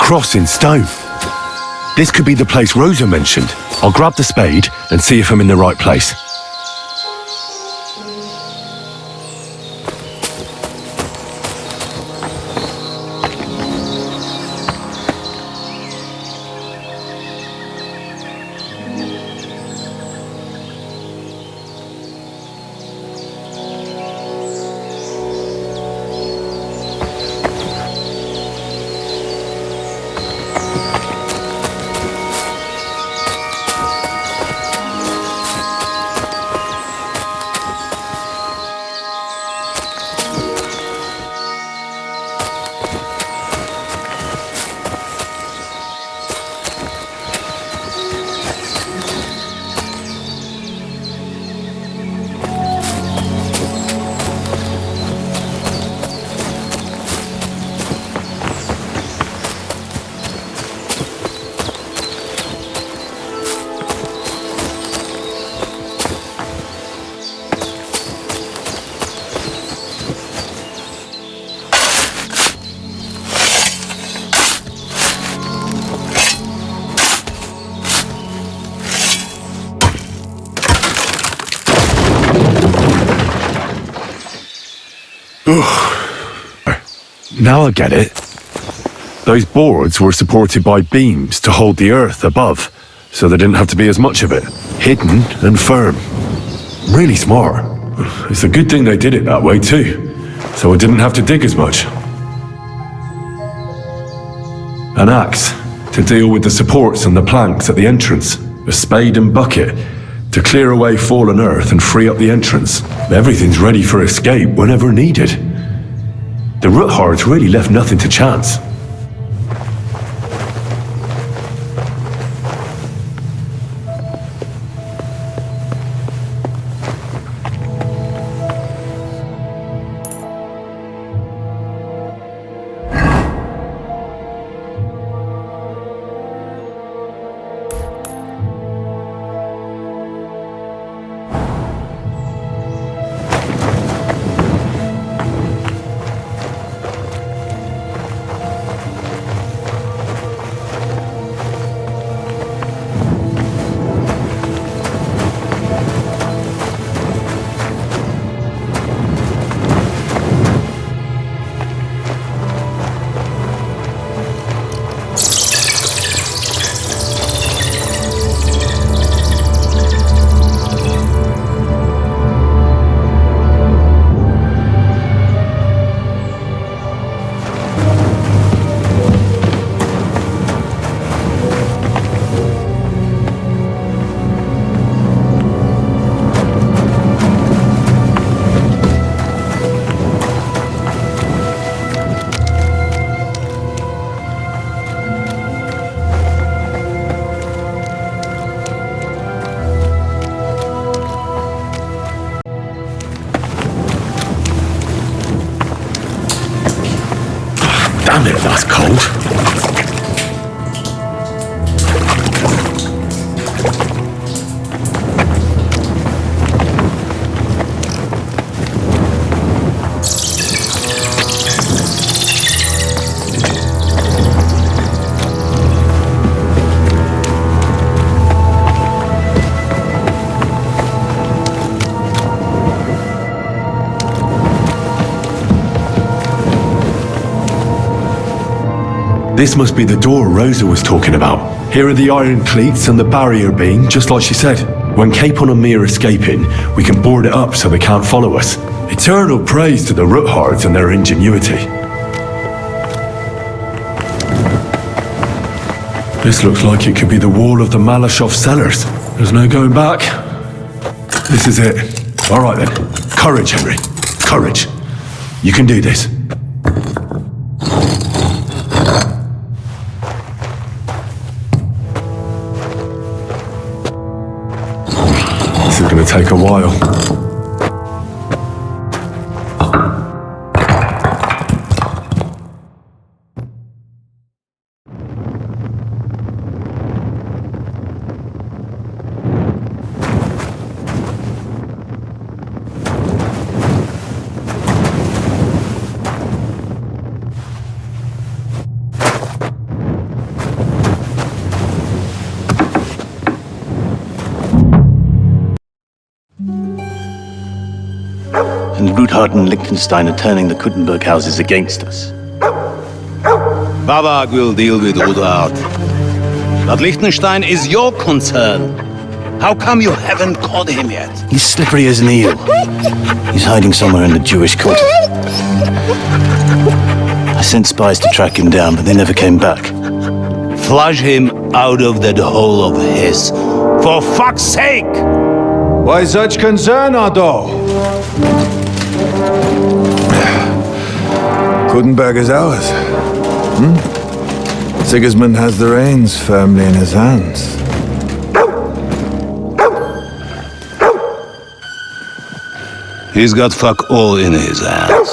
cross in stone. This could be the place Rosa mentioned. I'll grab the spade and see if I'm in the right place. Now I get it. Those boards were supported by beams to hold the earth above, so there didn't have to be as much of it. Hidden and firm. Really smart. It's a good thing they did it that way too, so I didn't have to dig as much. An axe to deal with the supports and the planks at the entrance. A spade and bucket to clear away fallen earth and free up the entrance. Everything's ready for escape whenever needed. The Ruthards really left nothing to chance. Damn it, that's cold. This must be the door Rosa was talking about. Here are the iron cleats and the barrier beam, just like she said. When Capon and me are escaping, we can board it up so they can't follow us. Eternal praise to the Ruthards and their ingenuity. This looks like it could be the wall of the Malashov cellars. There's no going back. This is it. All right then. Courage, Henry. Courage. You can do this. This is going to take a while. Burkhard and Liechtenstein are turning the Kuttenberg houses against us. Bavag will deal with Rudolf. But Liechtenstein is your concern. How come you haven't caught him yet? He's slippery as an eel. He's hiding somewhere in the Jewish quarter. I sent spies to track him down, but they never came back. Flush him out of that hole of his. For fuck's sake! Why such concern, Otto? Kuttenberg is ours. Sigismund has the reins firmly in his hands. He's got fuck all in his hands.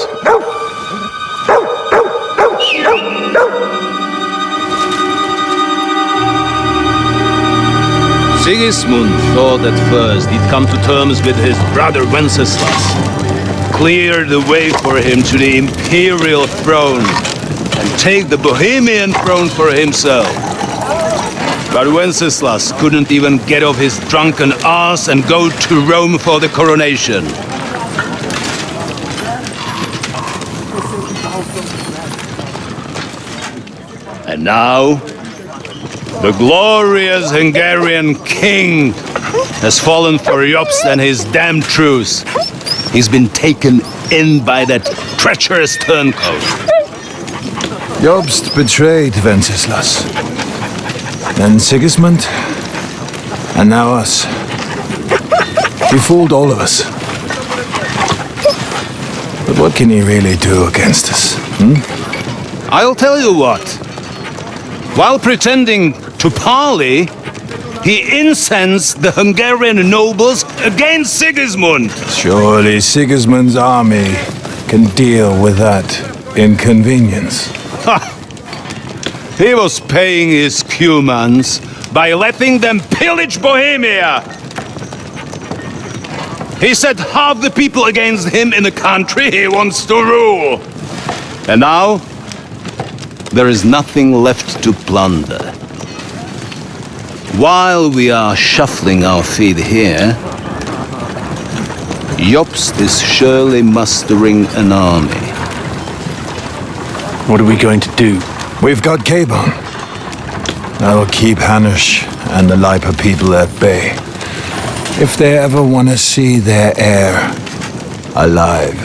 Sigismund thought at first he'd come to terms with his brother Wenceslas, clear the way for him to the imperial throne, and take the Bohemian throne for himself. But Wenceslas couldn't even get off his drunken ass and go to Rome for the coronation. And now, the glorious Hungarian king has fallen for Jobst and his damned truce. He's been taken in by that treacherous turncoat. Jobst betrayed Wenceslas. Then Sigismund, and now us. He fooled all of us. But what can he really do against us? I'll tell you what. While pretending to parley, he incensed the Hungarian nobles against Sigismund. Surely Sigismund's army can deal with that inconvenience. He was paying his Cumans by letting them pillage Bohemia. He set half the people against him in the country he wants to rule. And now, there is nothing left to plunder. While we are shuffling our feet here, Jobst is surely mustering an army. What are we going to do? We've got Cabon. That'll keep Hanush and the Lipa people at bay. If they ever want to see their heir alive.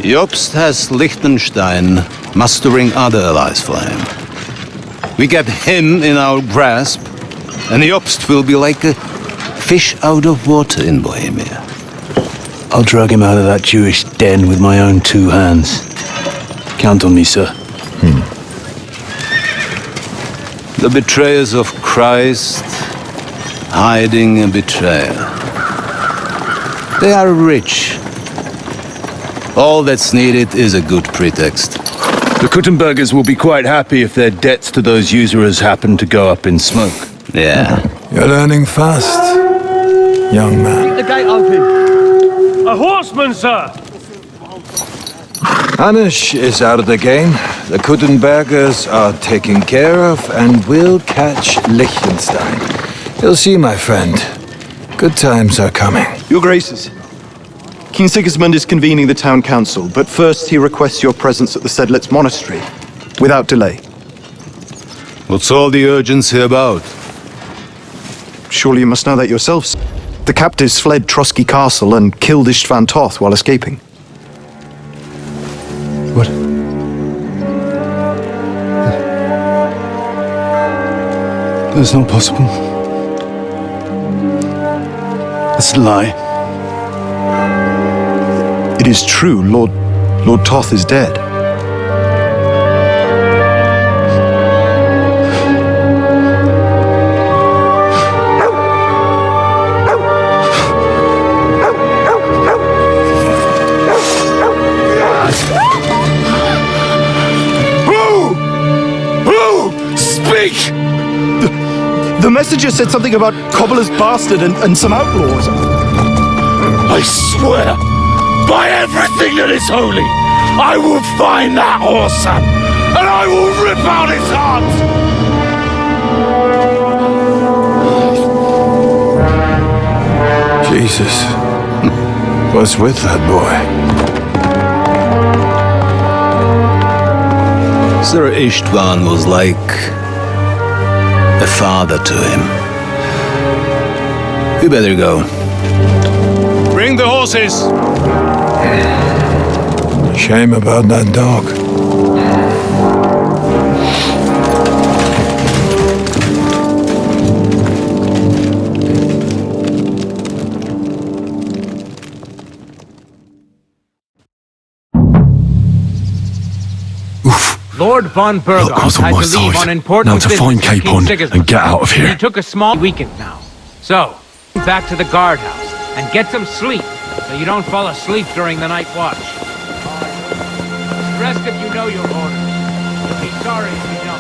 Jobst has Liechtenstein mustering other allies for him. We get him in our grasp, and Jobst will be like a fish out of water in Bohemia. I'll drag him out of that Jewish den with my own two hands. Count on me, sir. The betrayers of Christ hiding a betrayal. They are rich. All that's needed is a good pretext. The Kuttenbergers will be quite happy if their debts to those usurers happen to go up in smoke. Yeah. You're learning fast, young man. The gate open. A horseman, sir! Hanush is out of the game. The Kuttenbergers are taken care of, and we'll catch Liechtenstein. You'll see, my friend. Good times are coming. Your Graces, King Sigismund is convening the town council, but first he requests your presence at the Sedlitz monastery, without delay. What's all the urgency about? Surely you must know that yourselves. The captives fled Trotsky Castle and killed Istvan Toth while escaping. What? That's not possible. That's a lie. It is true, Lord Toth is dead. The messenger said something about Cobbler's bastard and some outlaws. I swear, by everything that is holy, I will find that whoreson, and I will rip out his heart! Jesus. What's with that boy? Sir Istvan was like a father to him. You better go. Bring the horses! Shame about that dog. Lord von Burgos Luck was on had my to leave side. on important Now to business find with Cape King on Sigismund. and get out of here. He took a small weekend now. So, back to the guardhouse and get some sleep so you don't fall asleep during the night watch. Rest if you know your orders. You'll be sorry if you don't.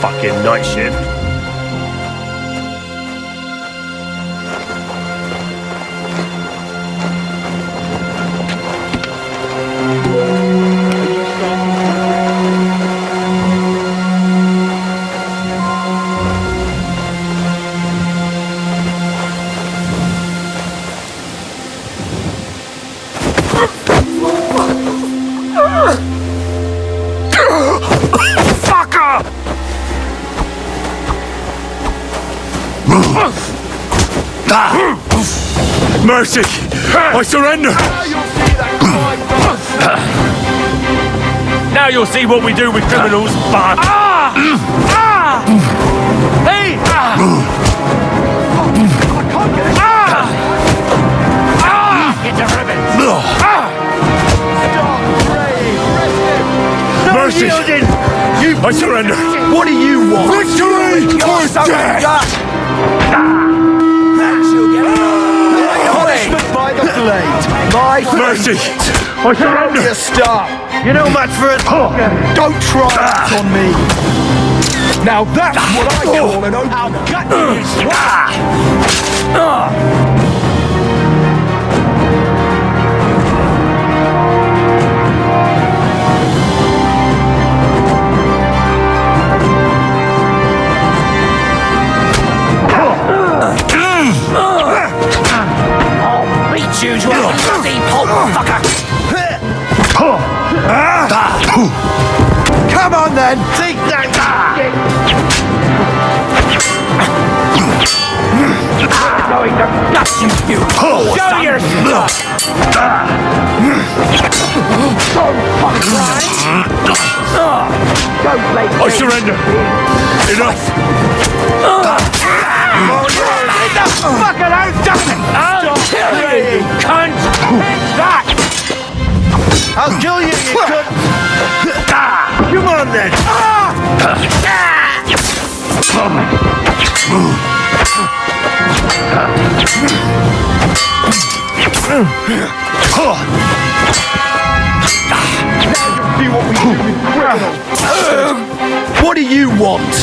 Fucking night shift. Mercy! I surrender! Now you'll see what we do with criminals, but... Hey! Get the ribbons! Mercy! I surrender! What do you want? Victory! Or death! Punishment by the blade. My Mercy! I surrender! You stop. You're no match for it. Don't try that on me. Now that's what I call an open. I'll gut I'll beat you to a bloody pulp, fucker! Come on then! Take that! Going to gut you, Show your stuff! Don't fucking Don't play I surrender! Enough! Fucking out! I'll kill you, cunt! Take that! I'll kill you, you could! Come on then! What do you want?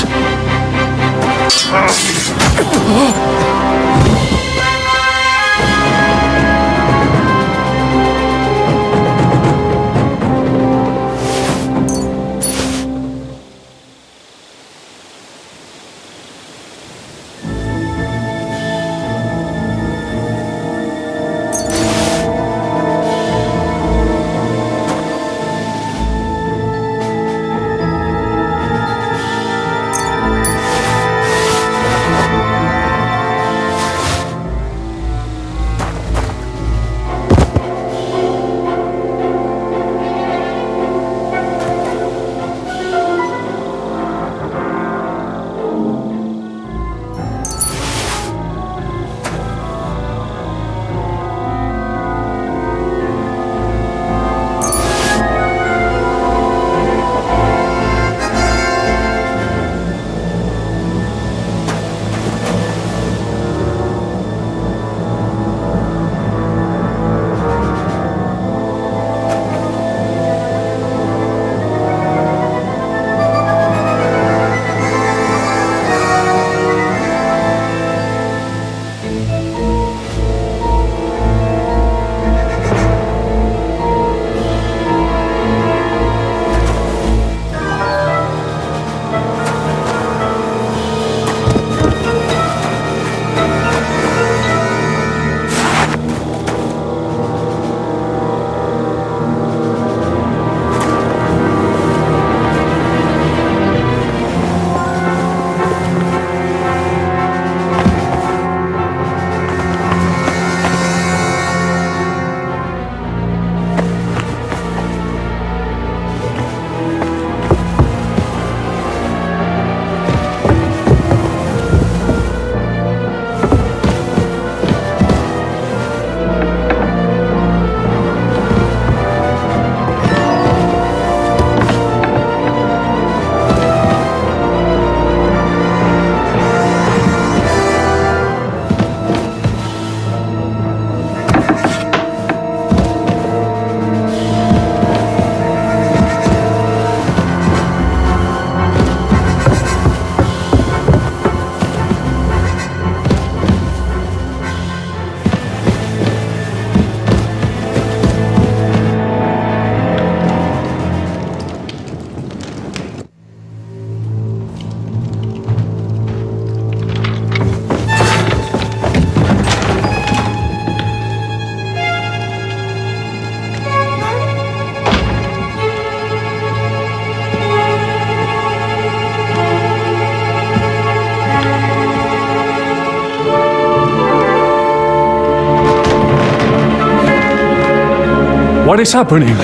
What is happening?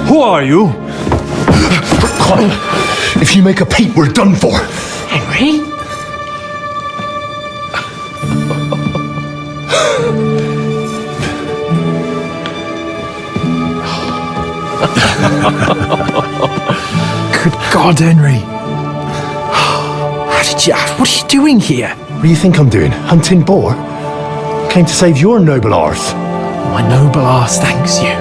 Who are you? If you make a peep, we're done for. Henry? Good God, Henry. What are you doing here? What do you think I'm doing? Hunting boar? Came to save your noble arse. My noble arse thanks you.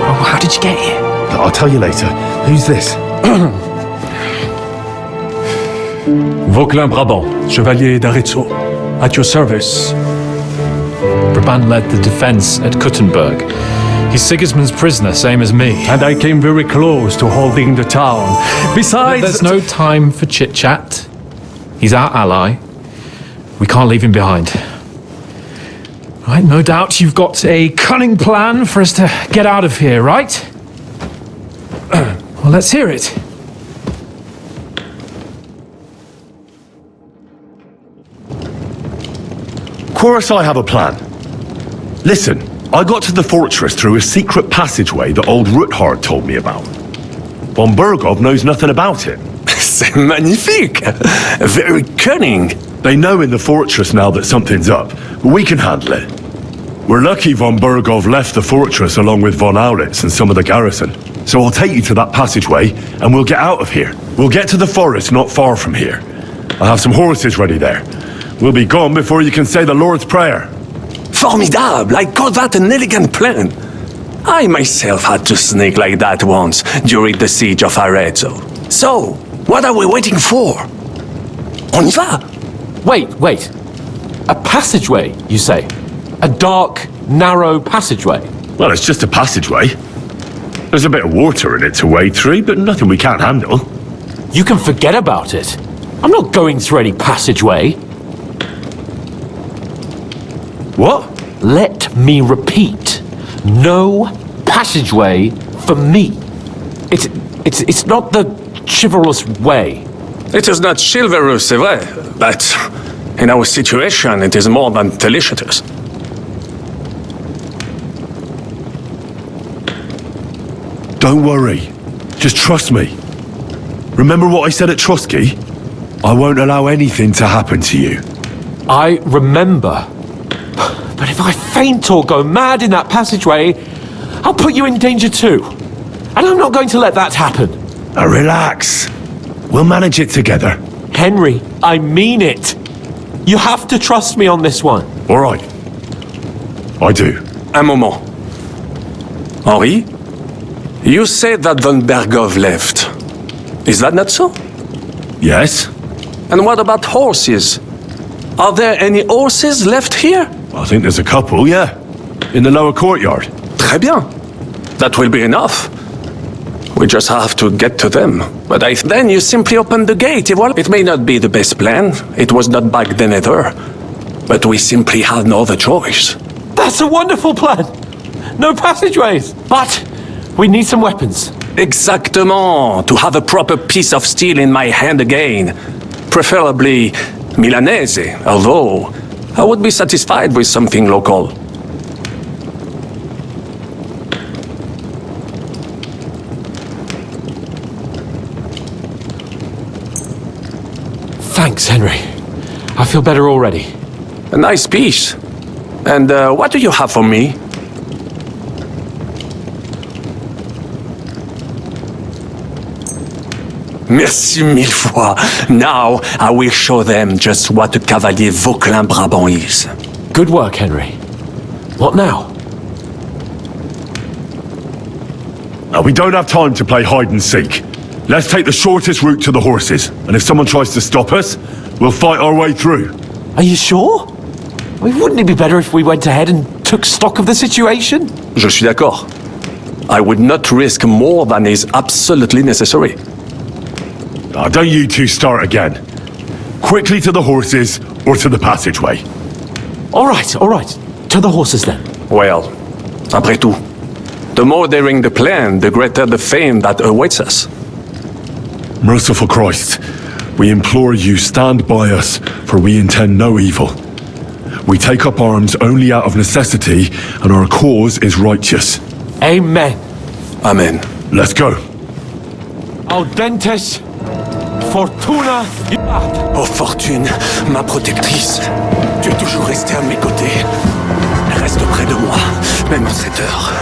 Oh, how did you get here? I'll tell you later. Who's this? Vauquelin Brabant, Chevalier d'Arezzo. At your service. Brabant led the defense at Kuttenberg. He's Sigismund's prisoner, same as me. And I came very close to holding the town. Besides... There's no time for chit-chat. He's our ally. We can't leave him behind. Right, no doubt you've got a cunning plan for us to get out of here, right? Well, let's hear it. Of course I have a plan. Listen, I got to the fortress through a secret passageway that old Ruthard told me about. Von Bergov knows nothing about it. C'est magnifique! Very cunning. They know in the fortress now that something's up, but we can handle it. We're lucky von Bergov left the fortress along with von Aulitz and some of the garrison. So I'll take you to that passageway, and we'll get out of here. We'll get to the forest not far from here. I have some horses ready there. We'll be gone before you can say the Lord's Prayer. Formidable! I call that an elegant plan. I myself had to sneak like that once during the siege of Arezzo. So, what are we waiting for? On y va! Wait. A passageway, you say? A dark, narrow passageway? Well, it's just a passageway. There's a bit of water in it to wade through, but nothing we can't handle. You can forget about it. I'm not going through any passageway. What? Let me repeat. No passageway for me. It's not the chivalrous way. It is not chivalrous, c'est vrai, but in our situation, it is more than delicious. Don't worry. Just trust me. Remember what I said at Trotsky? I won't allow anything to happen to you. I remember. But if I faint or go mad in that passageway, I'll put you in danger too. And I'm not going to let that happen. Now relax. We'll manage it together. Henry, I mean it. You have to trust me on this one. All right. I do. Un moment. Henri? You said that von Bergov left. Is that not so? Yes? And what about horses? Are there any horses left here? I think there's a couple, yeah. In the lower courtyard. Très bien. That will be enough. We just have to get to them. But then you simply open the gate. Well, it may not be the best plan. It was not back then either. But we simply had no other choice. That's a wonderful plan. No passageways. But we need some weapons. Exactement. To have a proper piece of steel in my hand again. Preferably Milanese, although I would be satisfied with something local. Thanks, Henry. I feel better already. A nice piece. And what do you have for me? Merci mille fois. Now I will show them just what a Cavalier Vauquelin Brabant is. Good work, Henry. What now? Now, we don't have time to play hide and seek. Let's take the shortest route to the horses, and if someone tries to stop us, we'll fight our way through. Are you sure? I mean, wouldn't it be better if we went ahead and took stock of the situation? Je suis d'accord. I would not risk more than is absolutely necessary. Now, don't you two start again. Quickly to the horses, or to the passageway. All right. To the horses then. Well, après tout, the more daring the plan, the greater the fame that awaits us. Merciful Christ, we implore you, stand by us, for we intend no evil. We take up arms only out of necessity, and our cause is righteous. Amen. Amen. Let's go. Audentes Fortuna. Oh Fortune, ma protectrice, tu es toujours restée à mes côtés. Reste près de moi, même en cette heure.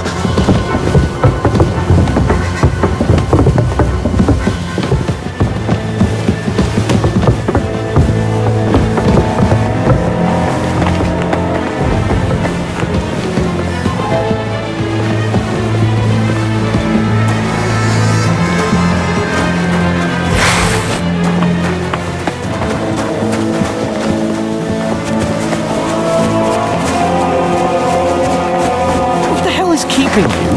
Keeping you.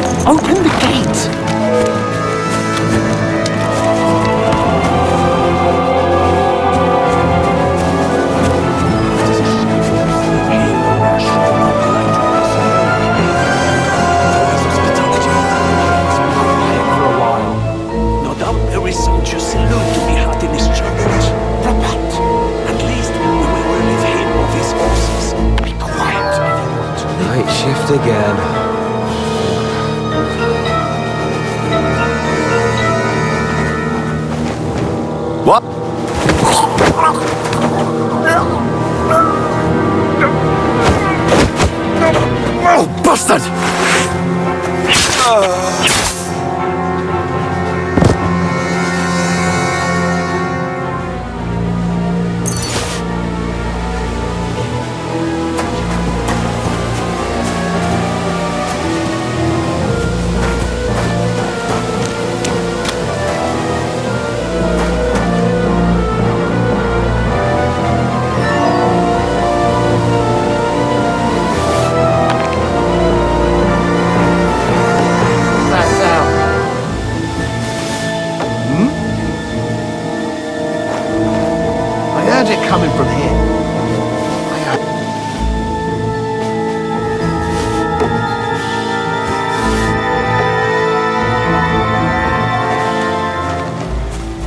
What? Oh, bastard!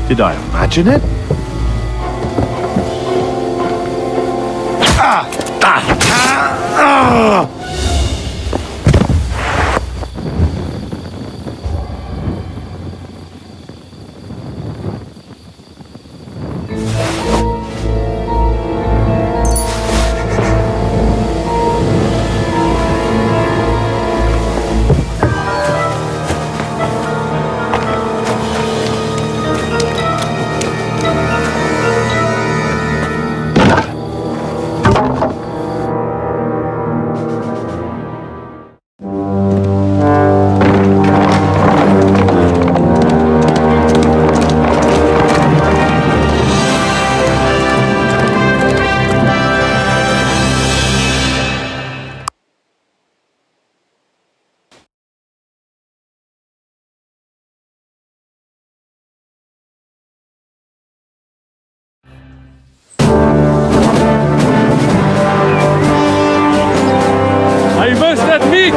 Did I imagine it?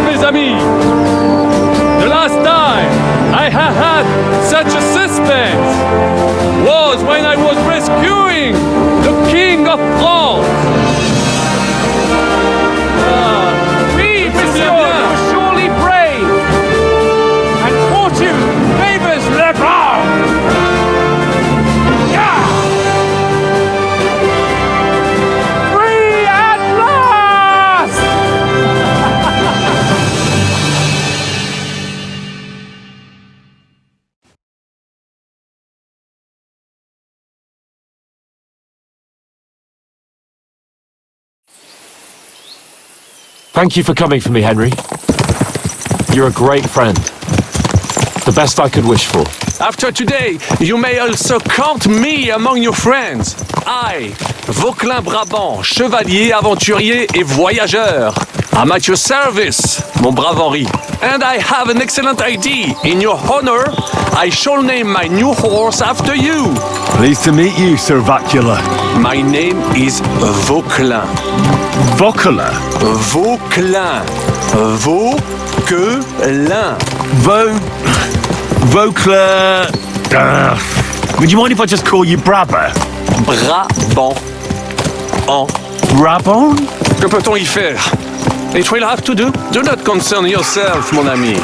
mes amis, the last time I have had such a suspense was when I was rescuing the King of France. Oui, monsieur, you were surely brave, and fortune favors le brave. Free at last! Thank you for coming for me, Henry. You're a great friend. The best I could wish for. After today, you may also count me among your friends. I, Vauquelin Brabant, chevalier, aventurier et voyageur. I'm at your service, mon brave Henri. And I have an excellent idea. In your honor, I shall name my new horse after you. Pleased to meet you, Sir Vacula. My name is Vauquelin. Vauquelin? Vauquelin. Vauquelin. Vauquelin... Would you mind if I just call you Brabber? Brabant. Brabant? Que peut-on y faire? It will have to do. Do not concern yourself, mon ami.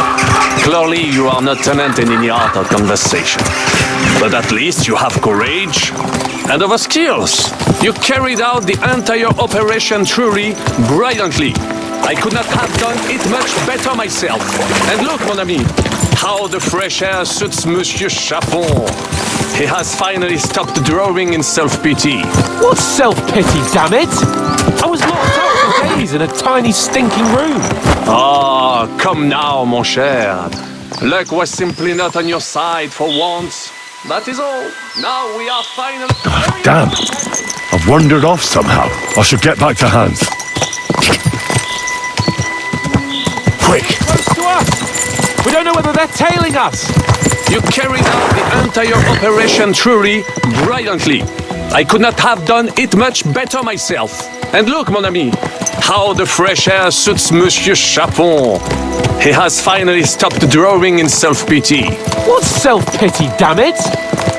Clearly, you are not talented in any art or conversation. But at least you have courage and other skills. You carried out the entire operation truly brilliantly. I could not have done it much better myself. And look, mon ami, how the fresh air suits Monsieur Chapon. He has finally stopped drawing in self-pity. What self-pity, damn it? I was locked up for days in a tiny stinking room. Ah, come now, mon cher. Luck was simply not on your side for once. That is all. Now we are finally... Damn. I've wandered off somehow. I should get back to Hans. Quick. Close to us. We don't know whether they're tailing us. You carried out the entire operation truly brilliantly. I could not have done it much better myself. And look, mon ami, how the fresh air suits Monsieur Chapon. He has finally stopped drawing in self-pity. What self-pity, damn it?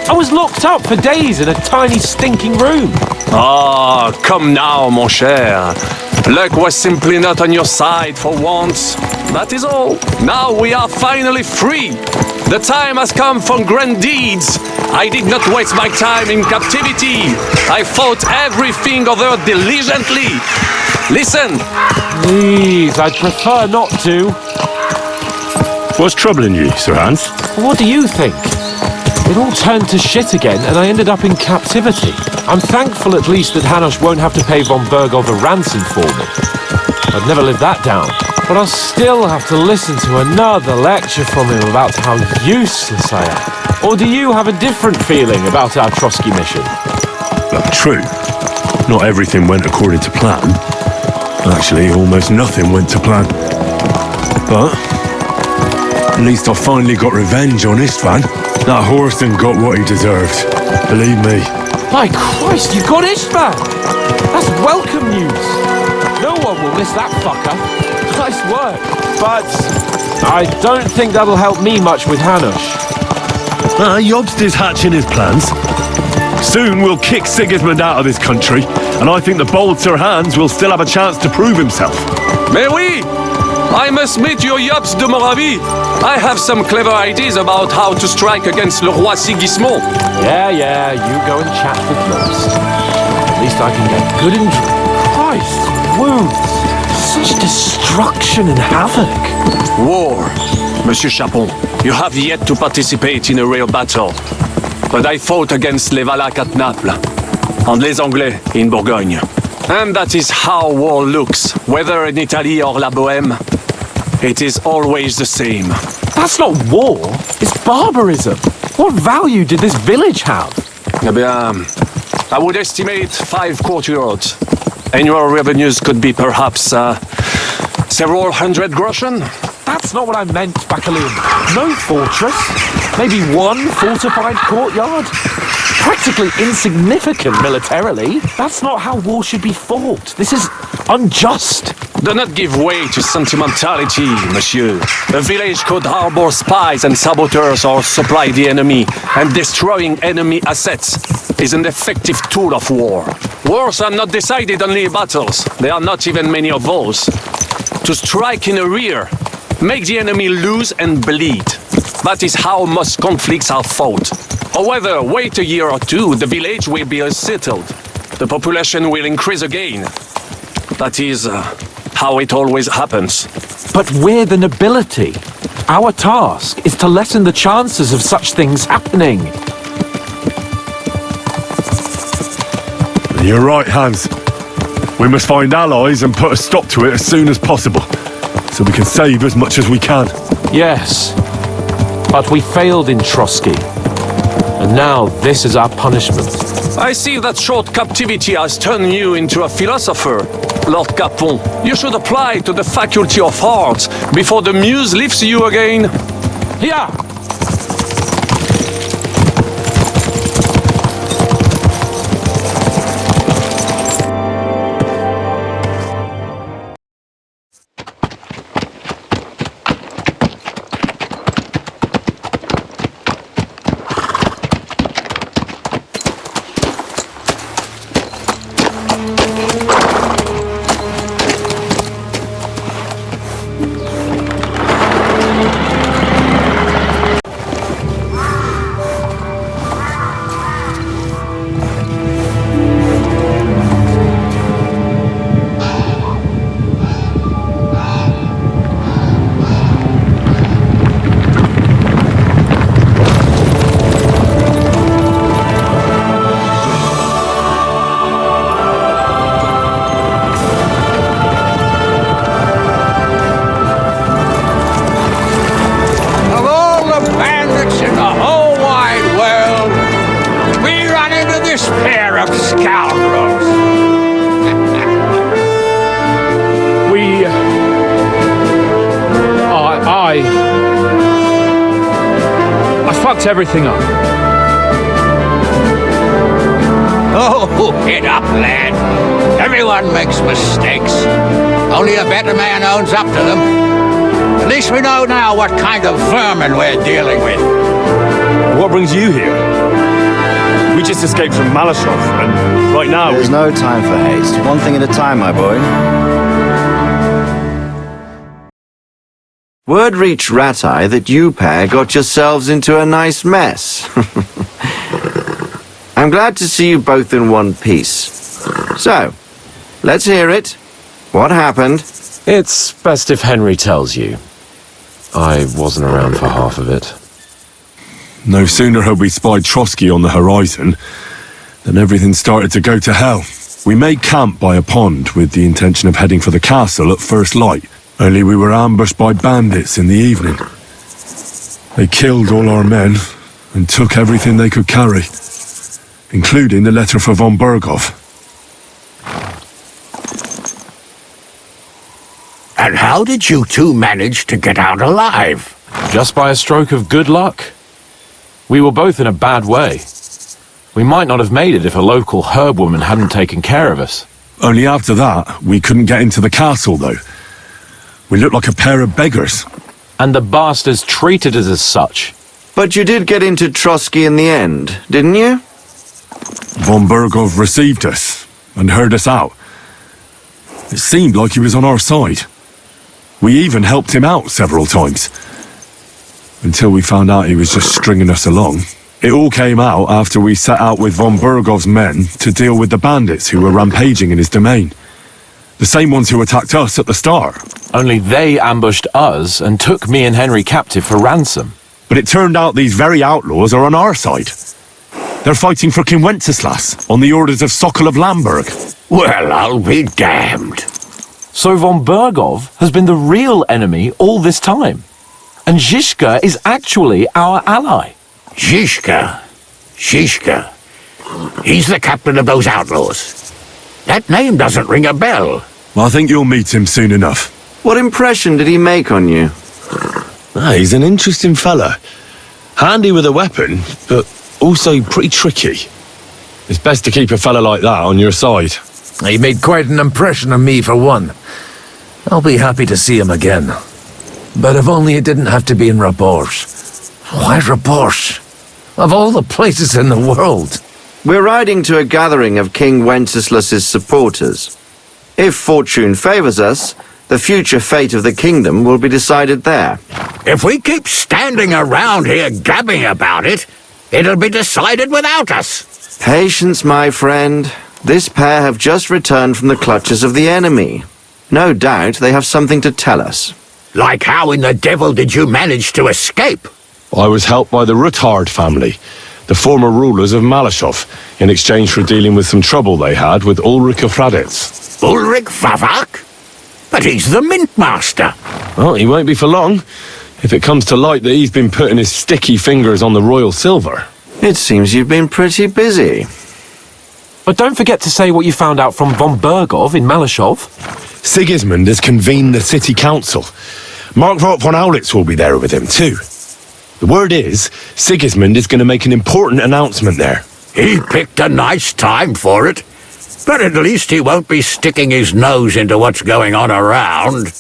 I was locked up for days in a tiny stinking room. Ah, come now, mon cher. Luck was simply not on your side for once. That is all. Now we are finally free. The time has come for grand deeds. I did not waste my time in captivity. I fought everything over diligently. Listen. Please, I'd prefer not to. What's troubling you, Sir Hans? What do you think? It all turned to shit again, and I ended up in captivity. I'm thankful at least that Hanush won't have to pay von Berghoff a ransom for me. I'd never live that down. But I'll still have to listen to another lecture from him about how useless I am. Or do you have a different feeling about our Trotsky mission? Well, true. Not everything went according to plan. Actually, almost nothing went to plan. But at least I finally got revenge on Istvan. That Horsten got what he deserved. Believe me. My Christ, you got Istvan! That's welcome news! No one will miss that fucker. Nice work. But I don't think that'll help me much with Hanush. Jobst is hatching his plans. Soon we'll kick Sigismund out of this country, and I think the bold Sir Hans will still have a chance to prove himself. Mais oui! I must meet your Jobst de Moravia. I have some clever ideas about how to strike against le roi Sigismund. Yeah, you go and chat with Jobst. At least I can get good and... Christ, wounds. Such destruction and havoc. War, Monsieur Chapon. You have yet to participate in a real battle. But I fought against les Valaques at Naples, and les Anglais in Bourgogne. And that is how war looks, whether in Italy or La Bohème. It is always the same. That's not war, it's barbarism. What value did this village have? Eh bien, I would estimate 5 courtyards. Annual revenues could be perhaps several hundred groschen. That's not what I meant, Bacalian. No fortress. Maybe one fortified courtyard. Practically insignificant militarily. That's not how war should be fought. This is unjust. Do not give way to sentimentality, monsieur. A village could harbor spies and saboteurs or supply the enemy, and destroying enemy assets is an effective tool of war. Wars are not decided only in battles. There are not even many of those. To strike in the rear, make the enemy lose and bleed. That is how most conflicts are fought. However, wait a year or two, the village will be settled. The population will increase again. That is how it always happens. But we're the nobility. Our task is to lessen the chances of such things happening. You're right, Hans. We must find allies and put a stop to it as soon as possible, so we can save as much as we can. Yes, but we failed in Trotsky. And now this is our punishment. I see that short captivity has turned you into a philosopher, Lord Capon. You should apply to the Faculty of Arts before the muse lifts you again. Here! Everything up. Oh, get up, lad. Everyone makes mistakes. Only a better man owns up to them. At least we know now what kind of vermin we're dealing with. What brings you here? We just escaped from Malashov, and right now... There's no time for haste. One thing at a time, my boy. Word reached Ratai that you pair got yourselves into a nice mess. I'm glad to see you both in one piece. So, let's hear it. What happened? It's best if Henry tells you. I wasn't around for half of it. No sooner had we spied Trotsky on the horizon than everything started to go to hell. We made camp by a pond with the intention of heading for the castle at first light, only we were ambushed by bandits in the evening. They killed all our men and took everything they could carry, including the letter for von Berghoff. And how did you two manage to get out alive? Just by a stroke of good luck. We were both in a bad way. We might not have made it if a local herb woman hadn't taken care of us. Only after that, we couldn't get into the castle, though. We looked like a pair of beggars. And the bastards treated us as such. But you did get into Trotsky in the end, didn't you? Von Berghoff received us and heard us out. It seemed like he was on our side. We even helped him out several times. Until we found out he was just stringing us along. It all came out after we set out with von Berghoff's men to deal with the bandits who were rampaging in his domain. The same ones who attacked us at the start. Only they ambushed us and took me and Henry captive for ransom. But it turned out these very outlaws are on our side. They're fighting for King Wenceslas on the orders of Sokol of Lamberg. Well, I'll be damned. So von Berghoff has been the real enemy all this time. And Žižka is actually our ally. Žižka. Žižka. He's the captain of those outlaws. That name doesn't ring a bell. I think you'll meet him soon enough. What impression did he make on you? He's an interesting fella. Handy with a weapon, but also pretty tricky. It's best to keep a fella like that on your side. He made quite an impression on me, for one. I'll be happy to see him again. But if only it didn't have to be in Rabors. Why Rabors? Of all the places in the world. We're riding to a gathering of King Wenceslas's supporters. If fortune favors us, the future fate of the kingdom will be decided there. If we keep standing around here gabbing about it, it'll be decided without us. Patience, my friend. This pair have just returned from the clutches of the enemy. No doubt they have something to tell us. Like how in the devil did you manage to escape? I was helped by the Ruthard family, the former rulers of Malashov, in exchange for dealing with some trouble they had with Ulrich of Raditz. Ulrich Favak? But he's the mint master. Well, he won't be for long, if it comes to light that he's been putting his sticky fingers on the royal silver. It seems you've been pretty busy. But don't forget to say what you found out from von Berghoff in Malashov. Sigismund has convened the city council. Markvart von Aulitz will be there with him, too. The word is, Sigismund is going to make an important announcement there. He picked a nice time for it. But at least he won't be sticking his nose into what's going on around.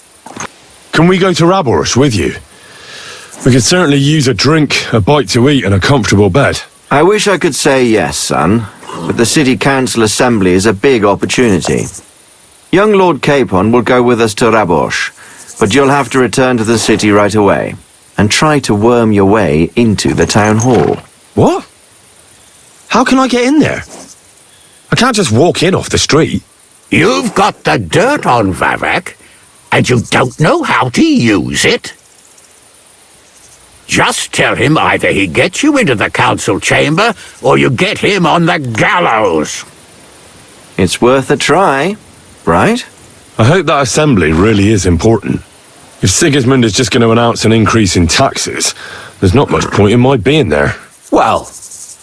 Can we go to Rabors with you? We could certainly use a drink, a bite to eat, and a comfortable bed. I wish I could say yes, son, but the city council assembly is a big opportunity. Young Lord Capon will go with us to Rabors, but you'll have to return to the city right away and try to worm your way into the town hall. What? How can I get in there? I can't just walk in off the street. You've got the dirt on Vavak, and you don't know how to use it? Just tell him either he gets you into the council chamber, or you get him on the gallows. It's worth a try, right? I hope that assembly really is important. If Sigismund is just going to announce an increase in taxes, there's not much point in my being there. Well,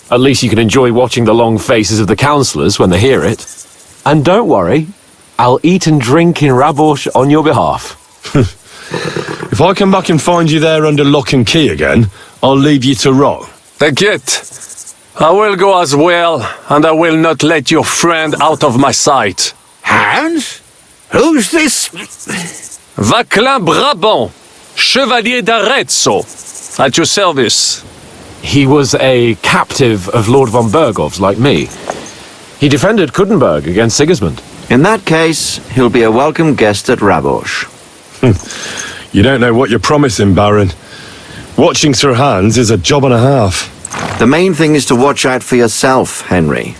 at least you can enjoy watching the long faces of the councillors when they hear it. And don't worry, I'll eat and drink in Rabors on your behalf. If I come back and find you there under lock and key again, I'll leave you to rot. Take it. I will go as well, and I will not let your friend out of my sight. Hans? Who's this? Vaclin Brabant, Chevalier d'Arezzo, at your service. He was a captive of Lord von Berghoff's, like me. He defended Kuttenberg against Sigismund. In that case, he'll be a welcome guest at Rabors. You don't know what you're promising, Baron. Watching Sir Hans is a job and a half. The main thing is to watch out for yourself, Henry.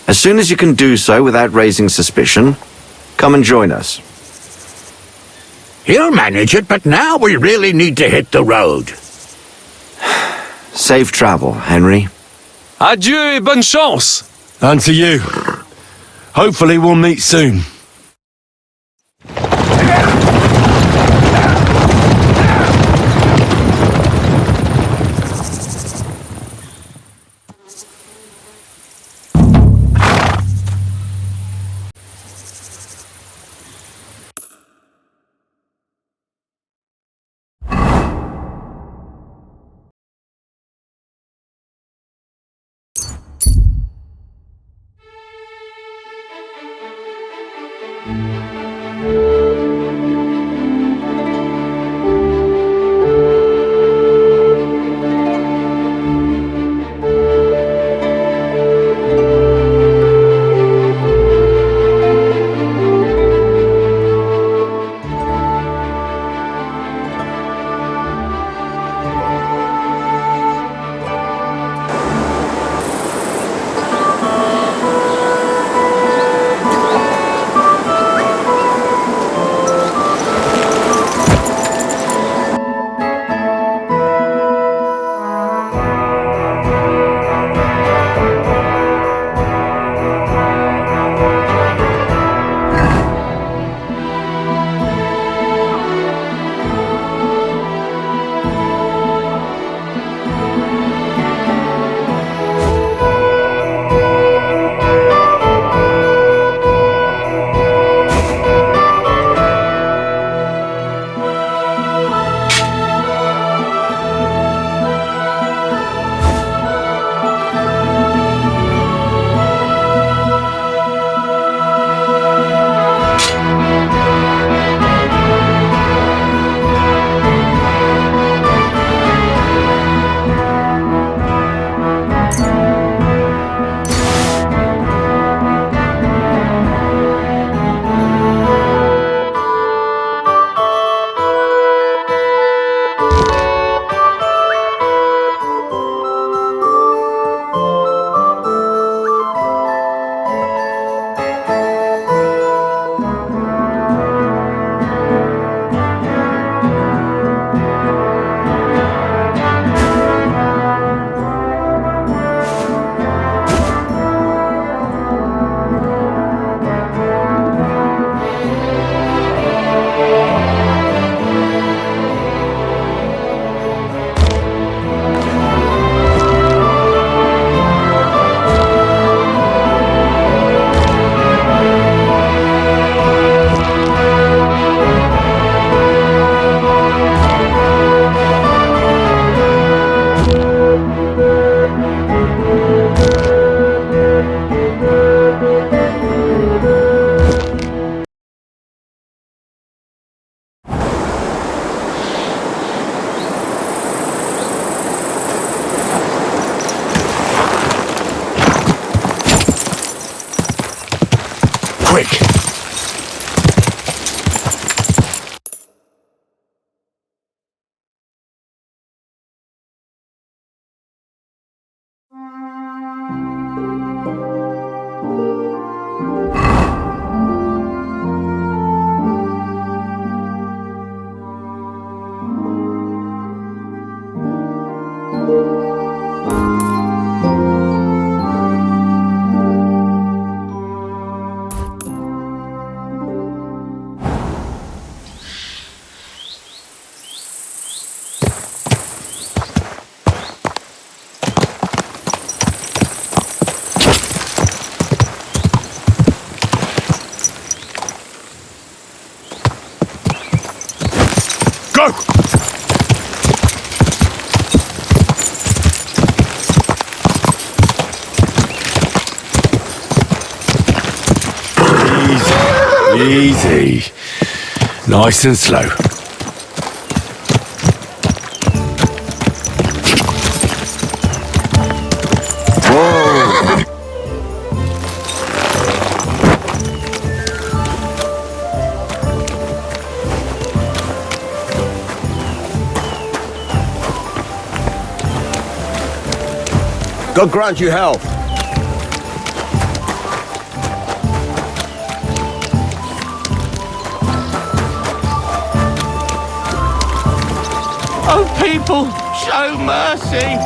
As soon as you can do so without raising suspicion, come and join us. He'll manage it, but now we really need to hit the road. Safe travel, Henry. Adieu et bonne chance! And to you. Hopefully we'll meet soon. Quick! Easy. Nice and slow. God grant you health. Oh, people, show mercy!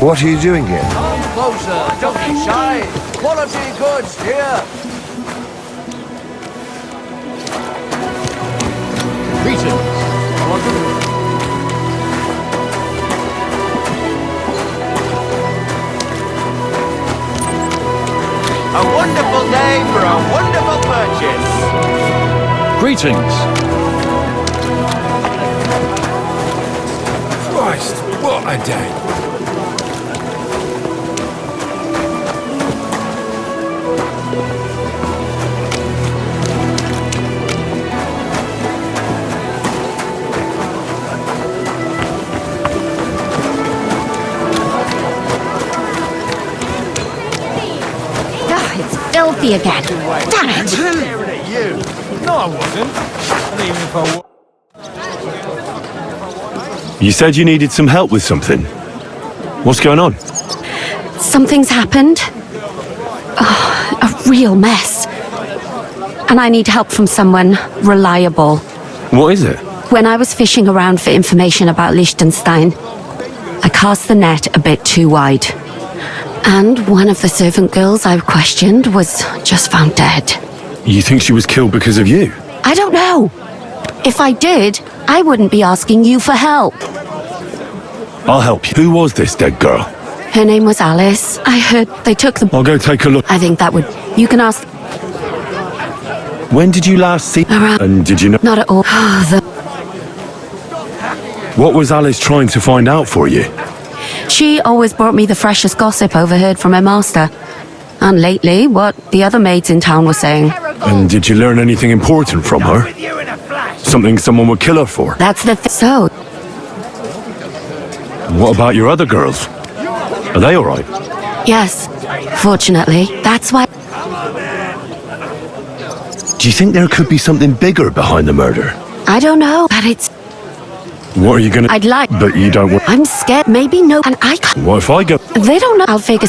What are you doing here? Come closer, don't be shy. Quality goods here. A wonderful day for a wonderful purchase. Greetings. Christ, what a day. It's filthy again. Damn it! No, I wasn't. And even if I was. You said you needed some help with something. What's going on? Something's happened. Oh, a real mess. And I need help from someone reliable. What is it? When I was fishing around for information about Liechtenstein, I cast the net a bit too wide. And one of the servant girls I questioned was just found dead. You think she was killed because of you? I don't know. If I did, I wouldn't be asking you for help. I'll help you. Who was this dead girl? Her name was Alice. I heard they took the... I'll go take a look. I think that would... You can ask... When did you last see... And did you know... Not at all. What was Alice trying to find out for you? She always brought me the freshest gossip overheard from her master. And lately, what the other maids in town were saying. And did you learn anything important from her? Something someone would kill her for? That's the So... What about your other girls? Are they all right? Yes. Fortunately, that's why... Do you think there could be something bigger behind the murder? I don't know, but it's... What are you gonna... I'd like... But you don't want... I'm scared. Maybe no, and I can't... What if I go... They don't know. I'll figure...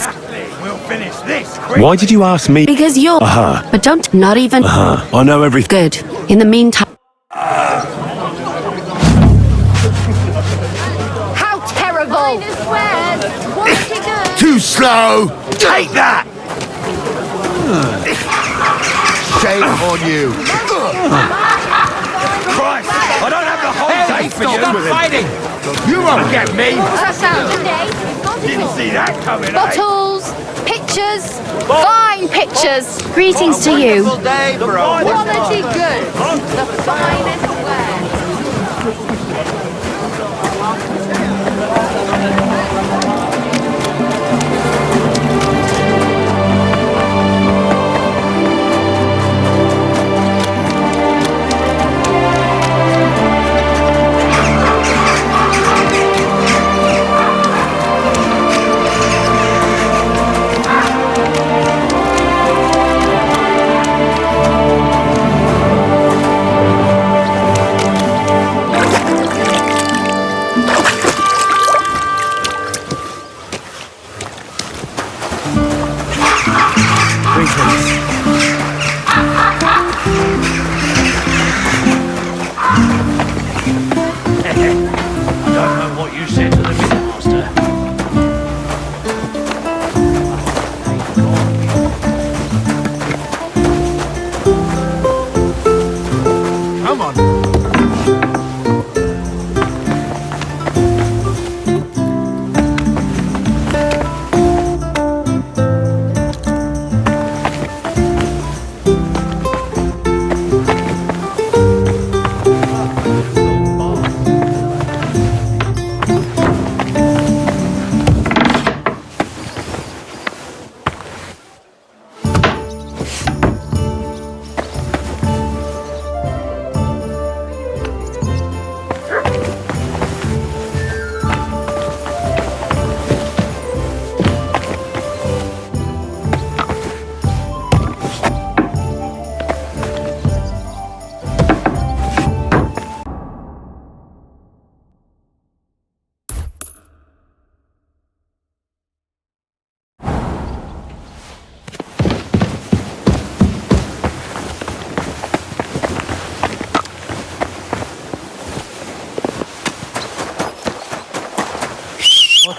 Why did you ask me? Because you're... Uh-huh. But don't... Not even... Uh-huh. I know everything. Good. In the meantime... How terrible! Too slow! Take that! Shame on you! Christ! I don't have the whole day for you! Stop fighting! You won't get me! What's that sound? Didn't see that coming, Bottles, pictures, fine pictures. Greetings to you. Day for a Quality goods, the finest wares.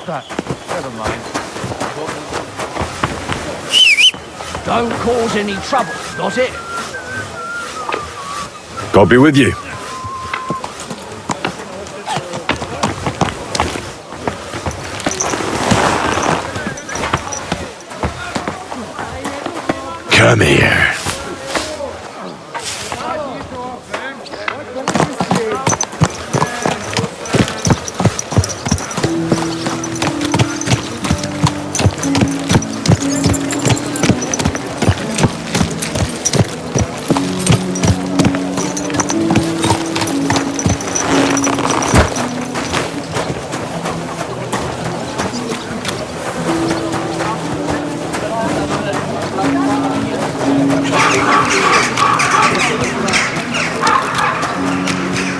that? Never mind. Don't cause any trouble, got it? God be with you. Come here.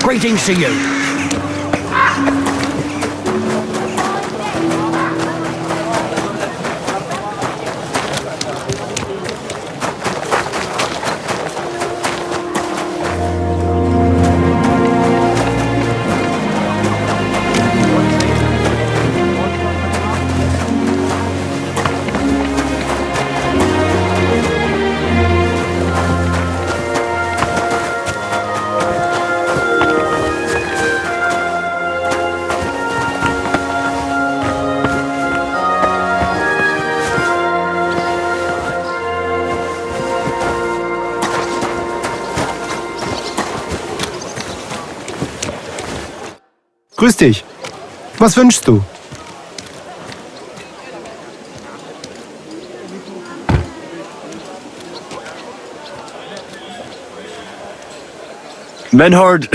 Greetings to you. Grüß dich. Was wünschst du? Menhard,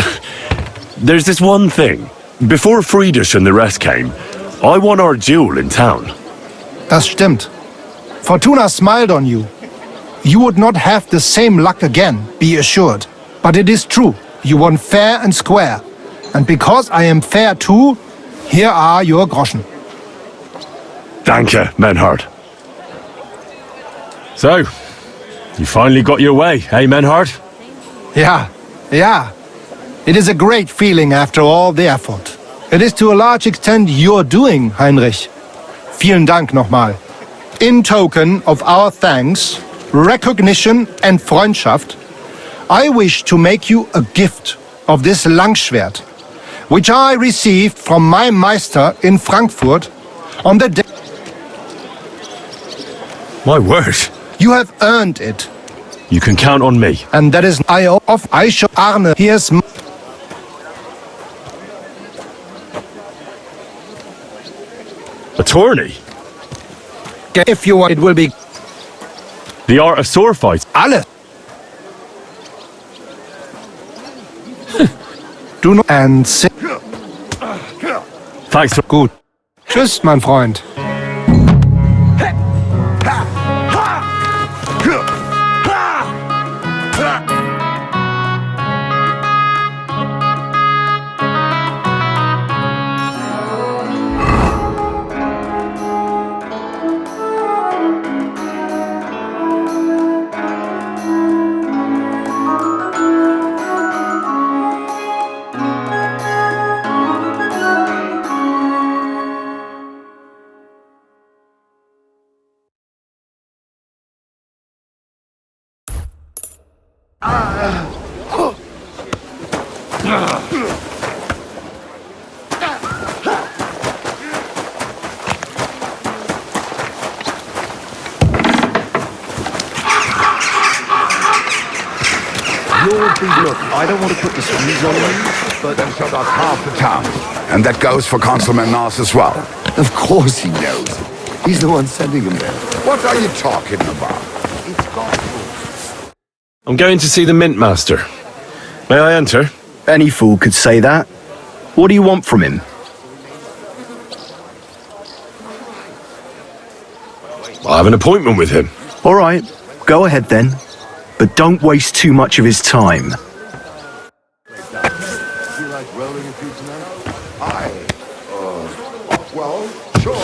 there's this one thing. Before Friedrich and the rest came, I won our duel in town. Das stimmt. Fortuna smiled on you. You would not have the same luck again, be assured. But it is true. You won fair and square. And because I am fair too, here are your Groschen. Danke, Menhard. So, you finally got your way, eh, Menhard? Yeah. It is a great feeling after all the effort. It is to a large extent your doing, Heinrich. Vielen Dank nochmal. In token of our thanks, recognition and Freundschaft, I wish to make you a gift of this Langschwert, which I received from my Meister in Frankfurt on the day. My word. You have earned it. You can count on me. And that is I show Arne. Here's Attorney? If you want, it will be The art of sword fight. Alle. Du noch and sit. Thanks for Gut. Tschüss, mein Freund. Look, I don't want to put the squeeze on you, but then so does half the town. And that goes for Councilman Nars as well. Of course he knows. He's the one sending him there. What are you talking about? It's got I'm going to see the Mint Master. May I enter? Any fool could say that. What do you want from him? I have an appointment with him. All right, go ahead then. But don't waste too much of his time. You like rolling a few tonight? Well, sure.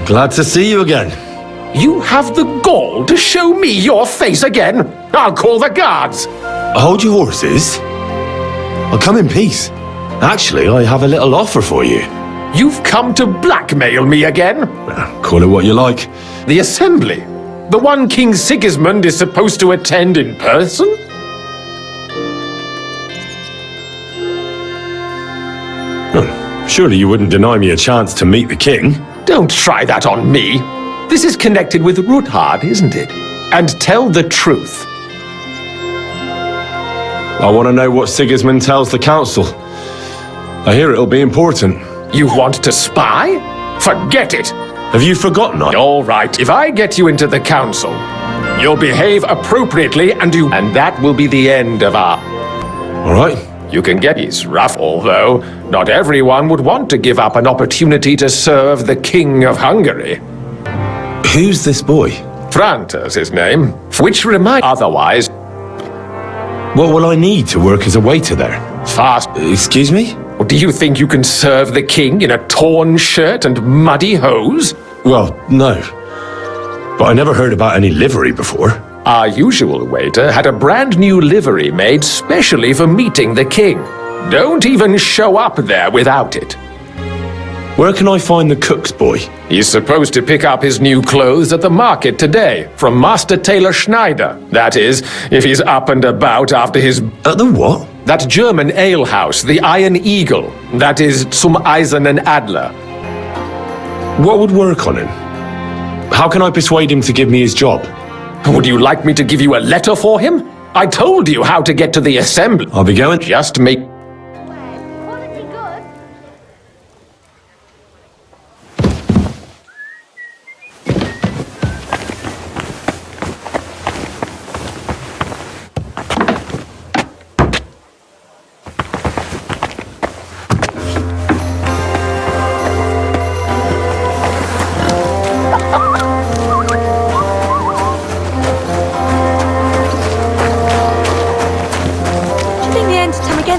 Glad to see you again. You have the gall to show me your face again? I'll call the guards. Hold your horses. I'll come in peace. Actually, I have a little offer for you. You've come to blackmail me again? Call it what you like. The assembly? The one King Sigismund is supposed to attend in person? Surely you wouldn't deny me a chance to meet the king? Don't try that on me. This is connected with Ruthard, isn't it? And tell the truth. I want to know what Sigismund tells the council. I hear it'll be important. You want to spy? Forget it. Have you forgotten? All right, if I get you into the council, you'll behave appropriately and that will be the end of our... All right. You can get his rough, although not everyone would want to give up an opportunity to serve the King of Hungary. Who's this boy? Franta's his name, which reminds otherwise. What will I need to work as a waiter there? Fast. Excuse me? Do you think you can serve the king in a torn shirt and muddy hose? Well, no. But I never heard about any livery before. Our usual waiter had a brand new livery made specially for meeting the king. Don't even show up there without it. Where can I find the cook's boy? He's supposed to pick up his new clothes at the market today, from Master Tailor Schneider. That is, if he's up and about after his... At the what? That German alehouse, the Iron Eagle. That is, zum Eisernen Adler. What would work on him? How can I persuade him to give me his job? Would you like me to give you a letter for him? I told you how to get to the assembly. I'll be going. Just make...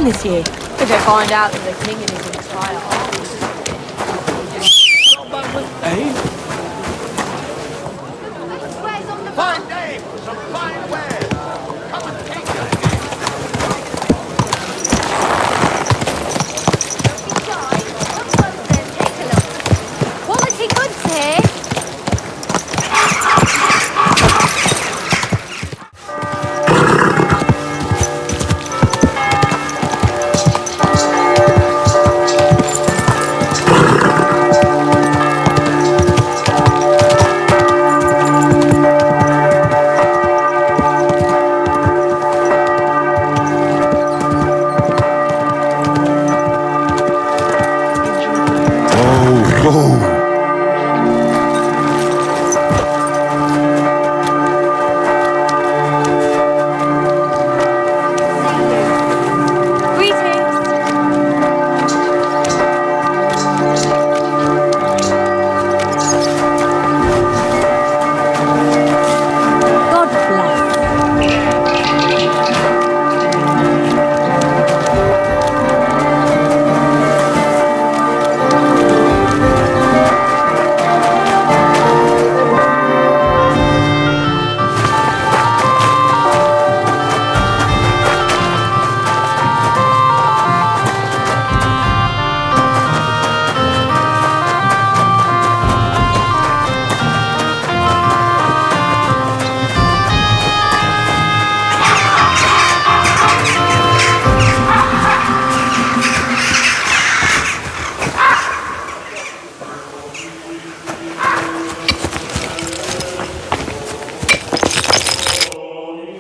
This year. If they find out that the king and his entire Fine day for some fine wares. Come and take it. Quality goods here.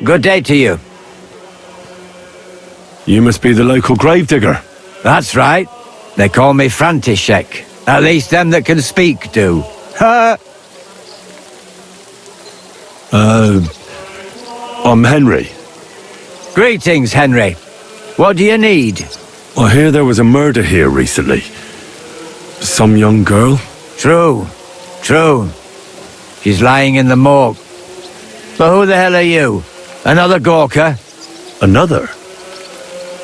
Good day to you. You must be the local gravedigger. That's right. They call me František. At least them that can speak do. I'm Henry. Greetings, Henry. What do you need? I hear there was a murder here recently. Some young girl? True. She's lying in the morgue. But who the hell are you? Another Gawker? Another?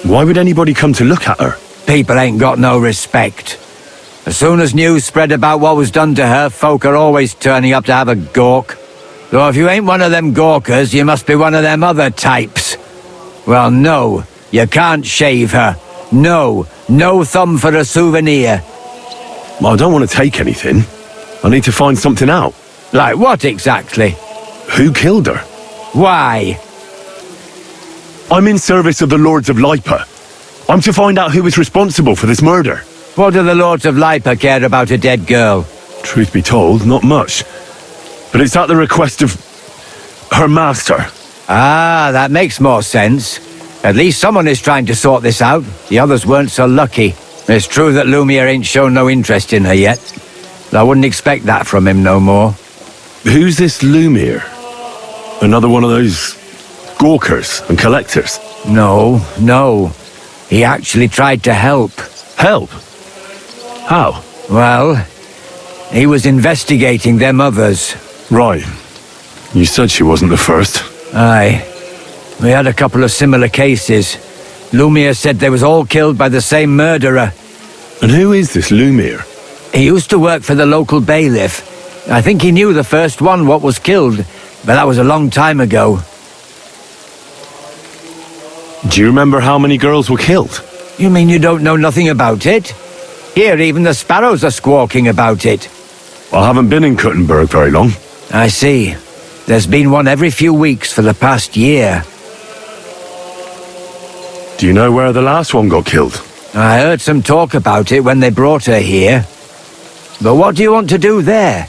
Why would anybody come to look at her? People ain't got no respect. As soon as news spread about what was done to her, folk are always turning up to have a gawk. So if you ain't one of them gawkers, you must be one of them other types. Well, no, you can't shave her. No, no thumb for a souvenir. I don't want to take anything. I need to find something out. Like what exactly? Who killed her? Why? I'm in service of the Lords of Lipa. I'm to find out who was responsible for this murder. What do the Lords of Lipa care about a dead girl? Truth be told, not much. But it's at the request of her master. Ah, that makes more sense. At least someone is trying to sort this out. The others weren't so lucky. It's true that Lumiere ain't shown no interest in her yet. I wouldn't expect that from him no more. Who's this Lumiere? Another one of those gawkers and collectors? No. He actually tried to help. Help? How? Well, he was investigating them others. Right. You said she wasn't the first. Aye. We had a couple of similar cases. Lumiere said they was all killed by the same murderer. And who is this Lumiere? He used to work for the local bailiff. I think he knew the first one what was killed, but that was a long time ago. Do you remember how many girls were killed? You mean you don't know nothing about it? Here, even the sparrows are squawking about it. I haven't been in Kuttenberg very long. I see. There's been one every few weeks for the past year. Do you know where the last one got killed? I heard some talk about it when they brought her here. But what do you want to do there?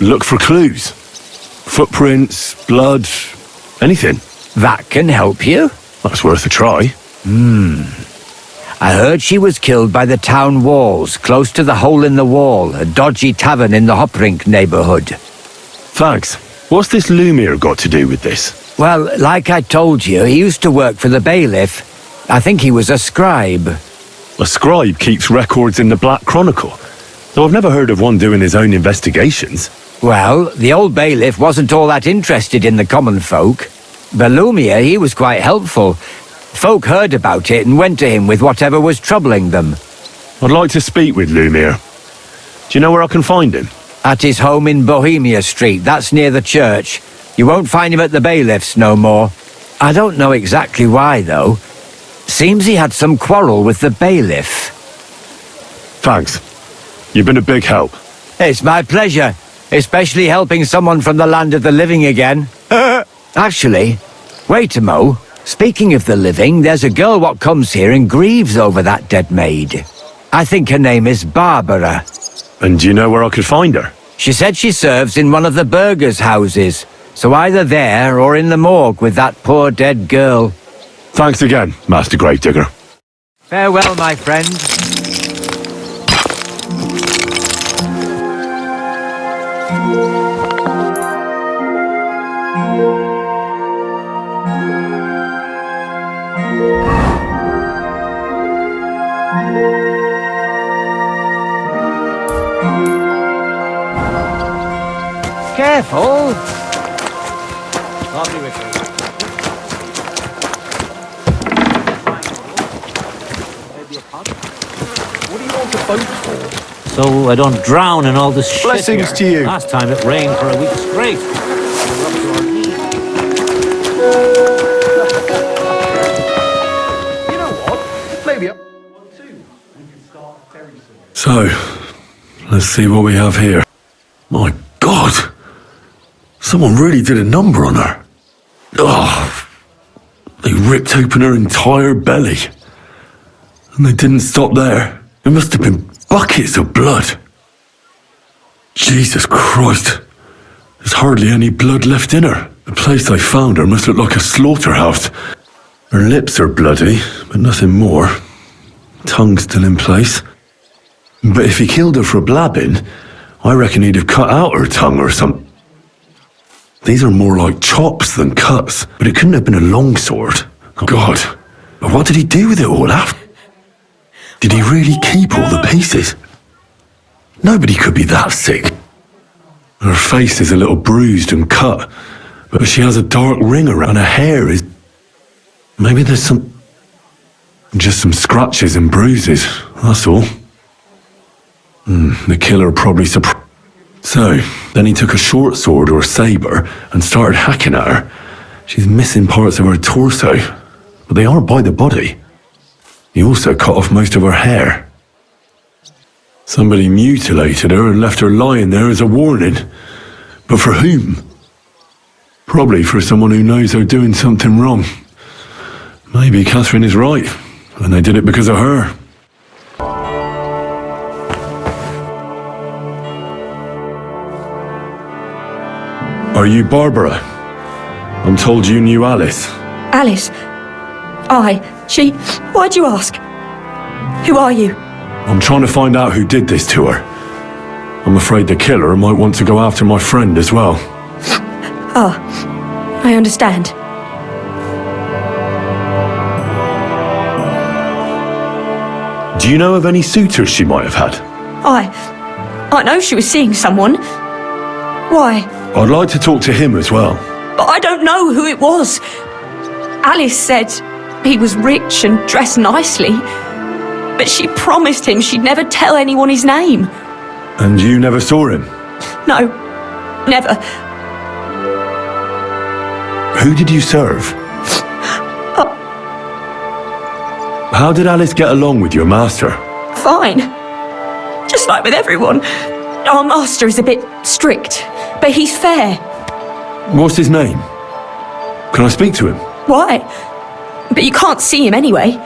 Look for clues. Footprints, blood, anything. That can help you? That's worth a try. I heard she was killed by the town walls, close to the Hole in the Wall, a dodgy tavern in the Hoprink neighborhood. Thanks. What's this Lumiere got to do with this? Well, like I told you, he used to work for the bailiff. I think he was a scribe. A scribe keeps records in the Black Chronicle, though I've never heard of one doing his own investigations. Well, the old bailiff wasn't all that interested in the common folk. But Lumiere, he was quite helpful. Folk heard about it and went to him with whatever was troubling them. I'd like to speak with Lumiere. Do you know where I can find him? At his home in Bohemia Street, that's near the church. You won't find him at the bailiff's no more. I don't know exactly why, though. Seems he had some quarrel with the bailiff. Thanks. You've been a big help. It's my pleasure, especially helping someone from the land of the living again. Actually, wait a mo. Speaking of the living, there's a girl what comes here and grieves over that dead maid. I think her name is Barbara. And do you know where I could find her? She said she serves in one of the burgers' houses, so either there or in the morgue with that poor dead girl. Thanks again, Master Gravedigger. Farewell, my friend. Careful! I'll be with you. What do you want the boat for? So I don't drown in all this shit. Blessings here. to you. Last time it rained for a week straight. You know what? Maybe up. So, let's see what we have here. My God! Someone really did a number on her. Oh, they ripped open her entire belly. And they didn't stop there. It must have been buckets of blood. Jesus Christ. There's hardly any blood left in her. The place I found her must look like a slaughterhouse. Her lips are bloody, but nothing more. Tongue still in place. But if he killed her for blabbing, I reckon he'd have cut out her tongue or something. These are more like chops than cuts, but it couldn't have been a longsword. God, but what did he do with it all after? Did he really keep all the pieces? Nobody could be that sick. Her face is a little bruised and cut, but she has a dark ring around her hair. Maybe there's just some scratches and bruises, that's all. The killer probably So, then he took a short sword or a saber and started hacking at her. She's missing parts of her torso, but they aren't by the body. He also cut off most of her hair. Somebody mutilated her and left her lying there as a warning. But for whom? Probably for someone who knows they're doing something wrong. Maybe Catherine is right, and they did it because of her. Are you Barbara? I'm told you knew Alice. Alice? She... Why'd you ask? Who are you? I'm trying to find out who did this to her. I'm afraid the killer might want to go after my friend as well. Ah, I understand. Do you know of any suitors she might have had? I know she was seeing someone. Why? I'd like to talk to him as well. But I don't know who it was. Alice said he was rich and dressed nicely, but she promised him she'd never tell anyone his name. And you never saw him? No, never. Who did you serve? How did Alice get along with your master? Fine. Just like with everyone. Our master is a bit strict, but he's fair. What's his name? Can I speak to him? Why? But you can't see him anyway.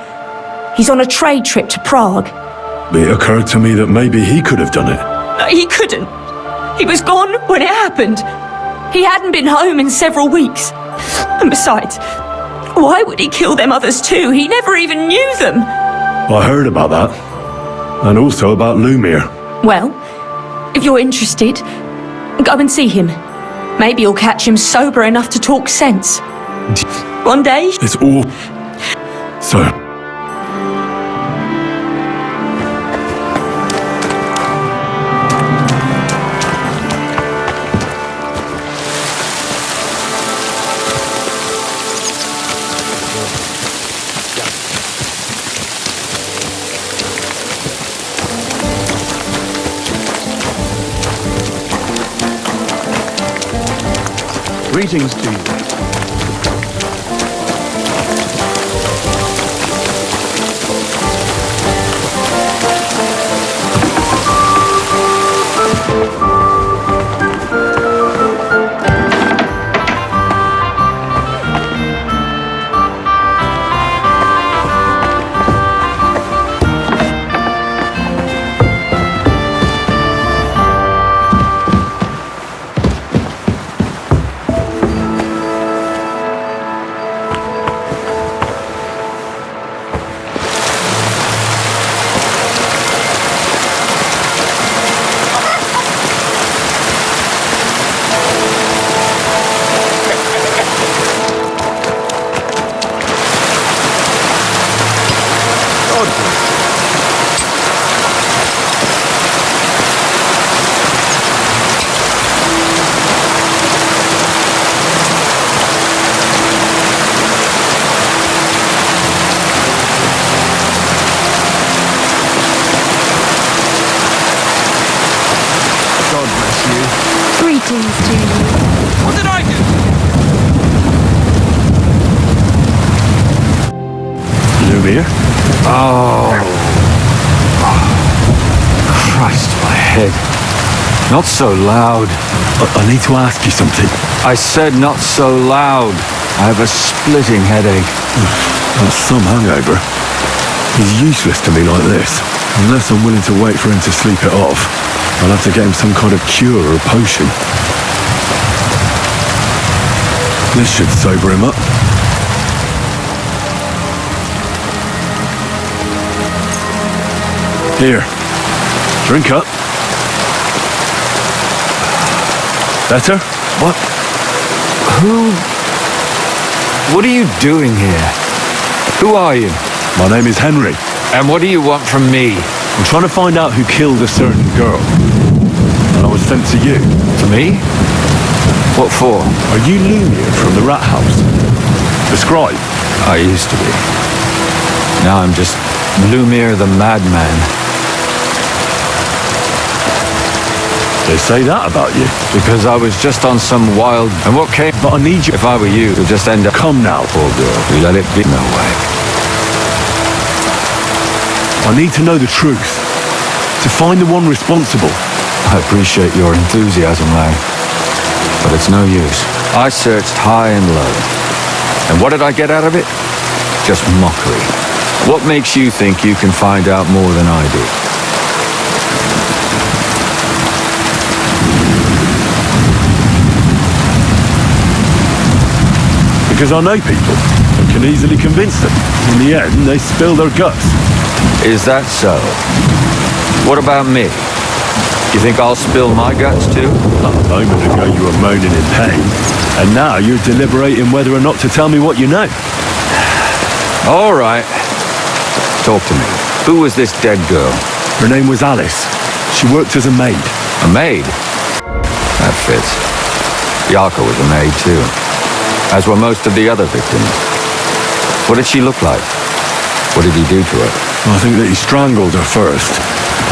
He's on a trade trip to Prague. It occurred to me that maybe he could have done it. No, he couldn't. He was gone when it happened. He hadn't been home in several weeks. And besides, why would he kill them others too? He never even knew them. I heard about that. And also about Lumir. Well, if you're interested, go and see him. Maybe you'll catch him sober enough to talk sense. One day... It's all... So... Greetings to you. Not so loud. I need to ask you something. I said not so loud. I have a splitting headache. That's some hangover. He's useless to me like this. Unless I'm willing to wait for him to sleep it off. I'll have to get him some kind of cure or potion. This should sober him up. Here. Drink up. Better? What? What are you doing here? Who are you? My name is Henry. And what do you want from me? I'm trying to find out who killed a certain girl. And I was sent to you. To me? What for? Are you Lumir from the rat house? The scribe? I used to be. Now I'm just Lumir the madman. They say that about you. Because I was just on some wild... And what came... But I need you. If I were you, to just end up... Come now. Poor girl. We let it be. No way. I need to know the truth. To find the one responsible. I appreciate your enthusiasm, lad. But it's no use. I searched high and low. And what did I get out of it? Just mockery. What makes you think you can find out more than I do? Because I know people and can easily convince them. In the end, they spill their guts. Is that so? What about me? You think I'll spill my guts too? A moment ago you were moaning in pain, and now you're deliberating whether or not to tell me what you know. All right. Talk to me. Who was this dead girl? Her name was Alice. She worked as a maid. A maid? That fits. Yarka was a maid too. As were most of the other victims. What did she look like? What did he do to her? I think that he strangled her first,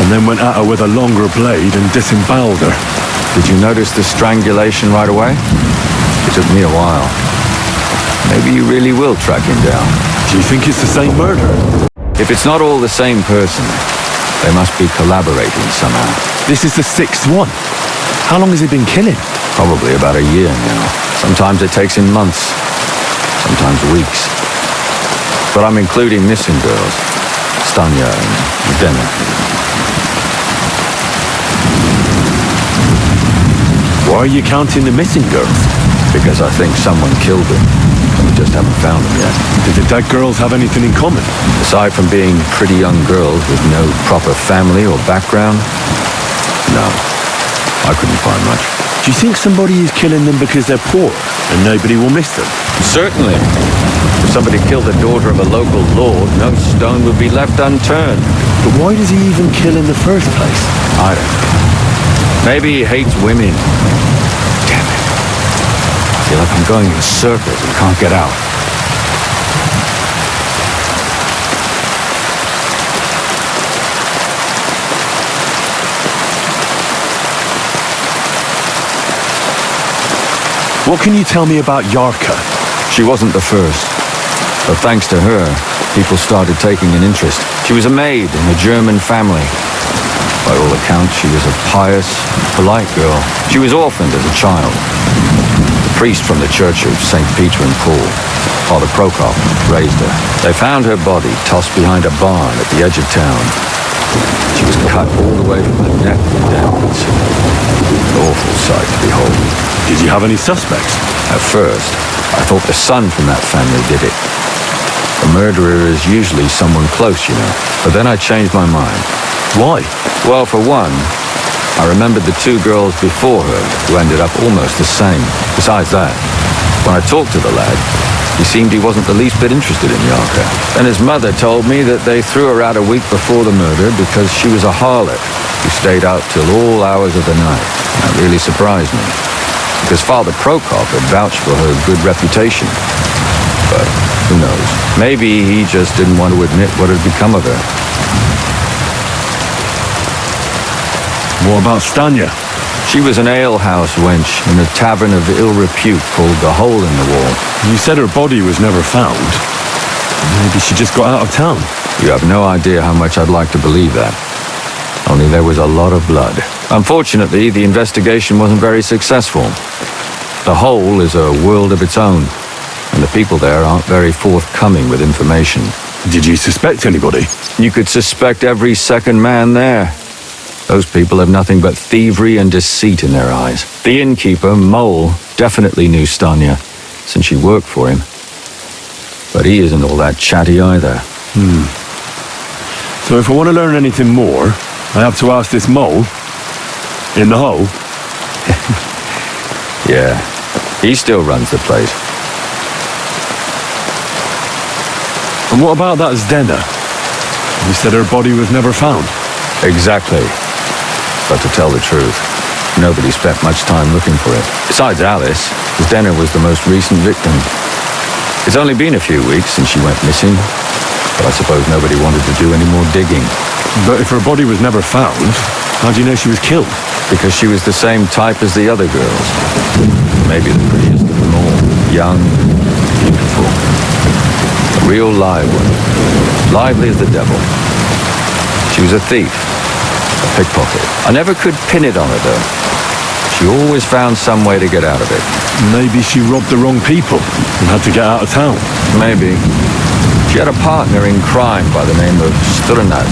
and then went at her with a longer blade and disemboweled her. Did you notice the strangulation right away? It took me a while. Maybe you really will track him down. Do you think it's the same murder? If it's not all the same person, they must be collaborating somehow. This is the 6th one. How long has he been killing? Probably about a year now. Sometimes it takes him months, sometimes weeks. But I'm including missing girls, Stanya and Danno. Why are you counting the missing girls? Because I think someone killed them. We just haven't found them yet. Did the dead girls have anything in common? Aside from being pretty young girls with no proper family or background? No, I couldn't find much. Do you think somebody is killing them because they're poor and nobody will miss them? Certainly. If somebody killed the daughter of a local lord, no stone would be left unturned. But why does he even kill in the first place? I don't know. Maybe he hates women. Damn it. I feel like I'm going in circles and can't get out. What can you tell me about Yarka? She wasn't the first. But thanks to her, people started taking an interest. She was a maid in a German family. By all accounts, she was a pious, polite girl. She was orphaned as a child. The priest from the church of St. Peter and Paul, Father Prokop, raised her. They found her body tossed behind a barn at the edge of town. She was cut all the way from the neck downwards. An awful sight to behold. Did you have any suspects? At first, I thought the son from that family did it. The murderer is usually someone close, you know. But then I changed my mind. Why? Well, for one, I remembered the 2 girls before her who ended up almost the same. Besides that, when I talked to the lad, he seemed he wasn't the least bit interested in Yarka. And his mother told me that they threw her out a week before the murder because she was a harlot who stayed out till all hours of the night. That really surprised me, because Father Prokop had vouched for her good reputation. But who knows? Maybe he just didn't want to admit what had become of her. What about Stanya? She was an alehouse wench in a tavern of ill repute called the Hole in the Wall. You said her body was never found. Maybe she just got out of town. You have no idea how much I'd like to believe that. Only there was a lot of blood. Unfortunately, the investigation wasn't very successful. The Hole is a world of its own, and the people there aren't very forthcoming with information. Did you suspect anybody? You could suspect every second man there. Those people have nothing but thievery and deceit in their eyes. The innkeeper, Mole, definitely knew Stanya, since she worked for him. But he isn't all that chatty either. So if I want to learn anything more, I have to ask this Mole in the hole? Yeah, he still runs the place. And what about that Zdena? You said her body was never found. Exactly. But to tell the truth, nobody spent much time looking for it. Besides Alice, Zdena was the most recent victim. It's only been a few weeks since she went missing, but I suppose nobody wanted to do any more digging. But if her body was never found, how do you know she was killed? because she was the same type as the other girls. Maybe the prettiest of them all. Young, beautiful. A real live one. Lively as the devil. She was a thief. A pickpocket. I never could pin it on her, though. She always found some way to get out of it. Maybe she robbed the wrong people and had to get out of town. Maybe. She had a partner in crime by the name of Strunad.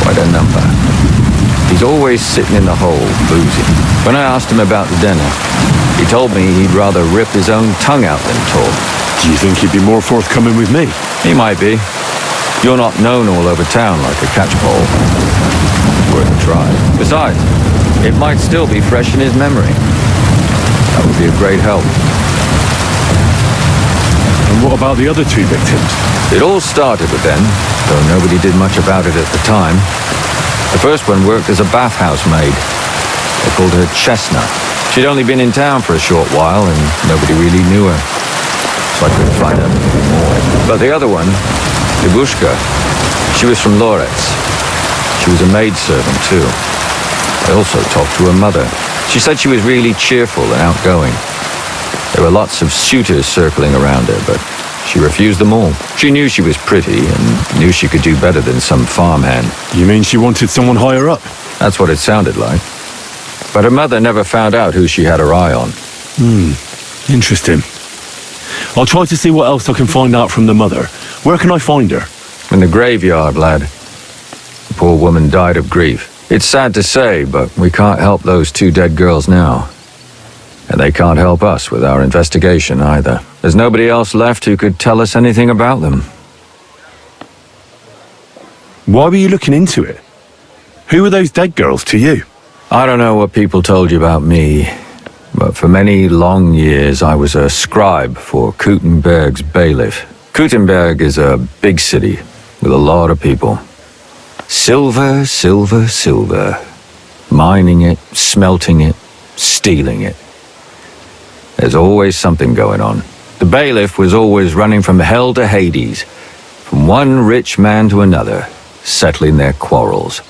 Quite a number. He's always sitting in the hole, boozing. When I asked him about the dinner, he told me he'd rather rip his own tongue out than talk. Do you think he'd be more forthcoming with me? He might be. You're not known all over town like a catchpole. Worth a try. Besides, it might still be fresh in his memory. That would be a great help. And what about the other two victims? It all started with them, though nobody did much about it at the time. The first one worked as a bathhouse maid. They called her Chestnut. She'd only been in town for a short while, and nobody really knew her. So I couldn't find out anything more. But the other one, Žižka, she was from Loretz. She was a maidservant, too. I also talked to her mother. She said she was really cheerful and outgoing. There were lots of suitors circling around her, but she refused them all. She knew she was pretty and knew she could do better than some farmhand. You mean she wanted someone higher up? That's what it sounded like. But her mother never found out who she had her eye on. Interesting. I'll try to see what else I can find out from the mother. Where can I find her? In the graveyard, lad. The poor woman died of grief. It's sad to say, but we can't help those two dead girls now. And they can't help us with our investigation either. There's nobody else left who could tell us anything about them. Why were you looking into it? Who were those dead girls to you? I don't know what people told you about me, but for many long years I was a scribe for Kuttenberg's bailiff. Kuttenberg is a big city with a lot of people. Silver, silver, silver. Mining it, smelting it, stealing it. There's always something going on. The bailiff was always running from hell to Hades, from one rich man to another, settling their quarrels.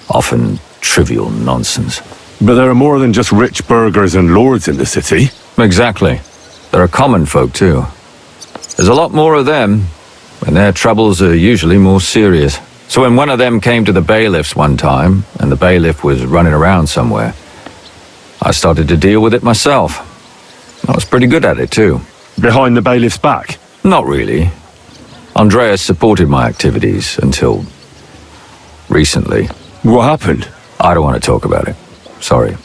Often trivial nonsense. But there are more than just rich burghers and lords in the city. Exactly. There are common folk too. There's a lot more of them, and their troubles are usually more serious. So when one of them came to the bailiff's one time, and the bailiff was running around somewhere, I started to deal with it myself. I was pretty good at it too. Behind the bailiff's back? Not really. Andreas supported my activities until recently. What happened? I don't want to talk about it. Sorry.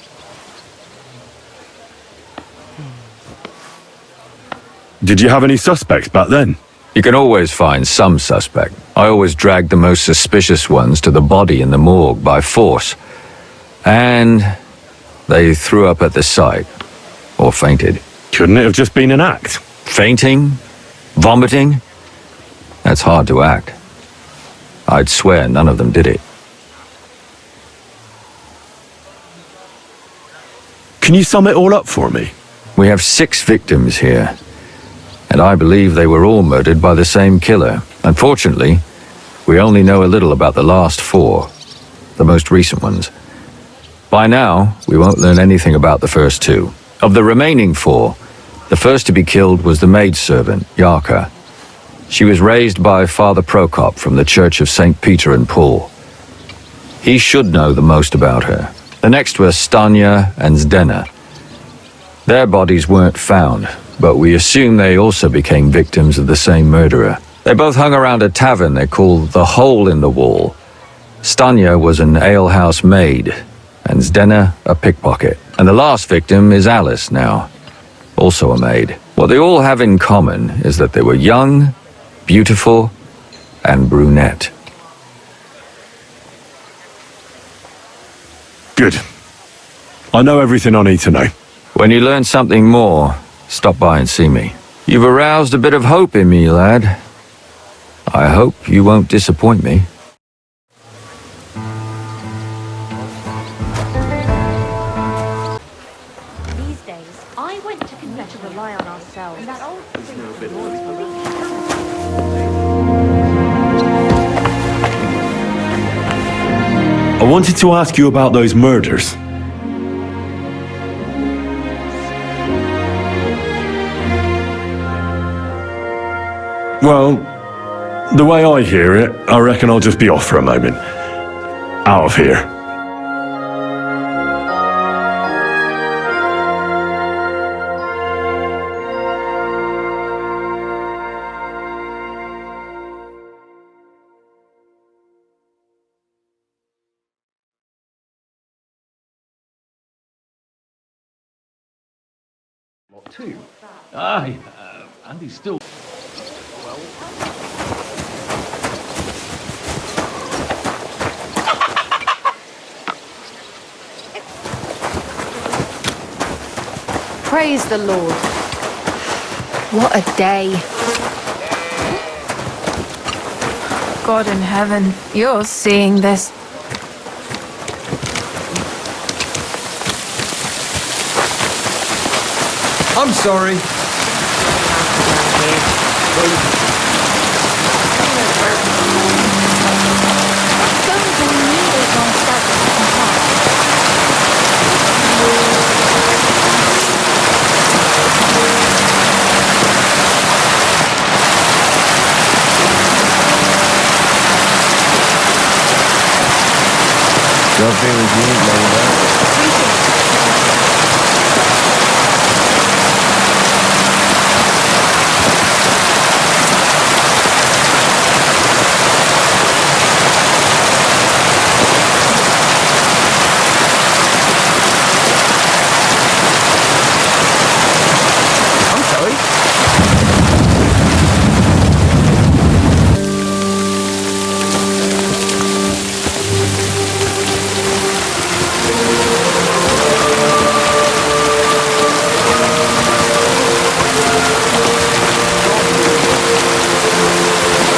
Did you have any suspects back then? You can always find some suspect. I always dragged the most suspicious ones to the body in the morgue by force. And they threw up at the sight. Or fainted. Couldn't it have just been an act? Fainting? Vomiting? That's hard to act. I'd swear none of them did it. Can you sum it all up for me? We have 6 victims here. And I believe they were all murdered by the same killer. Unfortunately, we only know a little about the last 4. The most recent ones. By now, we won't learn anything about the first 2. Of the remaining 4, the first to be killed was the maidservant, Jarka. She was raised by Father Prokop from the Church of St. Peter and Paul. He should know the most about her. The next were Stania and Zdena. Their bodies weren't found, but we assume they also became victims of the same murderer. They both hung around a tavern they called the Hole in the Wall. Stania was an alehouse maid, and Zdena a pickpocket. And the last victim is Alice now, also a maid. What they all have in common is that they were young, beautiful, and brunette. Good. I know everything I need to know. When you learn something more, stop by and see me. You've aroused a bit of hope in me, lad. I hope you won't disappoint me. These days, I went to confess to rely on ourselves. And that old I wanted to ask you about those murders. Well, the way I hear it, I reckon I'll just be off for a moment. Out of here. Too. Aye, Andy's still... Praise the Lord. What a day. God in heaven, you're seeing this. I'm sorry. Don't feel as you need,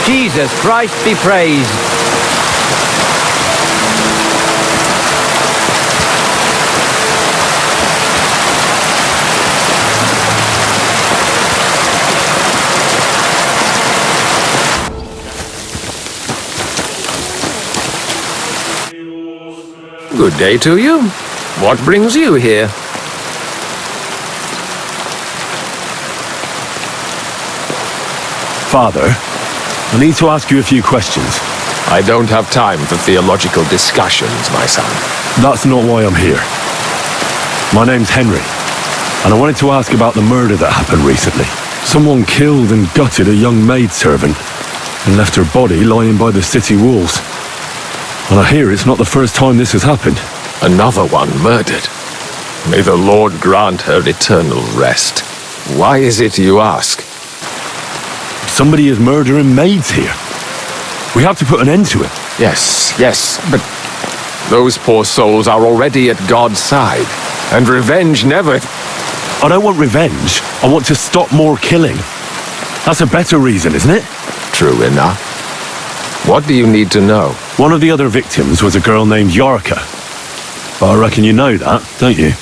Jesus Christ be praised. Good day to you. What brings you here? Father, I need to ask you a few questions. I don't have time for theological discussions, my son. That's not why I'm here. My name's Henry, and I wanted to ask about the murder that happened recently. Someone killed and gutted a young maidservant and left her body lying by the city walls. And I hear it's not the first time this has happened. Another one murdered. May the Lord grant her eternal rest. Why is it you ask? Somebody is murdering maids here. We have to put an end to it. Yes, but those poor souls are already at God's side, and revenge never... I don't want revenge. I want to stop more killing. That's a better reason, isn't it? True enough. What do you need to know? One of the other victims was a girl named Žižka. But I reckon you know that, don't you?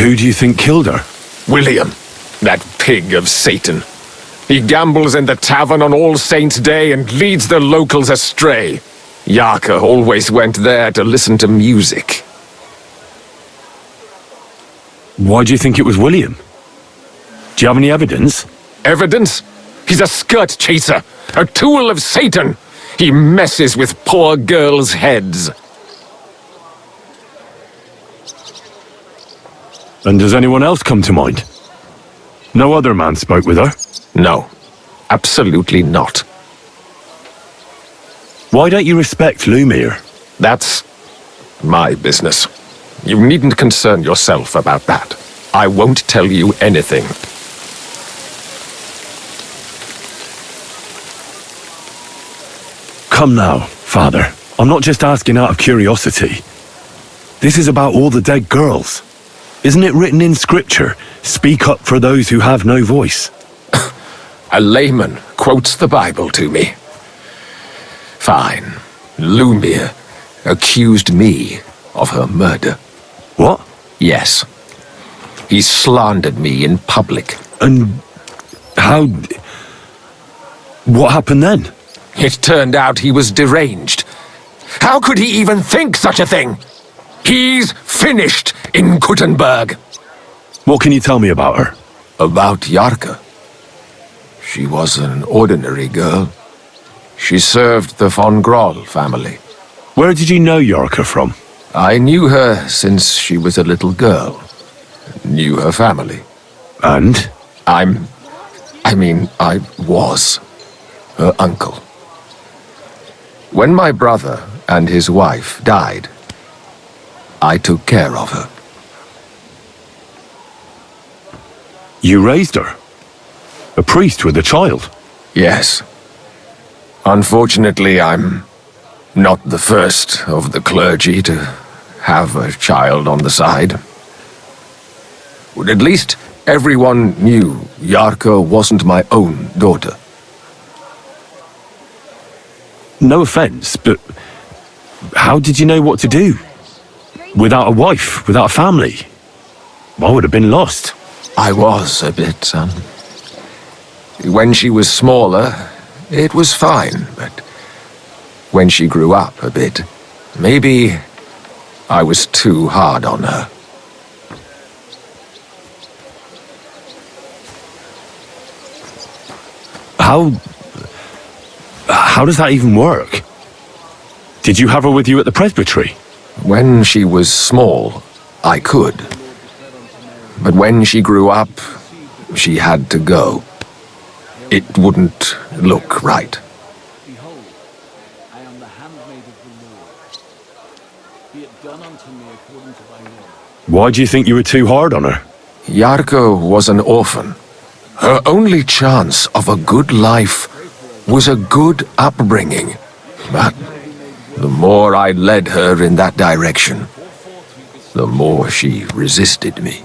Who do you think killed her? William, that pig of Satan. He gambles in the tavern on All Saints' Day and leads the locals astray. Žižka always went there to listen to music. Why do you think it was William? Do you have any evidence? Evidence? He's a skirt chaser, a tool of Satan. He messes with poor girls' heads. And does anyone else come to mind? No other man spoke with her? No, absolutely not. Why don't you respect Lumiere? That's my business. You needn't concern yourself about that. I won't tell you anything. Come now, Father. I'm not just asking out of curiosity. This is about all the dead girls. Isn't it written in Scripture, speak up for those who have no voice? A layman quotes the Bible to me. Fine. Lumiere accused me of her murder. What? Yes. He slandered me in public. And How... What happened then? It turned out he was deranged. How could he even think such a thing? He's finished in Kuttenberg. What can you tell me about her? About Jarka. She was an ordinary girl. She served the von Groll family. Where did you know Jarka from? I knew her since she was a little girl. Knew her family. And? I was her uncle. When my brother and his wife died, I took care of her. You raised her? A priest with a child? Yes. Unfortunately, I'm not the first of the clergy to have a child on the side. But at least everyone knew Jarka wasn't my own daughter. No offense, but how did you know what to do? Without a wife, without a family? I would have been lost. I was a bit, son. When she was smaller, it was fine, but when she grew up a bit, maybe I was too hard on her. How does that even work? Did you have her with you at the presbytery? When she was small, I could. But when she grew up, she had to go. It wouldn't look right. Why do you think you were too hard on her? Jarka was an orphan. Her only chance of a good life was a good upbringing. But the more I led her in that direction, the more she resisted me.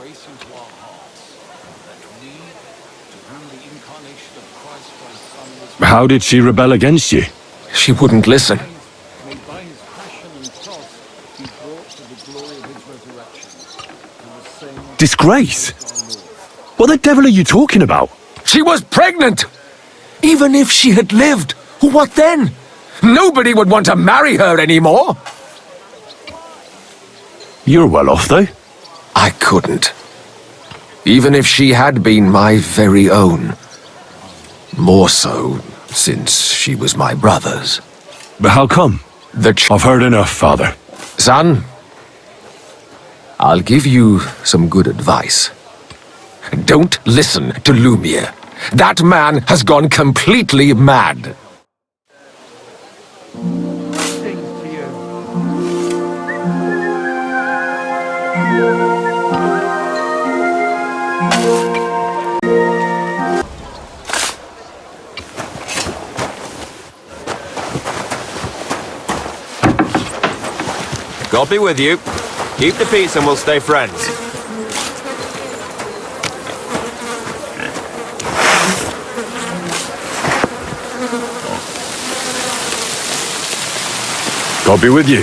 How did she rebel against you? She wouldn't listen. Disgrace? What the devil are you talking about? She was pregnant! Even if she had lived, what then? Nobody would want to marry her anymore. You're well off, though. I couldn't. Even if she had been my very own. More so, since she was my brother's. But how come? I've heard enough, Father. Son, I'll give you some good advice. Don't listen to Lumiere. That man has gone completely mad. God be with you. Keep the peace and we'll stay friends. God be with you.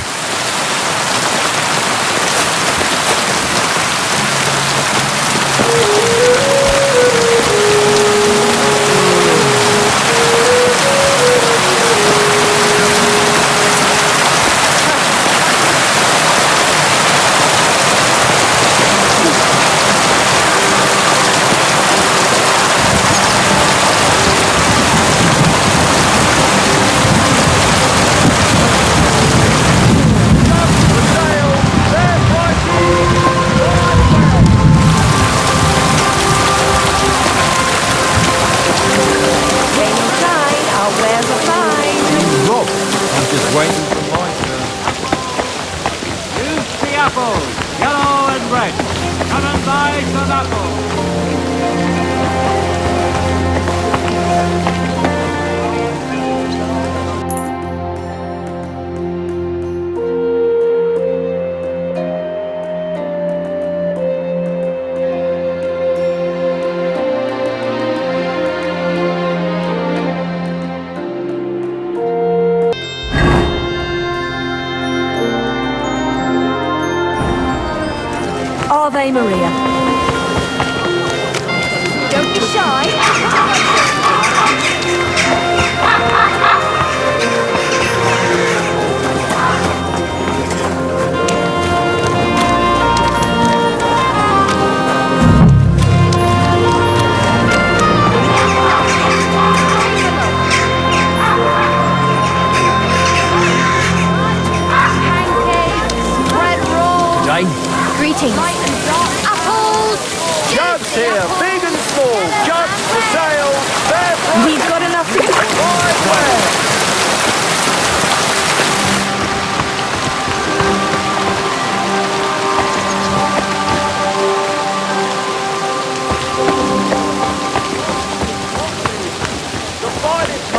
Ave Maria. Don't be shy.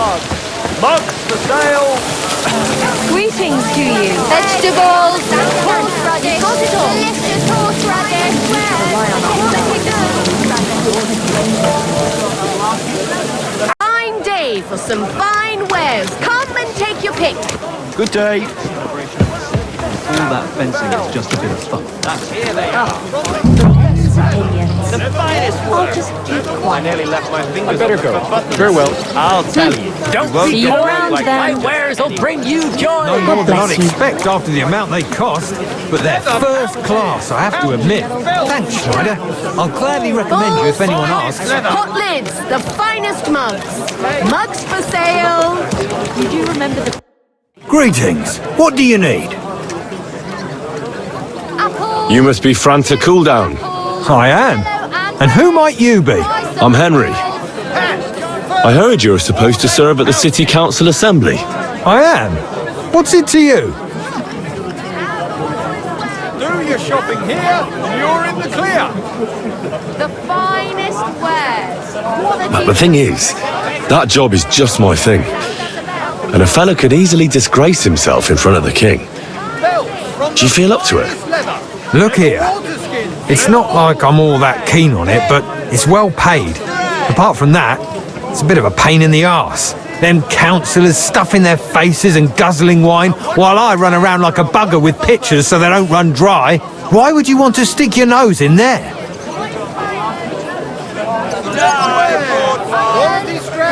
mugs. Mugs for sale. Greetings to you. Vegetables, horseradish, delicious horseradish. Fine day for some fine wares. Come and take your pick. Good day. All that fencing is just a bit of fun. Here they are. The finest I'll just keep quiet. I nearly left my fingers. I better go. Farewell. I'll tell you. Don't see you around then. wares will bring you joy. No more than I'd Bless you. expect after the amount they cost, but they're first class, I have to admit. Thanks, Schneider. I'll gladly recommend you if anyone asks. Hot lids, the finest mugs. Mugs for sale. You do remember the Greetings. What do you need? You must be Franta Cooldown. I am. And who might you be? I'm Henry. I heard you're supposed to serve at the City Council Assembly. I am. What's it to you? Do your shopping here, and you're in the clear. The finest wares. But the thing is, that job is just my thing. And a fella could easily disgrace himself in front of the king. Do you feel up to it? Look here. It's not like I'm all that keen on it, but it's well paid. Apart from that, it's a bit of a pain in the arse. Them councillors stuffing their faces and guzzling wine, while I run around like a bugger with pitchers so they don't run dry. Why would you want to stick your nose in there?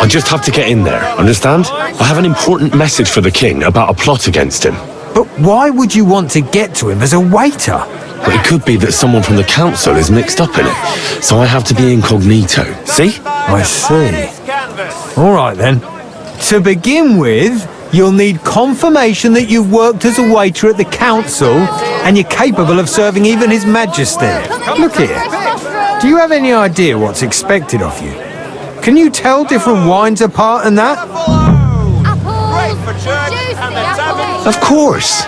I just have to get in there, understand? I have an important message for the king about a plot against him. But why would you want to get to him as a waiter? But it could be that someone from the council is mixed up in it, so I have to be incognito. See? I see. All right then. To begin with, you'll need confirmation that you've worked as a waiter at the council and you're capable of serving even His Majesty. Look here. Do you have any idea what's expected of you? Can you tell different wines apart and that? Of course.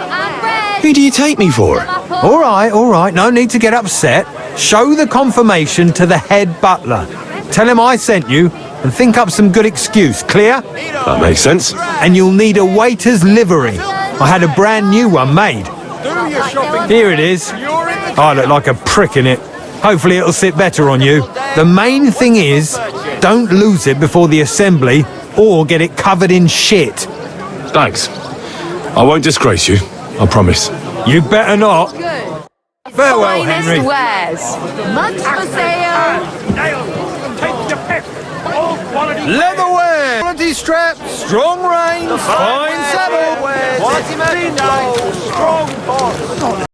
Who do you take me for? All right. No need to get upset. Show the confirmation to the head butler. Tell him I sent you and think up some good excuse. Clear? That makes sense. And you'll need a waiter's livery. I had a brand new one made. Here it is. I look like a prick in it. Hopefully it'll sit better on you. The main thing is, don't lose it before the assembly or get it covered in shit. Thanks. I won't disgrace you, I promise. You better not. Farewell, finest Henry. wares. Mugs for sale. Leatherware, quality straps, strong reins, fine saddle. Quality merchandise, strong bonds.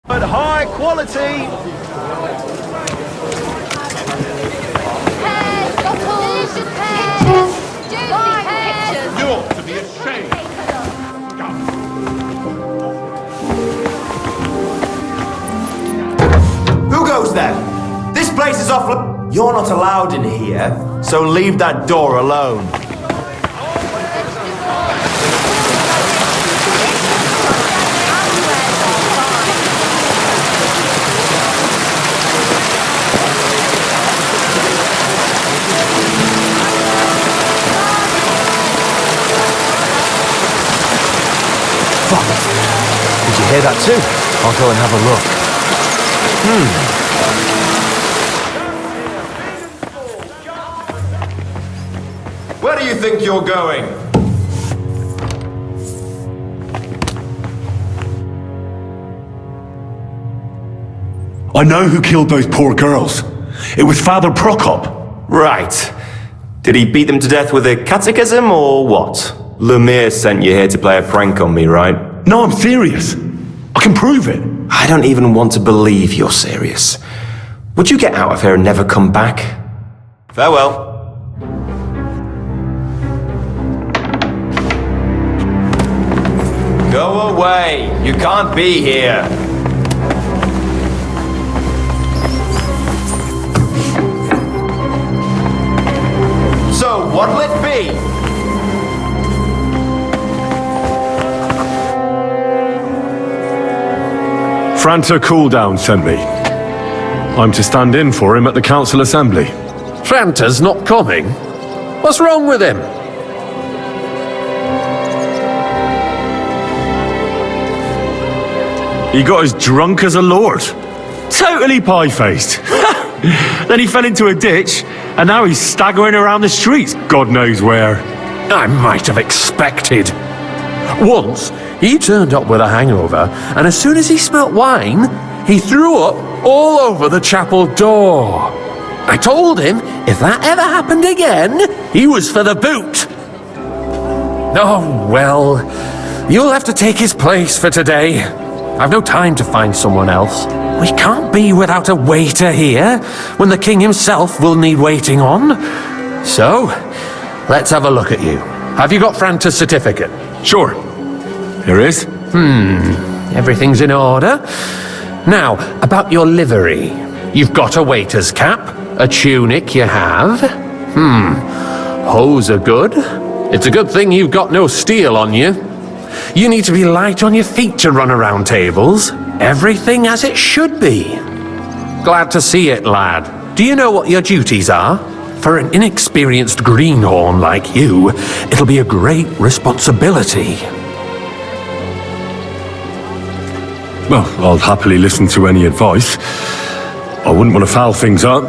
But high quality. Delicious pears. Juicy pears. You ought to be ashamed. Who goes there? This place is off. You're not allowed in here, so leave that door alone. Did you hear that too? I'll go and have a look. Where do you think you're going? I know who killed those poor girls. It was Father Prokop. Right. Did he beat them to death with a catechism or what? Lemire sent you here to play a prank on me, right? No, I'm serious. I can prove it. I don't even want to believe you're serious. Would you get out of here and never come back? Farewell. Go away! You can't be here! So, what'll it be? Franta Cooldown sent me. I'm to stand in for him at the council assembly. Franta's not coming? What's wrong with him? He got as drunk as a lord. Totally pie-faced. Then he fell into a ditch, and now he's staggering around the streets, God knows where. I might have expected. Once, he turned up with a hangover, and as soon as he smelt wine, he threw up all over the chapel door. I told him if that ever happened again, he was for the boot. Oh, well, you'll have to take his place for today. I've no time to find someone else. We can't be without a waiter here, when the king himself will need waiting on. So, let's have a look at you. Have you got Franta's certificate? Sure. Here is. Everything's in order. Now, about your livery. You've got a waiter's cap, a tunic you have. Hose are good. It's a good thing you've got no steel on you. You need to be light on your feet to run around tables. Everything as it should be. Glad to see it, lad. Do you know what your duties are? For an inexperienced greenhorn like you, it'll be a great responsibility. Well, I'll happily listen to any advice. I wouldn't want to foul things up.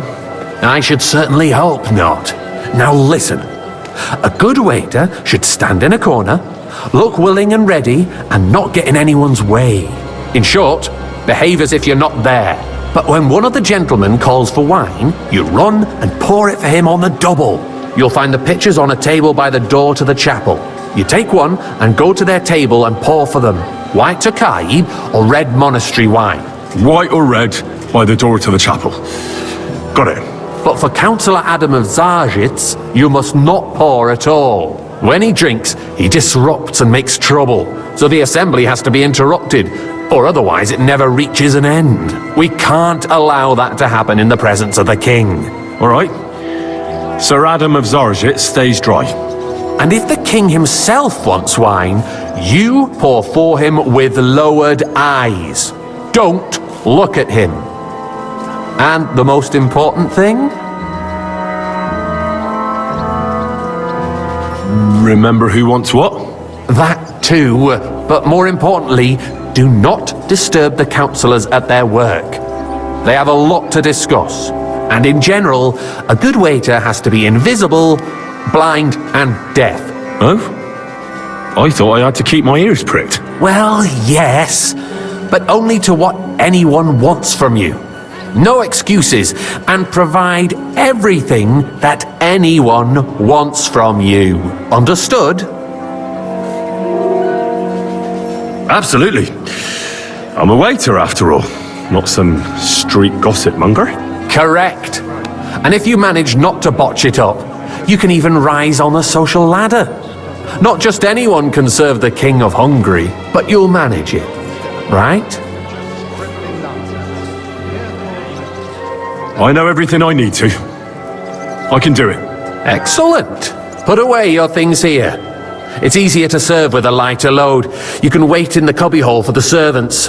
I should certainly hope not. Now listen. A good waiter should stand in a corner, look willing and ready, and not get in anyone's way. In short, behave as if you're not there. But when one of the gentlemen calls for wine, you run and pour it for him on the double. You'll find the pitchers on a table by the door to the chapel. You take one and go to their table and pour for them. White Tokaib or red monastery wine? White or red, by the door to the chapel. Got it. But for Councillor Adam of Žižka, you must not pour at all. When he drinks, he disrupts and makes trouble, so the assembly has to be interrupted, or otherwise it never reaches an end. We can't allow that to happen in the presence of the king. All right. Sir Adam of Žižka stays dry. And if the king himself wants wine, you pour for him with lowered eyes. Don't look at him. And the most important thing? Remember who wants what? That too, but more importantly, do not disturb the councillors at their work. They have a lot to discuss, and in general, a good waiter has to be invisible, blind and deaf. Oh? I thought I had to keep my ears pricked. Well, yes, but only to what anyone wants from you. No excuses, and provide everything that anyone wants from you. Understood? Absolutely. I'm a waiter, after all. Not some street gossip monger. Correct. And if you manage not to botch it up, you can even rise on the social ladder. Not just anyone can serve the King of Hungary, but you'll manage it, right? I know everything I need to. I can do it. Excellent. Put away your things here. It's easier to serve with a lighter load. You can wait in the cubbyhole for the servants.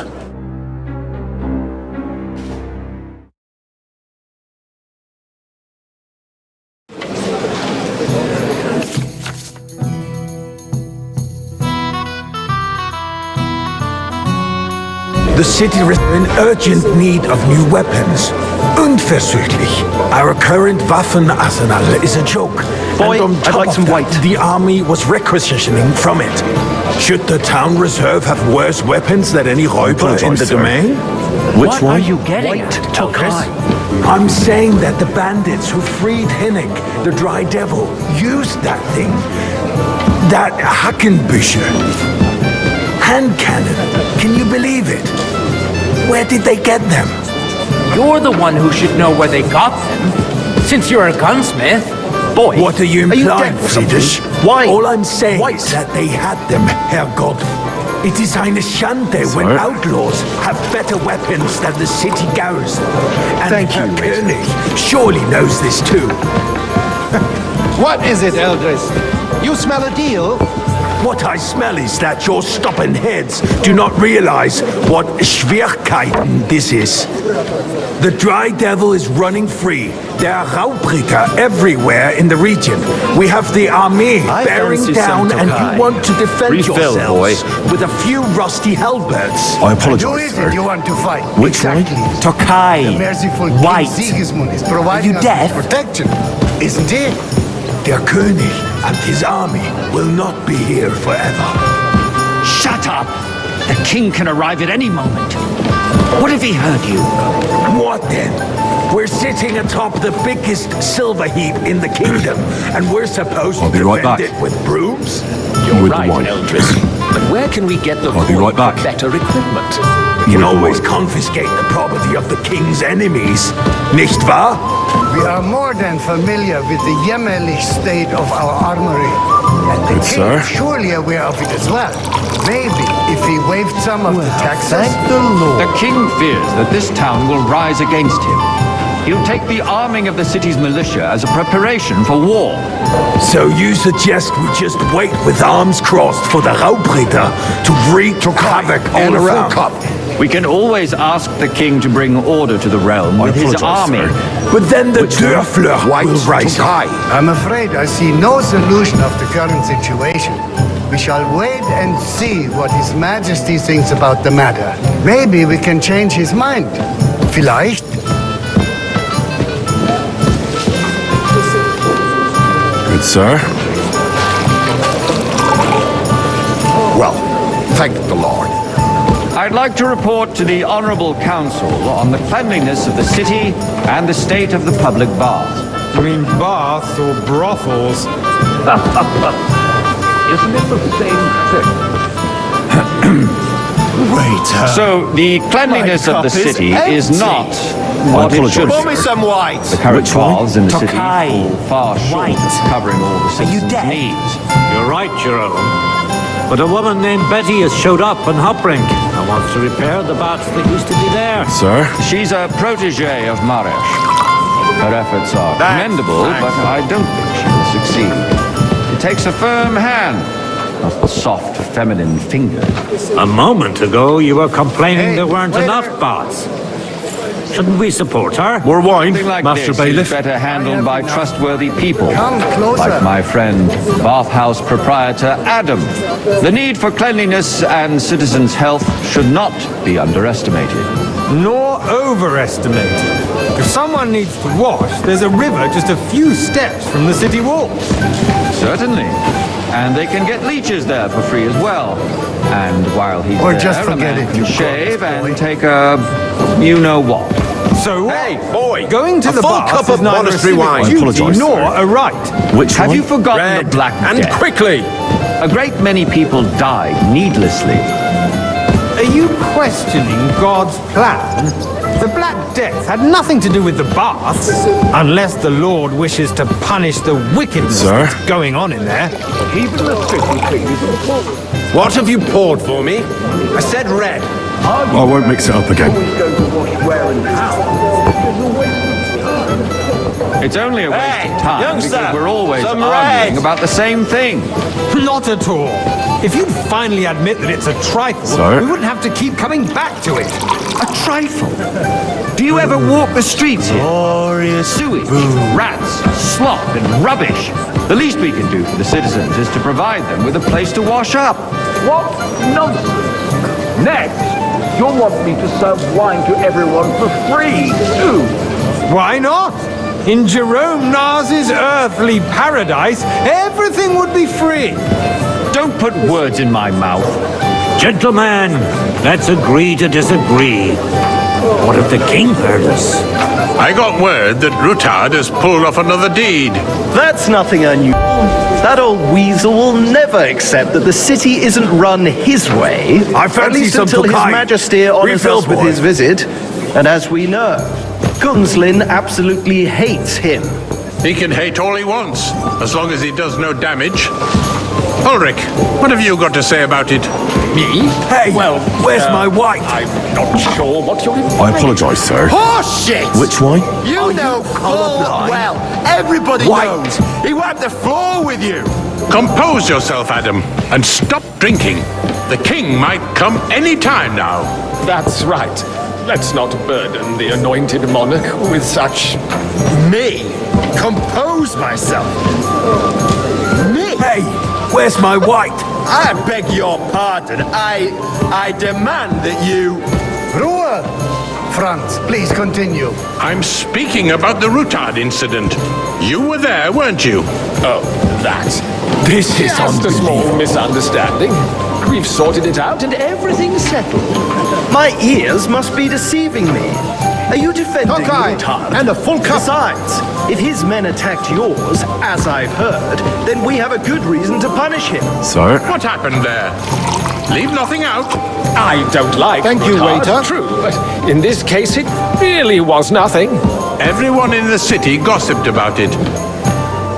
The city is in urgent need of new weapons. Unversöhnlich. Our current Waffenarsenal is a joke. Boy, and on I'd top like of some that, white. The army was requisitioning from it. Should the town reserve have worse weapons than any Räuber in the domain? Which one? you getting at, Tokai? I'm saying that the bandits who freed Hinnig, the Dry Devil, used that thing. That Hackenbücher. Hand cannon. Can you believe it? Where did they get them? You're the one who should know where they got them, since you're a gunsmith. Boy, what are you implying, Friedrich? Why? All I'm saying is that they had them, Herrgott. It is eine Schande when outlaws have better weapons than the city garrison. And Thank Herr you. König surely knows this too. What is it, Eldris? You smell a deal? What I smell is that your stubborn heads do not realize what Schwierigkeiten this is. The Dry Devil is running free. There are Raubricker everywhere in the region. We have the army bearing fancy down, some and Tokai. you want to defend Refill, yourselves with a few rusty halberds. I apologize, sir. You want to fight? Which one? Tokai. The merciful King Sigismund is providing us with protection, isn't he? Der König and his army will not be here forever. Shut up! The king can arrive at any moment. What if he heard you? What then? We're sitting atop the biggest silver heap in the kingdom, and we're supposed to be right defend back. it with brooms? You're With the right, wine. Eldris. But where can we get the I'll be coin right back. for better equipment? We can always confiscate the property of the king's enemies, nicht wahr? We are more than familiar with the jämmerlich state of our armory. And the Good, king sir. is surely aware of it as well. Maybe if he waived some of the taxes. Thank the Lord. The king fears that this town will rise against him. He'll take the arming of the city's militia as a preparation for war. So you suggest we just wait with arms crossed for the Raubritter to wreak havoc all around? We can always ask the king to bring order to the realm with his army. But then the Dörfler will rise up. I'm afraid I see no solution of the current situation. We shall wait and see what His Majesty thinks about the matter. Maybe we can change his mind. Vielleicht. Good, sir. Well, thank the Lord. I'd like to report to the Honorable Council on the cleanliness of the city and the state of the public baths. You mean baths or brothels? Isn't it the same thing? Wait. So, the cleanliness of the city is not what it should Pour be. me some white. The current baths in the city Tokai. fall far short of covering all the citizens' needs. You're right, Jerome. But a woman named Betty has showed up in Hopbrink and wants to repair the baths that used to be there. Sir? She's a protege of Maresh. Her efforts are commendable, but I don't think she will succeed. It takes a firm hand, not soft, feminine fingers. A moment ago, you were complaining there weren't enough baths. Shouldn't we support her? More wine, Something like Master this Bailiff. is better handled by trustworthy people, Come closer. like my friend, bathhouse proprietor Adam. The need for cleanliness and citizens' health should not be underestimated. Nor overestimated. If someone needs to wash, there's a river just a few steps from the city walls. Certainly. And they can get leeches there for free as well. And while he's Or there, just a forget man it, can you shave promised, boy. and take a you-know-what. So what? Hey, boy. Going to a the full baths cup is of neither a monastery civic wine. duty apologise, nor sir. a right. Which Have one? you forgotten Red, the Black and Death? quickly. A great many people died needlessly. Are you questioning God's plan? The Black Death had nothing to do with the baths, unless the Lord wishes to punish the wickedness Sir? that's going on in there. Even the city king is important. What have you poured for me? I said red. I won't mix it up again. Going to wash where and how? It's only a waste Hey, of time youngster, because we're always some arguing red. about the same thing. Not at all. If you'd finally admit that it's a trifle, Sir? we wouldn't have to keep coming back to it. A trifle? Do you ever walk the streets here? Sewage, rats, slop, and rubbish. The least we can do for the citizens is to provide them with a place to wash up. What nonsense! Next! You'll want me to serve wine to everyone for free, too. Why not? In Jerome Nas's earthly paradise, everything would be free. Don't put words in my mouth. Gentlemen, let's agree to disagree. What if the king heard us? I got word that Rutard has pulled off another deed. That's nothing unusual. That old weasel will never accept that the city isn't run his way. At least until His Majesty honors us with his visit. And as we know, Gunslin absolutely hates him. He can hate all he wants, as long as he does no damage. Ulrich, what have you got to say about it? Me? Hey, well, where's my wife? I'm not sure what you're implying. I apologise, sir. Horseshit! Which wine? You know full well. Everybody knows. He wiped the floor with you. Compose yourself, Adam, and stop drinking. The king might come any time now. That's right. Let's not burden the anointed monarch with such... Me? Compose myself? Me? Hey, where's my white? I beg your pardon. I demand that you... Ruhe! Franz, please continue. I'm speaking about the Rutard incident. You were there, weren't you? Oh, that. This is Just a small misunderstanding. We've sorted it out and everything's settled. My ears must be deceiving me. Are you defending Rutard? And a full cup. Besides, if his men attacked yours, as I've heard, then we have a good reason to punish him. Sir? What happened there? Leave nothing out. I don't like Thank you, waiter. True, but in this case it really was nothing. Everyone in the city gossiped about it.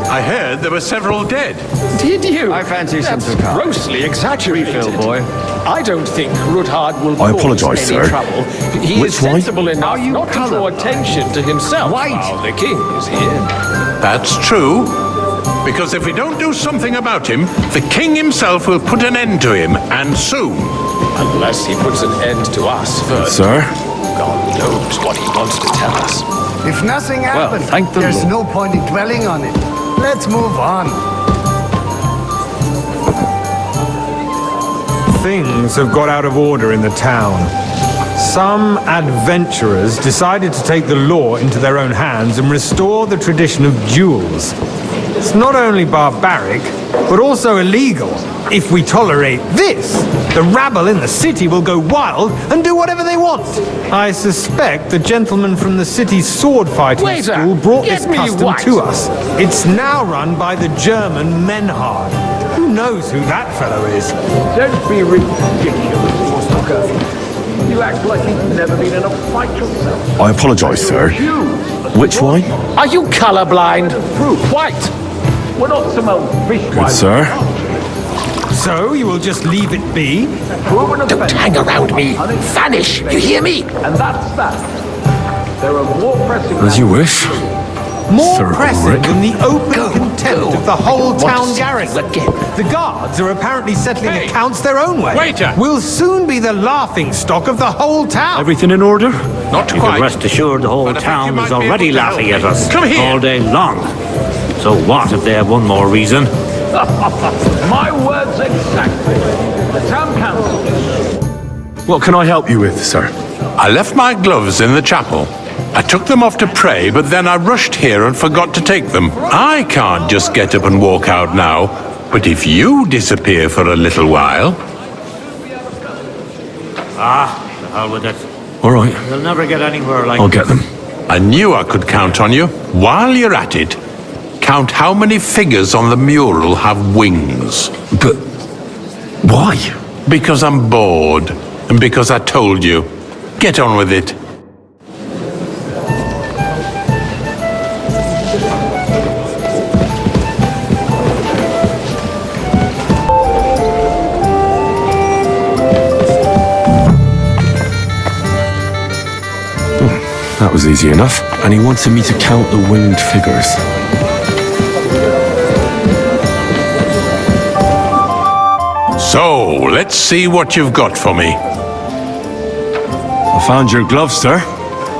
I heard there were several dead. Did you? I fancy some That's Picard. grossly exaggerated. Refill, boy. I don't think Rutard will I cause apologise, any sir. trouble. He Which is wine? sensible enough not to draw attention to himself while the king is here. That's true. Because if we don't do something about him, the king himself will put an end to him, and soon. Unless he puts an end to us first. Sir? God knows what he wants to tell us. If nothing happened, thank the there's Lord. no point in dwelling on it. Let's move on. Things have got out of order in the town. Some adventurers decided to take the law into their own hands and restore the tradition of duels. It's not only barbaric, but also illegal. If we tolerate this, the rabble in the city will go wild and do whatever they want. I suspect the gentleman from the city's sword fighting Waiter, school brought get this me custom white. to us. It's now run by the German Menhard. Who knows who that fellow is? Don't be ridiculous, Mr. You act like you've never been in a fight yourself. I apologise, sir. Which wine? Are you colorblind? White. We're not some old fish Good, sir. So you will just leave it be? Don't hang around me. Vanish, you hear me? And that's that. There are more pressing As you wish. More Sir pressing Ulrich. than the open contempt of the whole town garrison. The guards are apparently settling accounts their own way. Waiter! We'll soon be the laughing stock of the whole town. Everything in order? Not You quite. can rest assured the whole But I think town you is might be already able to help laughing at me. us Come here. all day long. So what if they have one more reason? My words exactly. The town council. What can I help you with, sir? I left my gloves in the chapel. I took them off to pray, but then I rushed here and forgot to take them. I can't just get up and walk out now. But if you disappear for a little while... The hell with it. All right. You'll never get anywhere like I'll get them. I knew I could count on you. While you're at it, count how many figures on the mural have wings. But why? Because I'm bored. And because I told you. Get on with it. That was easy enough. And he wanted me to count the winged figures. So, let's see what you've got for me. I found your gloves, sir.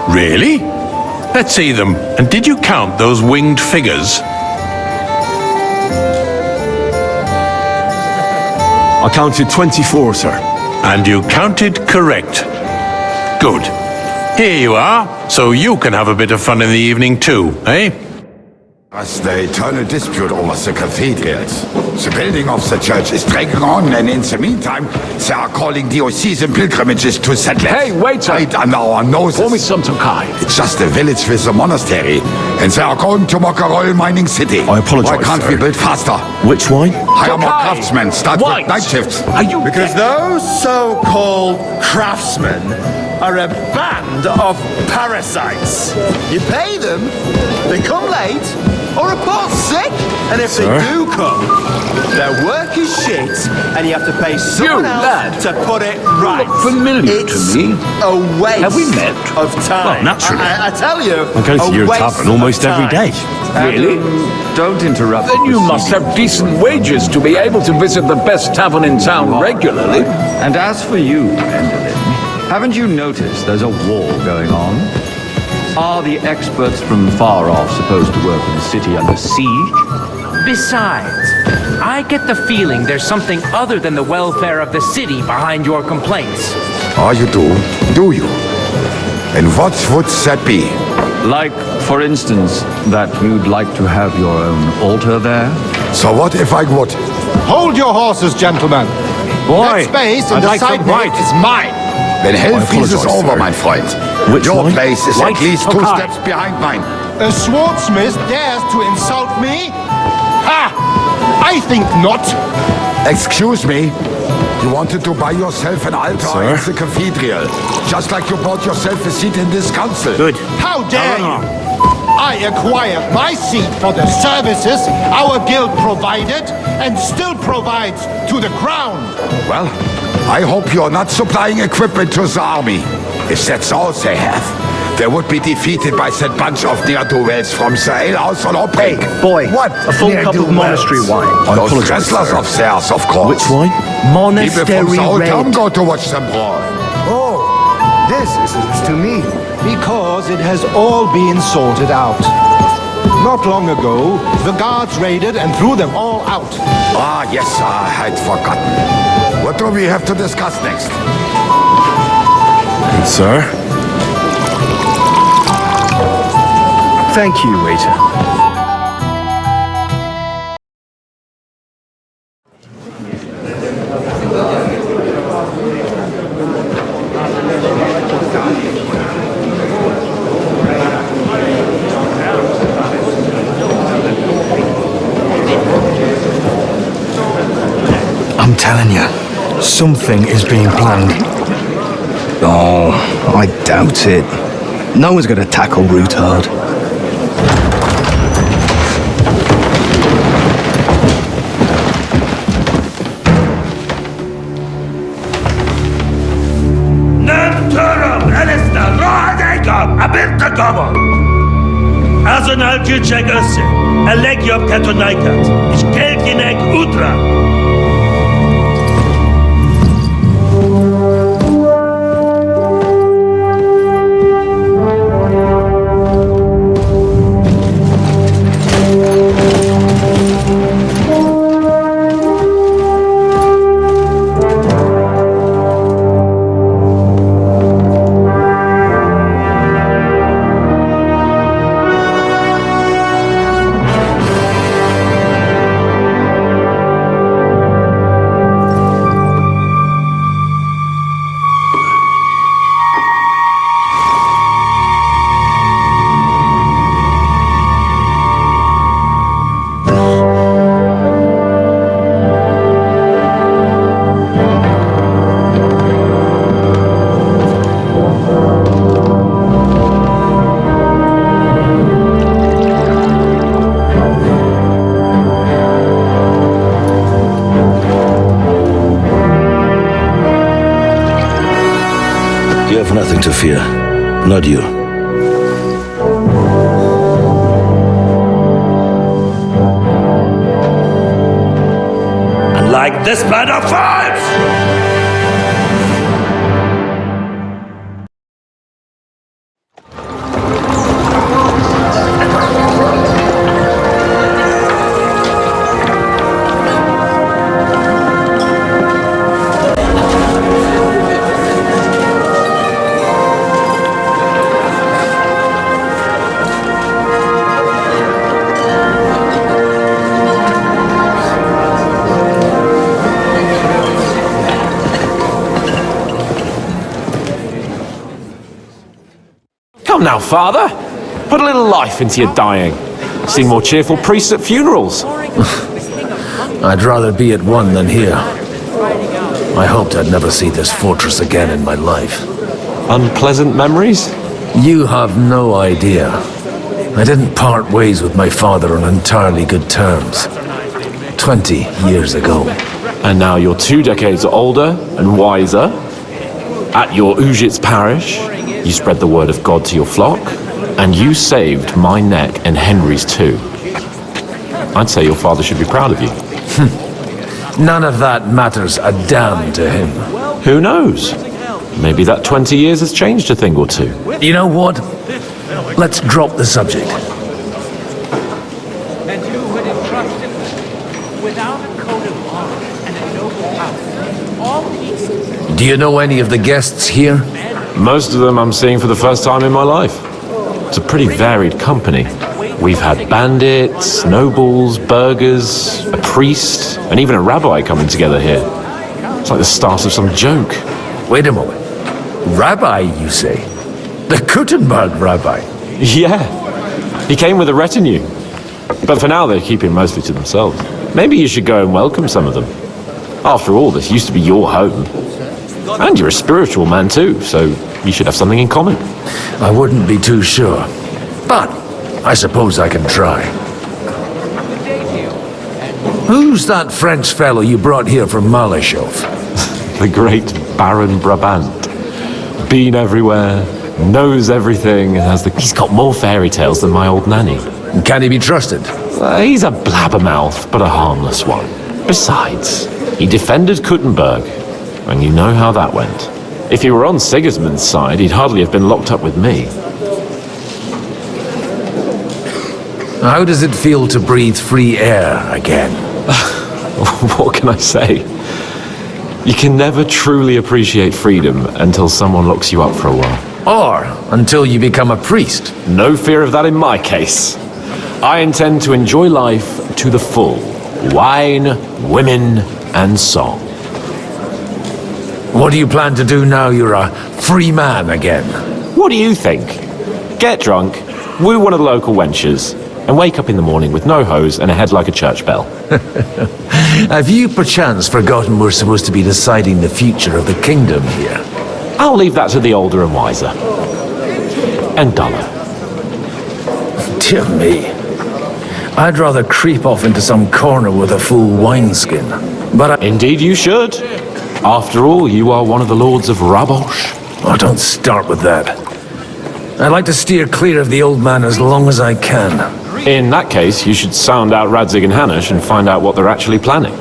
Really? Let's see them. And did you count those winged figures? I counted 24, sir. And you counted correct. Good. Here you are, so you can have a bit of fun in the evening too, eh? As the eternal dispute over the cathedrals. The building of the church is dragging on, and in the meantime, they are calling diocesan pilgrimages to settlers. Hey, wait a right under our noses. Pour me some Tokai. It's just a village with a monastery, and they are going to make a royal mining city. I apologize, Why can't sir. we build faster? Which wine? Hire more craftsmen, start with night shifts. Are you Because those so-called craftsmen are a band of parasites. You pay them, they come late, or report sick, and if Sir? they do come, their work is shit, and you have to pay someone else to put it right. You look familiar it's to me. a waste Have we met? of time. Well, naturally. I tell you, I go to a your waste tavern almost of every time. day. Really? Don't interrupt. Then you the must proceedings. have decent wages to be able to visit the best tavern in town regularly. And as for you, Endelin, haven't you noticed there's a war going on? Are the experts from far off supposed to work in the city under siege? Besides, I get the feeling there's something other than the welfare of the city behind your complaints. Oh, you do? Do you? And what would that be? Like, for instance, that you'd like to have your own altar there? So what if I would? Hold your horses, gentlemen. Why? That space in I'd the like side some white. is mine. When hell I freezes apologize, over, sir. my friend. Which Your wine? place is White at least 2 Tokai. steps behind mine. A swordsmith dares to insult me? Ha! I think not. Excuse me? You wanted to buy yourself an altar Sir? in the cathedral, just like you bought yourself a seat in this council. Good. How dare you? I acquired my seat for the services our guild provided and still provides to the crown. Well, I hope you're not supplying equipment to the army. If that's all they have, they would be defeated by that bunch of ne'er-do-wells from the alehouse on Oprik. Boy, What? a full cup of monastery wine. I Those apologize, wrestlers sir. of theirs, of course. Which wine? People Monastery from the whole town red. go to watch them brawl. Oh, this is news to me. Because it has all been sorted out. Not long ago, the guards raided and threw them all out. Ah, yes, I had forgotten. What do we have to discuss next? Sir? Thank you, waiter. I'm telling you, something is being planned. Oh, I doubt it. No one's going to tackle Rootard. Azonal Gülçek Össe, Elegiop Katonaikat, ich Kelkinek Udra. You have nothing to fear. Not you. And like this plan of fives! now, Father. Put a little life into your dying. See more cheerful priests at funerals. I'd rather be at one than here. I hoped I'd never see this fortress again in my life. Unpleasant memories? You have no idea. I didn't part ways with my father on entirely good terms. 20 years ago. And now you're 2 decades older and wiser. At your Ujit's parish, you spread the word of God to your flock, and you saved my neck and Henry's too. I'd say your father should be proud of you. None of that matters a damn to him. Who knows? Maybe that 20 years has changed a thing or two. You know what? Let's drop the subject. And who would entrust him without a coat of arms and a noble house? All peace. Do you know any of the guests here? Most of them I'm seeing for the first time in my life. It's a pretty varied company. We've had bandits, nobles, burghers, a priest, and even a rabbi coming together here. It's like the start of some joke. Wait a moment. Rabbi, you say? The Gutenberg rabbi? Yeah. He came with a retinue. But for now, they're keeping mostly to themselves. Maybe you should go and welcome some of them. After all, this used to be your home. And you're a spiritual man too, so you should have something in common. I wouldn't be too sure. But I suppose I can try. Who's that French fellow you brought here from Malachov? The great Baron Brabant. Been everywhere, knows everything, and he's got more fairy tales than my old nanny. Can he be trusted? He's a blabbermouth, but a harmless one. Besides, he defended Gutenberg, and you know how that went. If he were on Sigismund's side, he'd hardly have been locked up with me. How does it feel to breathe free air again? What can I say? You can never truly appreciate freedom until someone locks you up for a while. Or until you become a priest. No fear of that in my case. I intend to enjoy life to the full. Wine, women, and song. What do you plan to do now you're a free man again? What do you think? Get drunk, woo one of the local wenches, and wake up in the morning with no hose and a head like a church bell. Have you perchance forgotten we're supposed to be deciding the future of the kingdom here? I'll leave that to the older and wiser. And duller. Dear me. I'd rather creep off into some corner with a full wineskin. But Indeed you should. After all, you are one of the lords of Rabosh. Oh, don't start with that. I'd like to steer clear of the old man as long as I can. In that case, you should sound out Radzig and Hanush and find out what they're actually planning.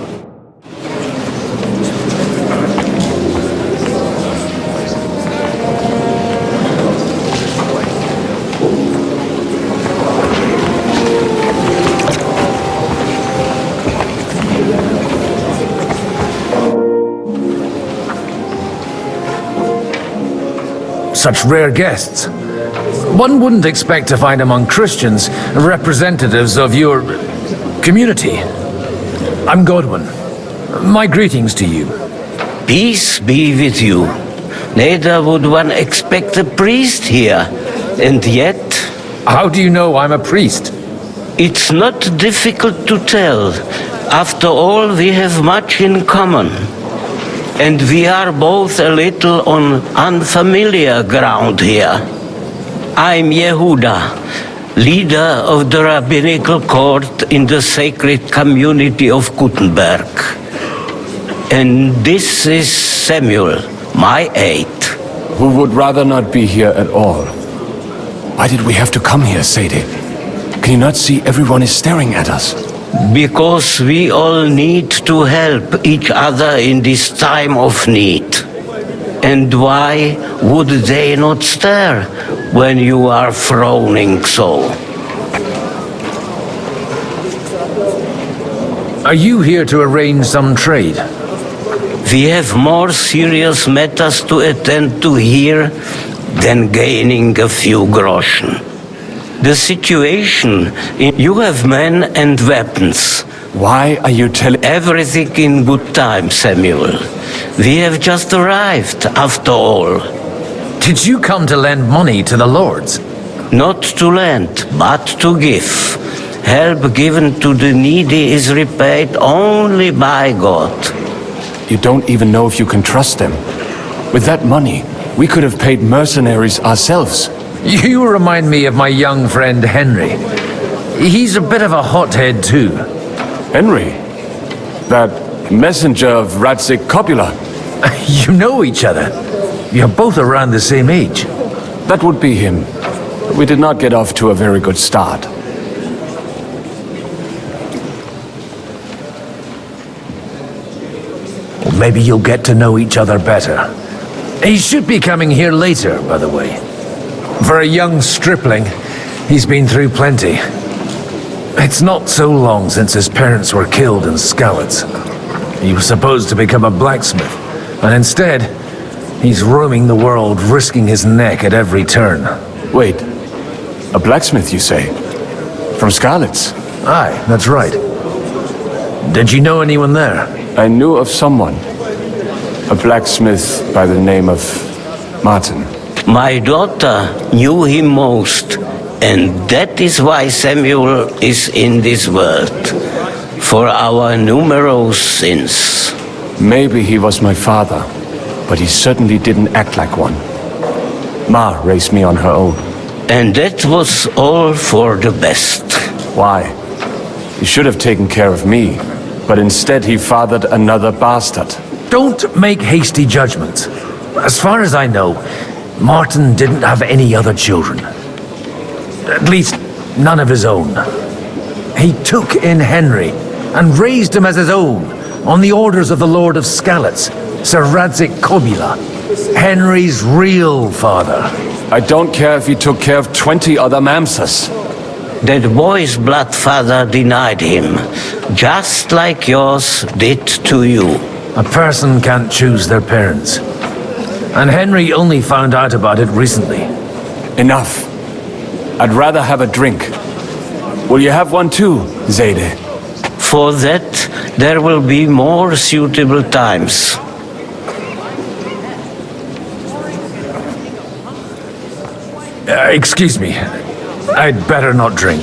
Such rare guests. One wouldn't expect to find among Christians representatives of your community. I'm Godwin. My greetings to you. Peace be with you. Neither would one expect a priest here, and yet... How do you know I'm a priest? It's not difficult to tell. After all, we have much in common. And we are both a little on unfamiliar ground here. I'm Yehuda, leader of the rabbinical court in the sacred community of Gutenberg. And this is Samuel, my aide. Who would rather not be here at all. Why did we have to come here, Sadie? Can you not see everyone is staring at us? Because we all need to help each other in this time of need. And why would they not stare when you are frowning so? Are you here to arrange some trade? We have more serious matters to attend to here than gaining a few groschen. The situation, you have men and weapons. Why are you telling... Everything in good time, Samuel. We have just arrived, after all. Did you come to lend money to the lords? not to lend, but to give. Help given to the needy is repaid only by God. You don't even know if you can trust them. With that money, we could have paid mercenaries ourselves. You remind me of my young friend Henry. He's a bit of a hothead too. Henry? That messenger of Radzik Copula? You know each other. You're both around the same age. That would be him. We did not get off to a very good start. Well, maybe you'll get to know each other better. He should be coming here later, by the way. For a young stripling, he's been through plenty. It's not so long since his parents were killed in Skalitz. He was supposed to become a blacksmith, and instead, he's roaming the world, risking his neck at every turn. Wait, a blacksmith, you say? From Skalitz? Aye, that's right. Did you know anyone there? I knew of someone. A blacksmith by the name of Martin. My daughter knew him most, and that is why Samuel is in this world. For our numerous sins. Maybe he was my father, but he certainly didn't act like one. Ma raised me on her own. And that was all for the best. Why? He should have taken care of me, but instead he fathered another bastard. Don't make hasty judgments. As far as I know, Martin didn't have any other children. At least, none of his own. He took in Henry and raised him as his own, on the orders of the Lord of Skalitz, Sir Radzik Copula, Henry's real father. I don't care if he took care of 20 other mamsas. That boy's blood father denied him, just like yours did to you. A person can't choose their parents. And Henry only found out about it recently. Enough. I'd rather have a drink. Will you have one too, Zayde? For that, there will be more suitable times. Excuse me. I'd better not drink.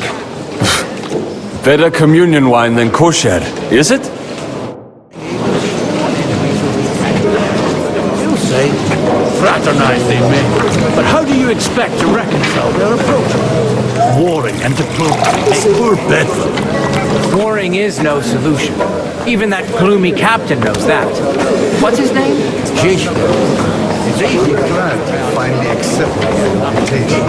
Better communion wine than kosher, is it? You say, fraternize they may, but how do you expect to reconcile their approach? Warring and diplomacy, a poor bedlam. Warring is no solution. Even that gloomy captain knows that. What's his name? Žižka. It's easy glad to finally accept the invitation.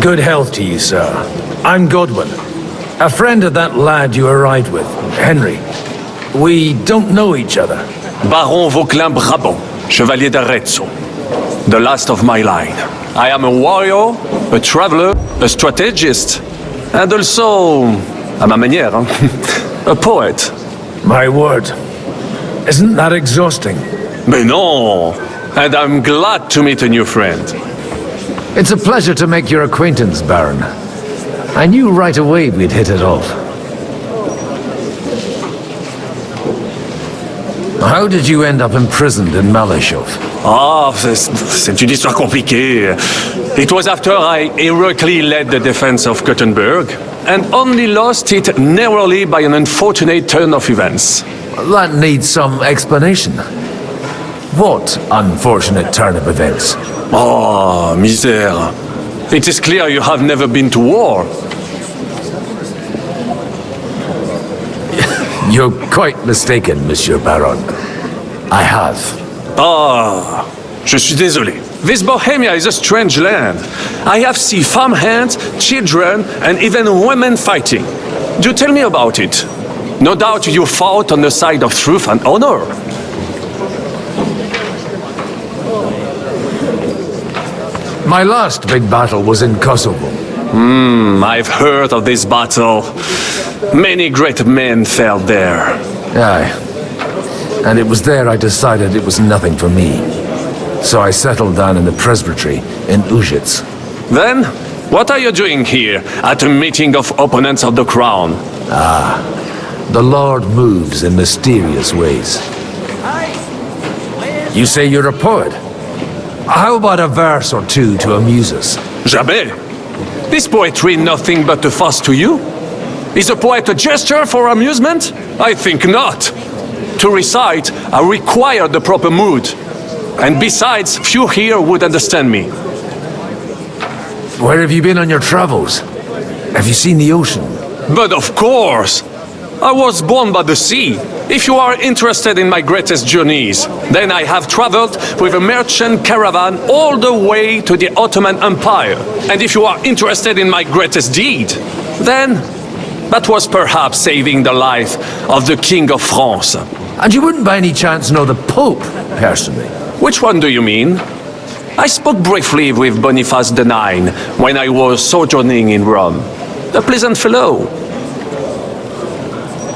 Good health to you, sir. I'm Godwin. A friend of that lad you arrived with, Henry. We don't know each other. Baron Vauquelin Brabant, Chevalier d'Arezzo. The last of my line. I am a warrior, a traveler, a strategist, and also, à ma manière, a poet. My word. Isn't that exhausting? Mais non! And I'm glad to meet a new friend. It's a pleasure to make your acquaintance, Baron. I knew right away we'd hit it off. How did you end up imprisoned in Malashov? Ah, c'est une histoire compliquée. It was after I heroically led the defense of Gothenburg, and only lost it narrowly by an unfortunate turn of events. That needs some explanation. What unfortunate turn of events? Oh, misère. It is clear you have never been to war. You're quite mistaken, Monsieur Baron. I have. Ah, je suis désolé. This Bohemia is a strange land. I have seen farmhands, children, and even women fighting. Do tell me about it. No doubt you fought on the side of truth and honor. My last big battle was in Kosovo. I've heard of this battle. Many great men fell there. Aye. And it was there I decided it was nothing for me. So I settled down in the presbytery in Ujits. Then, what are you doing here at a meeting of opponents of the crown? Ah, the Lord moves in mysterious ways. You say you're a poet. How about a verse or two to amuse us? Jamais. Is poetry nothing but a fuss to you? Is a poet a gesture for amusement? I think not. To recite, I require the proper mood. And besides, few here would understand me. Where have you been on your travels? Have you seen the ocean? But of course! I was born by the sea. If you are interested in my greatest journeys, then I have traveled with a merchant caravan all the way to the Ottoman Empire. And if you are interested in my greatest deed, then that was perhaps saving the life of the King of France. And you wouldn't by any chance know the Pope, personally? Which one do you mean? I spoke briefly with Boniface IX when I was sojourning in Rome. A pleasant fellow.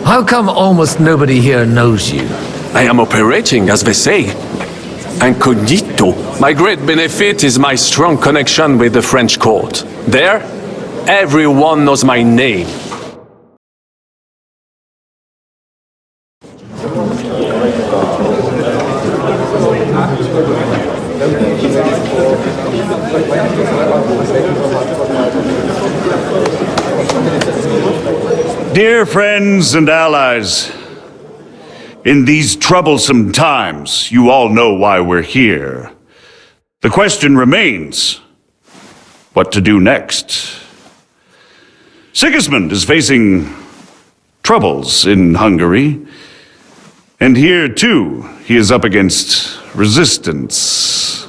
How come almost nobody here knows you? I am operating, as they say. Incognito. My great benefit is my strong connection with the French court. There, everyone knows my name. Dear friends and allies, in these troublesome times, you all know why we're here. The question remains, what to do next? Sigismund is facing troubles in Hungary, and here too, he is up against resistance.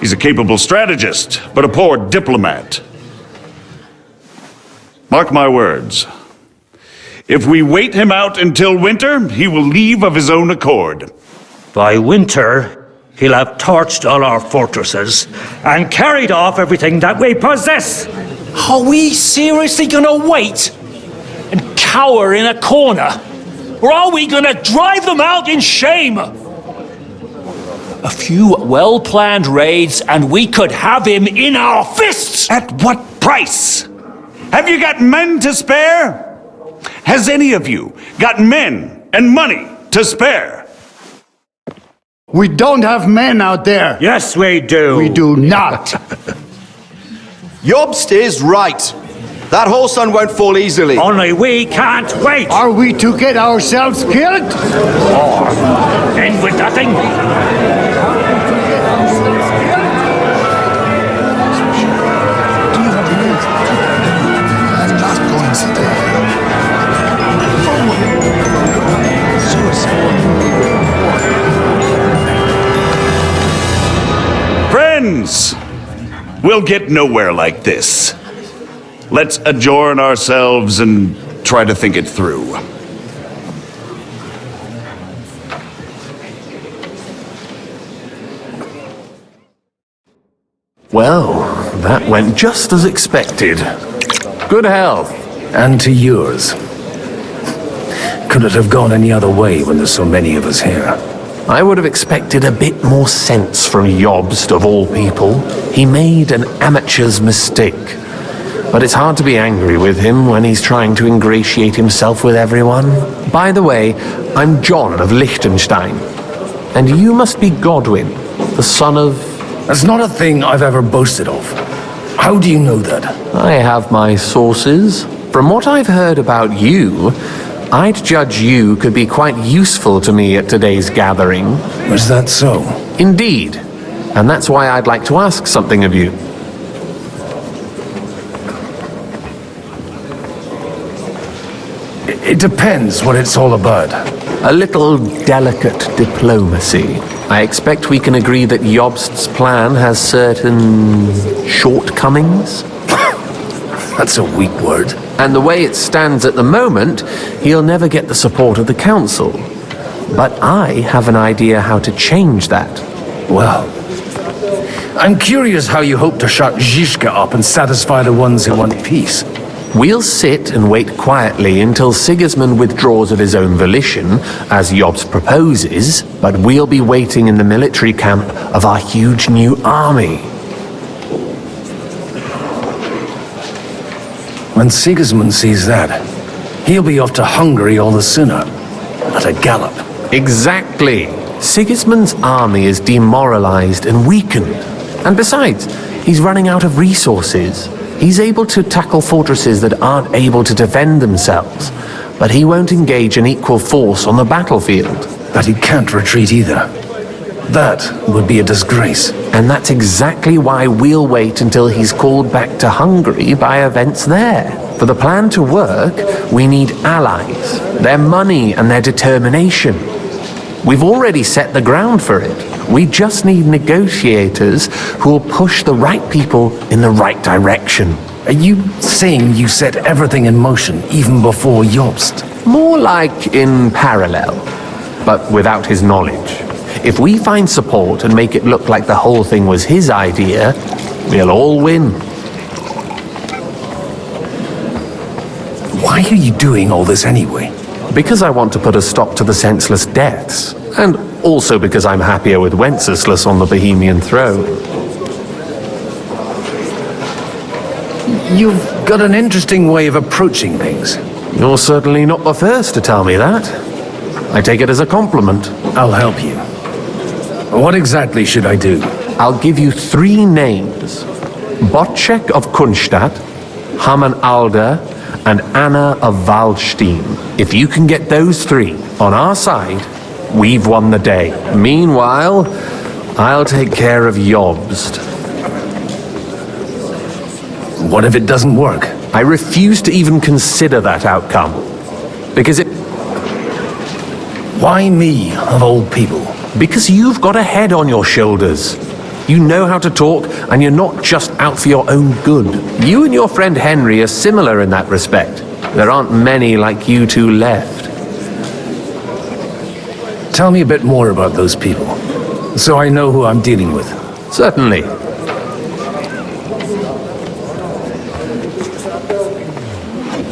He's a capable strategist, but a poor diplomat. Mark my words. If we wait him out until winter, he will leave of his own accord. By winter, he'll have torched all our fortresses and carried off everything that we possess. Are we seriously gonna wait and cower in a corner? Or are we gonna drive them out in shame? A few well-planned raids and we could have him in our fists! At what price? Have you got men to spare? Has any of you got men and money to spare? We don't have men out there. Yes, we do. We do not. Jobst is right. That whole sun won't fall easily. Only we can't wait. Are we to get ourselves killed? Or end with nothing? Friends, we'll get nowhere like this. Let's adjourn ourselves and try to think it through. Well, that went just as expected. Good health. And to yours. Could it have gone any other way when there's so many of us here? I would have expected a bit more sense from Jobst, of all people. He made an amateur's mistake. But it's hard to be angry with him when he's trying to ingratiate himself with everyone. By the way, I'm John of Liechtenstein. And you must be Godwin, the son of... That's not a thing I've ever boasted of. How do you know that? I have my sources. From what I've heard about you, I'd judge you could be quite useful to me at today's gathering. Was that so? Indeed. And that's why I'd like to ask something of you. It depends what it's all about. A little delicate diplomacy. I expect we can agree that Jobst's plan has certain shortcomings. That's a weak word. And the way it stands at the moment, he'll never get the support of the council. But I have an idea how to change that. Well, I'm curious how you hope to shut Žižka up and satisfy the ones who want peace. We'll sit and wait quietly until Sigismund withdraws of his own volition, as Jobst proposes, but we'll be waiting in the military camp of our huge new army. When Sigismund sees that, he'll be off to Hungary all the sooner. At a gallop. Exactly. Sigismund's army is demoralized and weakened. And besides, he's running out of resources. He's able to tackle fortresses that aren't able to defend themselves, but he won't engage an equal force on the battlefield. But he can't retreat either. That would be a disgrace. And that's exactly why we'll wait until he's called back to Hungary by events there. For the plan to work, we need allies, their money and their determination. We've already set the ground for it. We just need negotiators who will push the right people in the right direction. Are you saying you set everything in motion even before Jobst? More like in parallel, but without his knowledge. If we find support and make it look like the whole thing was his idea, we'll all win. Why are you doing all this anyway? Because I want to put a stop to the senseless deaths, and also because I'm happier with Wenceslas on the Bohemian throne. You've got an interesting way of approaching things. You're certainly not the first to tell me that. I take it as a compliment. I'll help you. What exactly should I do? I'll give you 3 names. Bocek of Kunstadt, Hamann Alder, and Anna of Waldstein. If you can get those 3 on our side, we've won the day. Meanwhile, I'll take care of Jobst. What if it doesn't work? I refuse to even consider that outcome. Because it... Why me, of all people? Because you've got a head on your shoulders. You know how to talk, and you're not just out for your own good. You and your friend Henry are similar in that respect. There aren't many like you two left. Tell me a bit more about those people, so I know who I'm dealing with. Certainly.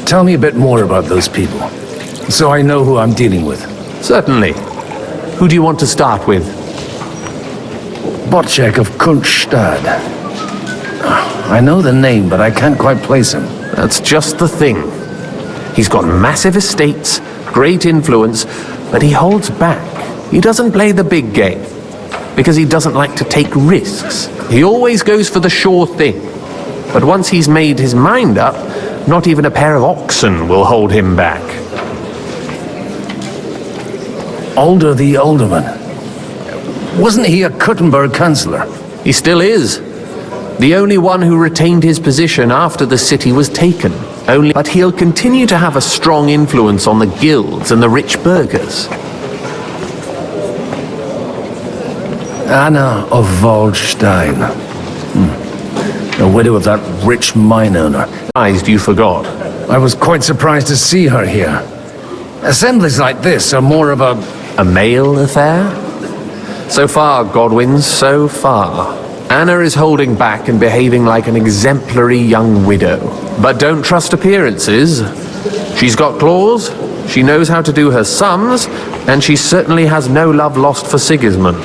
Tell me a bit more about those people, so I know who I'm dealing with. Certainly. Who do you want to start with? Bocek of Kunstadt. I know the name, but I can't quite place him. That's just the thing. He's got massive estates, great influence, but he holds back. He doesn't play the big game, because he doesn't like to take risks. He always goes for the sure thing. But once he's made his mind up, not even a pair of oxen will hold him back. Alder the Alderman. Wasn't he a Kuttenberg councillor? He still is. The only one who retained his position after the city was taken. But he'll continue to have a strong influence on the guilds and the rich burghers. Anna of Waldstein. The widow of that rich mine owner. You forgot. I was quite surprised to see her here. Assemblies like this are more of a male affair? So far, Godwin, so far. Anna is holding back and behaving like an exemplary young widow. But don't trust appearances. She's got claws, she knows how to do her sums, and she certainly has no love lost for Sigismund.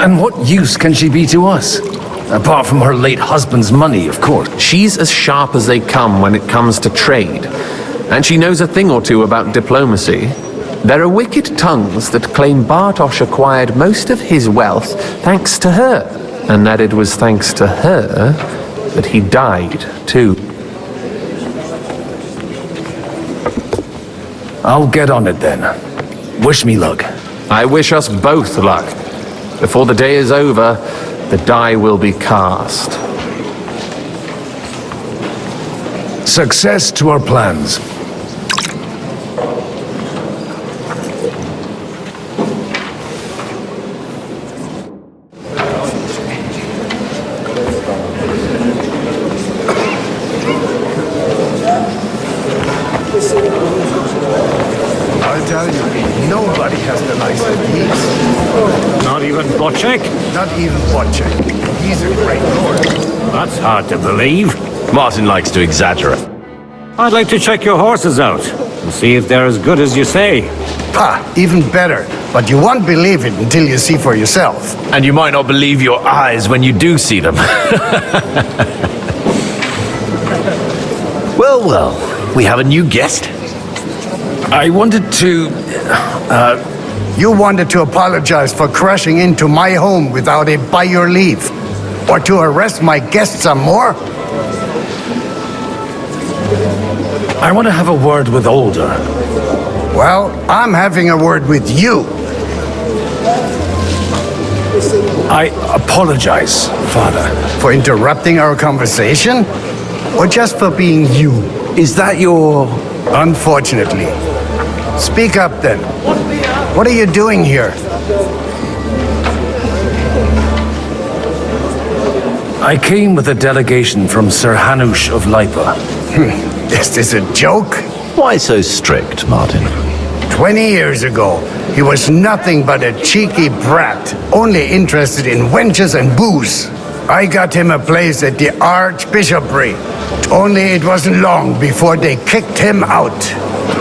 And what use can she be to us? Apart from her late husband's money, of course. She's as sharp as they come when it comes to trade. And she knows a thing or two about diplomacy. There are wicked tongues that claim Bartosz acquired most of his wealth thanks to her, and that it was thanks to her that he died, too. I'll get on it then. Wish me luck. I wish us both luck. Before the day is over, the die will be cast. Success to our plans. I'll tell you, nobody has the likes of these. Not even Bocek? Not even Bocek. He's a great lord. That's hard to believe. Martin likes to exaggerate. I'd like to check your horses out and see if they're as good as you say. Ah, even better. But you won't believe it until you see for yourself. And you might not believe your eyes when you do see them. Well, well, we have a new guest. I wanted to, You wanted to apologize for crashing into my home without it by your leave. Or to arrest my guests some more? I want to have a word with Older. Well, I'm having a word with you. I apologize, Father. For interrupting our conversation? Or just for being you? Is that your... Unfortunately. Speak up then. What are you doing here? I came with a delegation from Sir Hanush of Lipa. Is this a joke? Why so strict, Martin? 20 years ago, he was nothing but a cheeky brat, only interested in wenches and booze. I got him a place at the Archbishopric. Only it wasn't long before they kicked him out.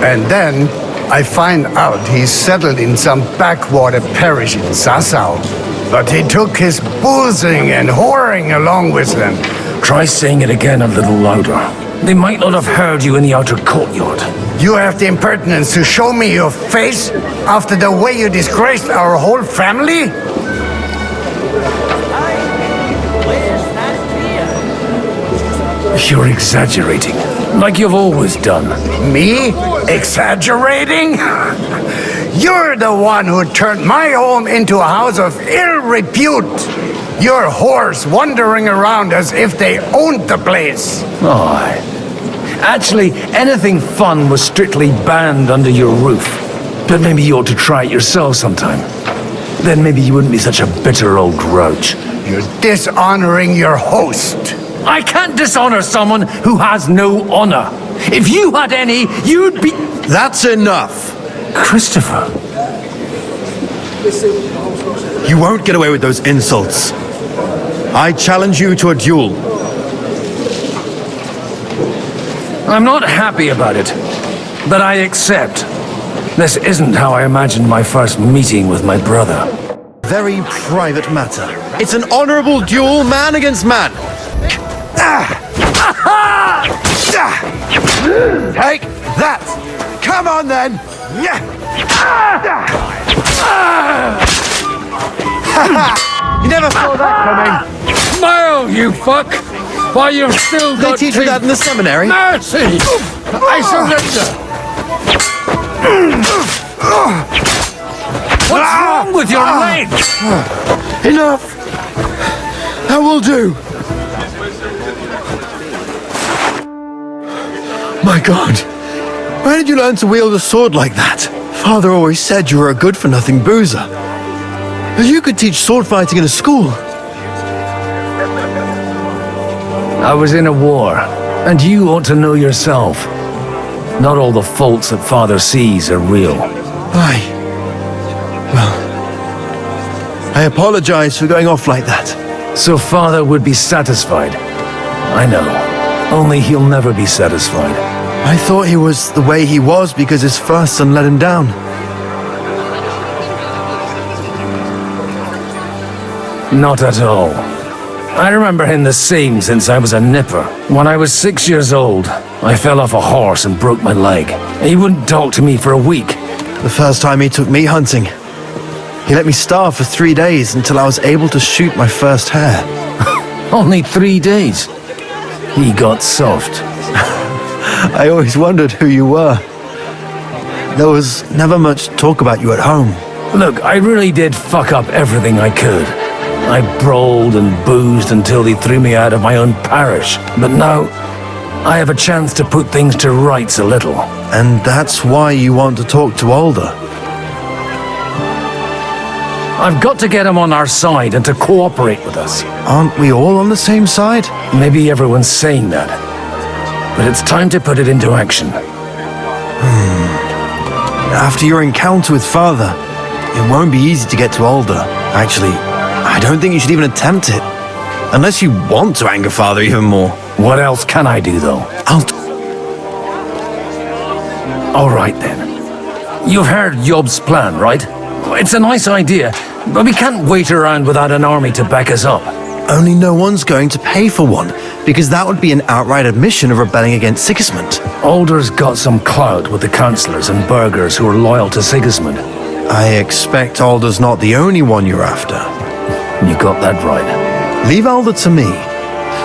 And then I find out he's settled in some backwater parish in Sassau. But he took his boozing and whoring along with them. Try saying it again a little louder. They might not have heard you in the outer courtyard. You have the impertinence to show me your face after the way you disgraced our whole family? You're exaggerating, like you've always done. Me? Exaggerating? You're the one who turned my home into a house of ill repute. Your whores wandering around as if they owned the place. Oh, actually, anything fun was strictly banned under your roof. But maybe you ought to try it yourself sometime. Then maybe you wouldn't be such a bitter old grouch. You're dishonoring your host. I can't dishonor someone who has no honor. If you had any, you'd be... That's enough! Christopher. You won't get away with those insults. I challenge you to a duel. I'm not happy about it, but I accept. This isn't how I imagined my first meeting with my brother. Very private matter. It's an honorable duel, man against man. Take that! Come on then! You never saw that coming! Smile, you fuck! While you've still got They teach you that in the seminary? Mercy! I surrender! What's wrong with your leg? Enough! That will do! My God! Where did you learn to wield a sword like that? Father always said you were a good-for-nothing boozer. But you could teach sword fighting in a school. I was in a war, and you ought to know yourself. Not all the faults that Father sees are real. Aye. Well, I apologize for going off like that. So Father would be satisfied. I know. Only he'll never be satisfied. I thought he was the way he was because his first son let him down. Not at all. I remember him the same since I was a nipper. When I was 6 years old, I fell off a horse and broke my leg. He wouldn't talk to me for a week. The first time he took me hunting, he let me starve for 3 days until I was able to shoot my first hare. Only 3 days? He got soft. I always wondered who you were. There was never much talk about you at home. Look, I really did fuck up everything I could. I brawled and boozed until they threw me out of my own parish. But now, I have a chance to put things to rights a little. And that's why you want to talk to Alder. I've got to get him on our side and to cooperate with us. Aren't we all on the same side? Maybe everyone's saying that. But it's time to put it into action. After your encounter with Father, it won't be easy to get to Alder. Actually, I don't think you should even attempt it. Unless you want to anger Father even more. What else can I do, though? All right, then. You've heard Jobst's plan, right? It's a nice idea, but we can't wait around without an army to back us up. Only no one's going to pay for one, because that would be an outright admission of rebelling against Sigismund. Alder's got some clout with the councillors and burghers who are loyal to Sigismund. I expect Alder's not the only one you're after. You got that right. Leave Alder to me.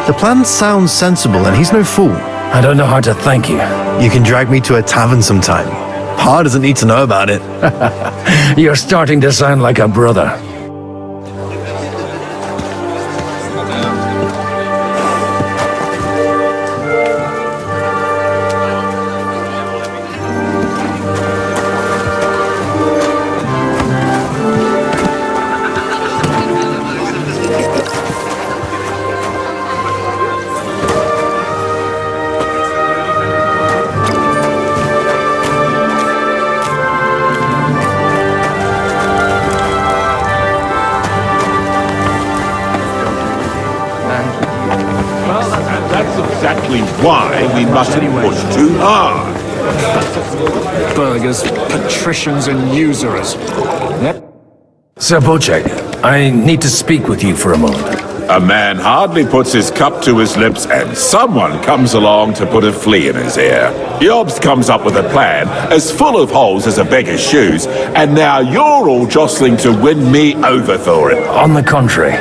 The plan sounds sensible and he's no fool. I don't know how to thank you. You can drag me to a tavern sometime. Pa doesn't need to know about it. You're starting to sound like a brother. Why we mustn't push too hard. Burghers, patricians and usurers. Sir Bocek, I need to speak with you for a moment. A man hardly puts his cup to his lips and someone comes along to put a flea in his ear. Jobst comes up with a plan as full of holes as a beggar's shoes, and now you're all jostling to win me over for it. On the contrary,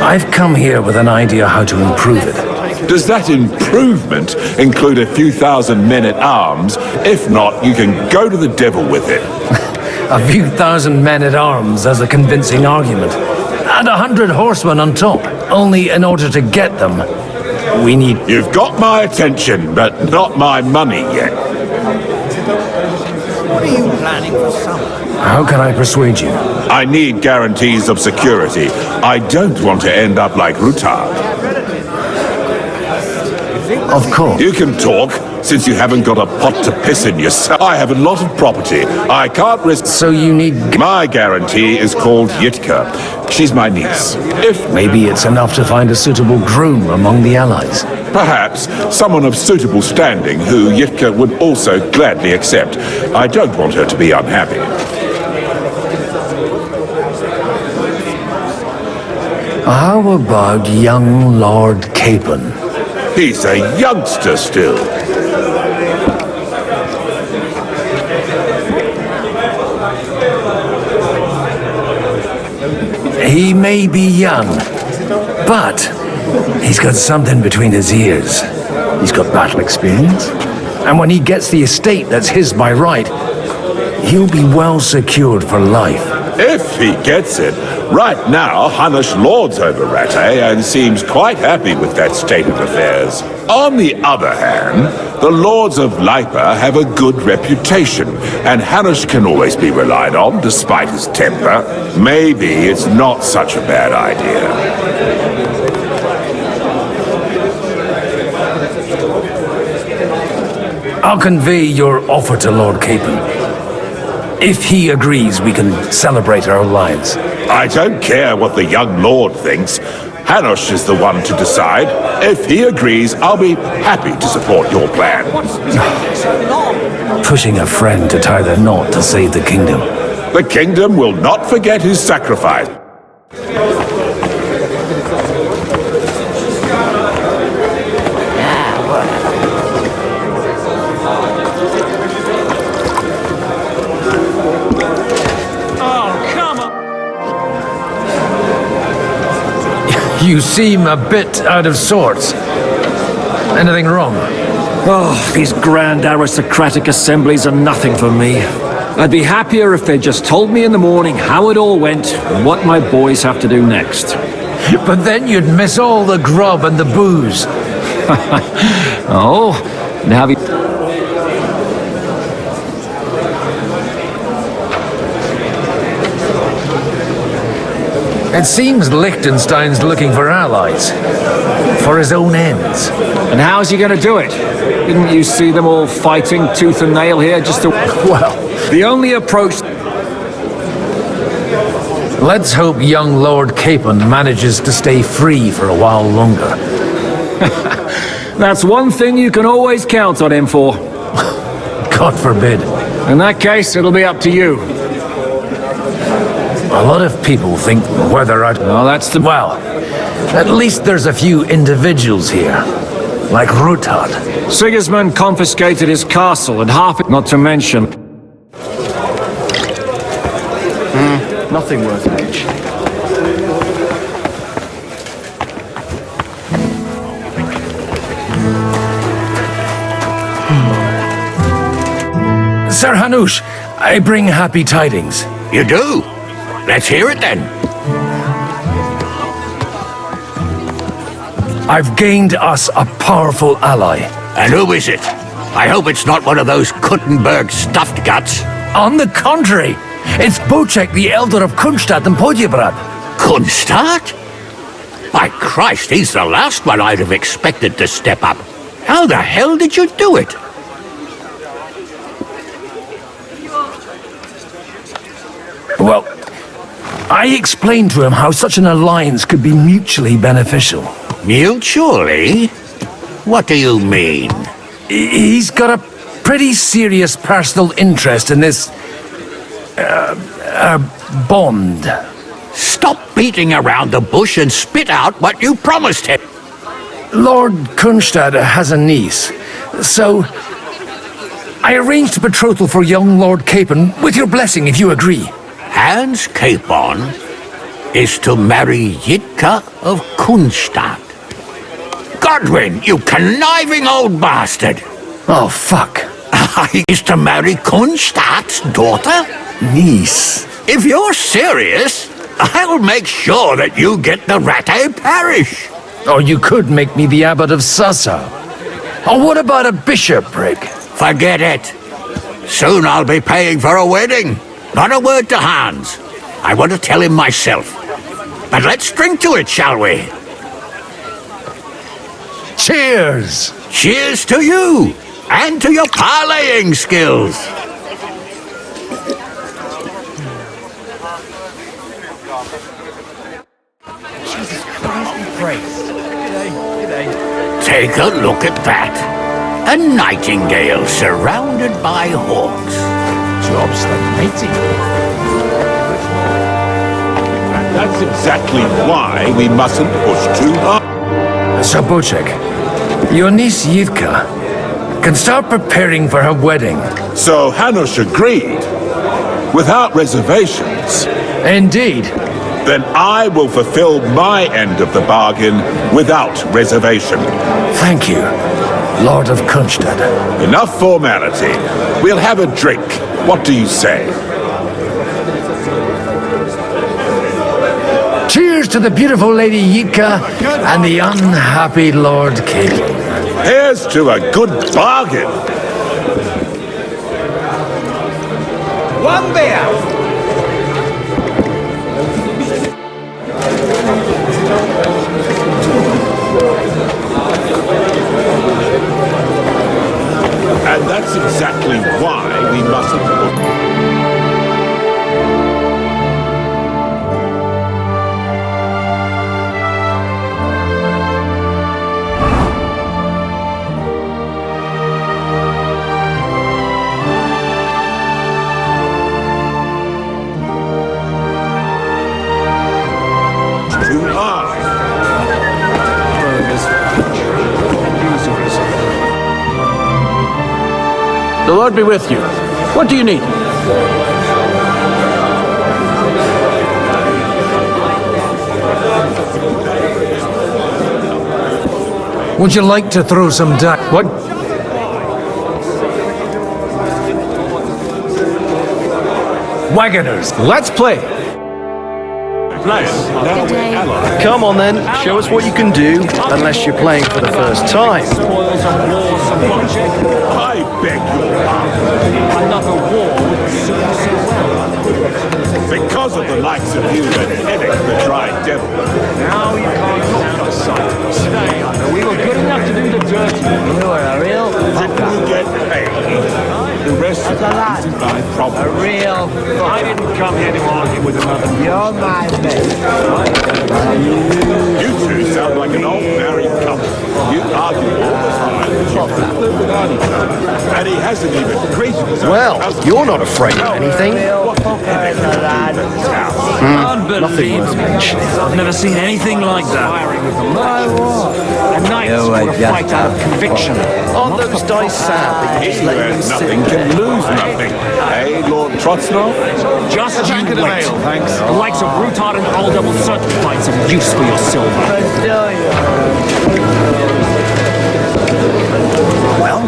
I've come here with an idea how to improve it. Does that improvement include a few thousand men-at-arms? If not, you can go to the devil with it. A few thousand men-at-arms as a convincing argument. And 100 horsemen on top. Only in order to get them, we need... You've got my attention, but not my money yet. What are you planning for summer? How can I persuade you? I need guarantees of security. I don't want to end up like Rutard. Of course. You can talk, since you haven't got a pot to piss in yourself. I have a lot of property. I can't risk... So you need... My guarantee is called Yitka. She's my niece. If... Maybe it's enough to find a suitable groom among the allies. Perhaps someone of suitable standing who Yitka would also gladly accept. I don't want her to be unhappy. How about young Lord Capon? He's a youngster still. He may be young, but he's got something between his ears. He's got battle experience, and when he gets the estate that's his by right, he'll be well secured for life. If he gets it. Right now, Hanush lords over Rattay and seems quite happy with that state of affairs. On the other hand, the lords of Lipa have a good reputation, and Hanush can always be relied on despite his temper. Maybe it's not such a bad idea. I'll convey your offer to Lord Capon. If he agrees, we can celebrate our lives. I don't care what the young lord thinks. Hanush is the one to decide. If he agrees, I'll be happy to support your plan. Pushing a friend to tie the knot to save the kingdom. The kingdom will not forget his sacrifice. You seem a bit out of sorts. Anything wrong? Oh, these grand aristocratic assemblies are nothing for me. I'd be happier if they just told me in the morning how it all went and what my boys have to do next. But then you'd miss all the grub and the booze. Oh, and have you... It seems Liechtenstein's looking for allies. For his own ends. And how's he going to do it? Didn't you see them all fighting tooth and nail here just to... Well... The only approach... Let's hope young Lord Capon manages to stay free for a while longer. That's one thing you can always count on him for. God forbid. In that case, it'll be up to you. A lot of people think whether I'd... Well, that's the... Well, at least there's a few individuals here. Like Rutard. Sigismund confiscated his castle and half it, not to mention... Nothing worth much. Sir Hanush, I bring happy tidings. You do? Let's hear it then. I've gained us a powerful ally. And who is it? I hope it's not one of those Kuttenberg stuffed guts. On the contrary, it's Bocek, the elder of Kunstadt and Podjebrad. Kunstadt? By Christ, he's the last one I'd have expected to step up. How the hell did you do it? Well, I explained to him how such an alliance could be mutually beneficial. Mutually? What do you mean? He's got a pretty serious personal interest in this... bond. Stop beating around the bush and spit out what you promised him. Lord Kunstad has a niece, so... I arranged a betrothal for young Lord Capon, with your blessing if you agree. Hans Capon is to marry Žižka of Kunstadt. Godwin, you conniving old bastard! Oh, fuck. He's to marry Kunstadt's daughter? Niece. If you're serious, I'll make sure that you get the Rattay parish. Or you could make me the abbot of Sassa. Or what about a bishopric? Forget it. Soon I'll be paying for a wedding. Not a word to Hans. I want to tell him myself. But let's drink to it, shall we? Cheers! Cheers to you! And to your parleying skills! Jesus Christ be praised. Take a look at that. A nightingale surrounded by hawks. Jobst the nightingale. That's exactly why we mustn't push too hard. Sir Bocek, your niece Žižka can start preparing for her wedding. So Hanush agreed, without reservations. Indeed. Then I will fulfill my end of the bargain without reservation. Thank you, Lord of Kunstad. Enough formality. We'll have a drink. What do you say? Cheers to the beautiful Lady Žižka and the unhappy Lord Capon. Here's to a good bargain. One beer! And that's exactly why we mustn't push. The Lord be with you. What do you need? Would you like to throw some What? Wagoners, let's play. Come on then, show us what you can do, unless you're playing for the first time. I beg your pardon. Another war would suit you so well. Because of the likes of you and Henrik the Dry Devil. Now you can't knock us sight. Stay. We were good enough to do the dirty. You were a real You get paid. The rest of it isn't my problem. A real I didn't come here to argue with another. You're my best. You two sound like an old married couple. You argue all the time. And he hasn't even greeted his own Well, cousin. you're not afraid of anything. What the heck is the lad? Unbelievable. I've never seen anything like that. My word. A knight's got to fight out of conviction. Aren't those dice sad that you just let them sit? Nothing can lose nothing. Eh, Lord Trotsnov? Just you wait. The likes of Rutard and Alder will certainly find some use for your silver. Well,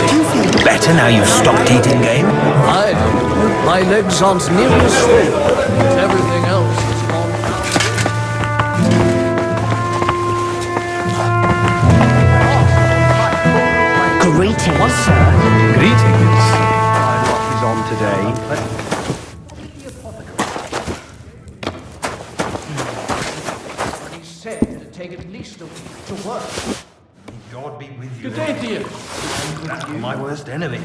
do you feel better now you've stopped eating game? I don't. My legs aren't nearly as swollen. Everything else is on. Greetings, sir. Greetings. What is on today? He said to take at least a week to work. God be with you. Good day to you. That's my worst enemy.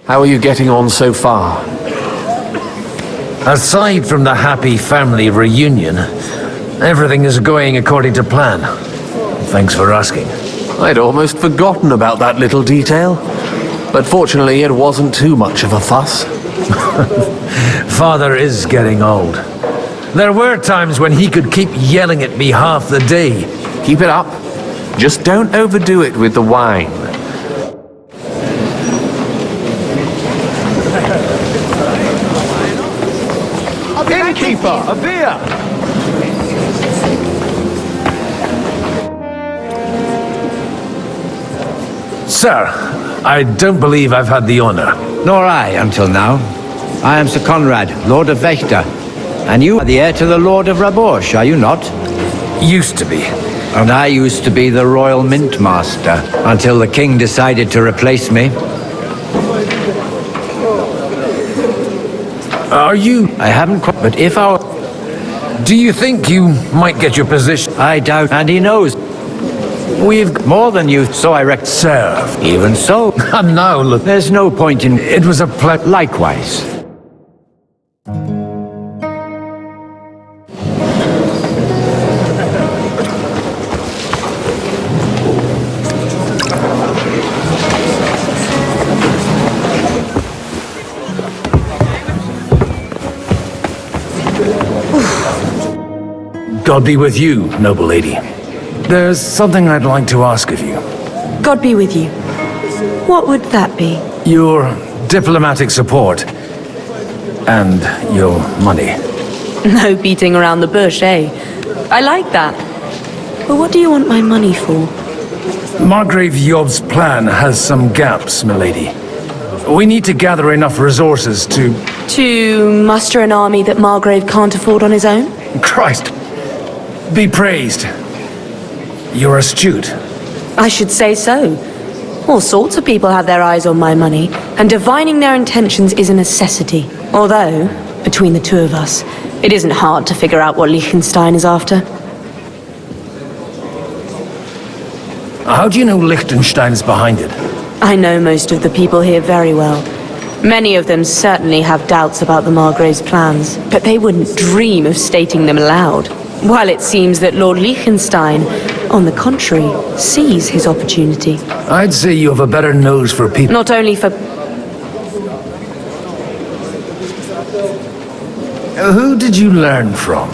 How are you getting on so far? Aside from the happy family reunion, everything is going according to plan. Thanks for asking. I'd almost forgotten about that little detail. But fortunately, it wasn't too much of a fuss. Father is getting old. There were times when he could keep yelling at me half the day. Keep it up. Just don't overdo it with the wine. Innkeeper, a beer! Sir, I don't believe I've had the honor. Nor I, until now. I am Sir Conrad, Lord of Vechta. And you are the heir to the Lord of Rabosh, are you not? Used to be. And I used to be the Royal Mint Master, until the King decided to replace me. Are you? I haven't quite, but if our... Do you think you might get your position? I doubt, and he knows. We've more than you, so I reckon. Serve. Even so. And now look. There's no point in... It was a pleasure. Likewise. God be with you, noble lady. There's something I'd like to ask of you. God be with you. What would that be? Your diplomatic support. And your money. No beating around the bush, eh? I like that. But what do you want my money for? Margrave Jobst's plan has some gaps, milady. We need to gather enough resources to... To muster an army that Margrave can't afford on his own? Christ! Be praised. You're astute. I should say so. All sorts of people have their eyes on my money, and divining their intentions is a necessity. Although, between the two of us, it isn't hard to figure out what Liechtenstein is after. How do you know Liechtenstein is behind it? I know most of the people here very well. Many of them certainly have doubts about the Margrave's plans, but they wouldn't dream of stating them aloud. While it seems that Lord Liechtenstein, on the contrary, sees his opportunity. I'd say you have a better nose for people. Not only for... Who did you learn from?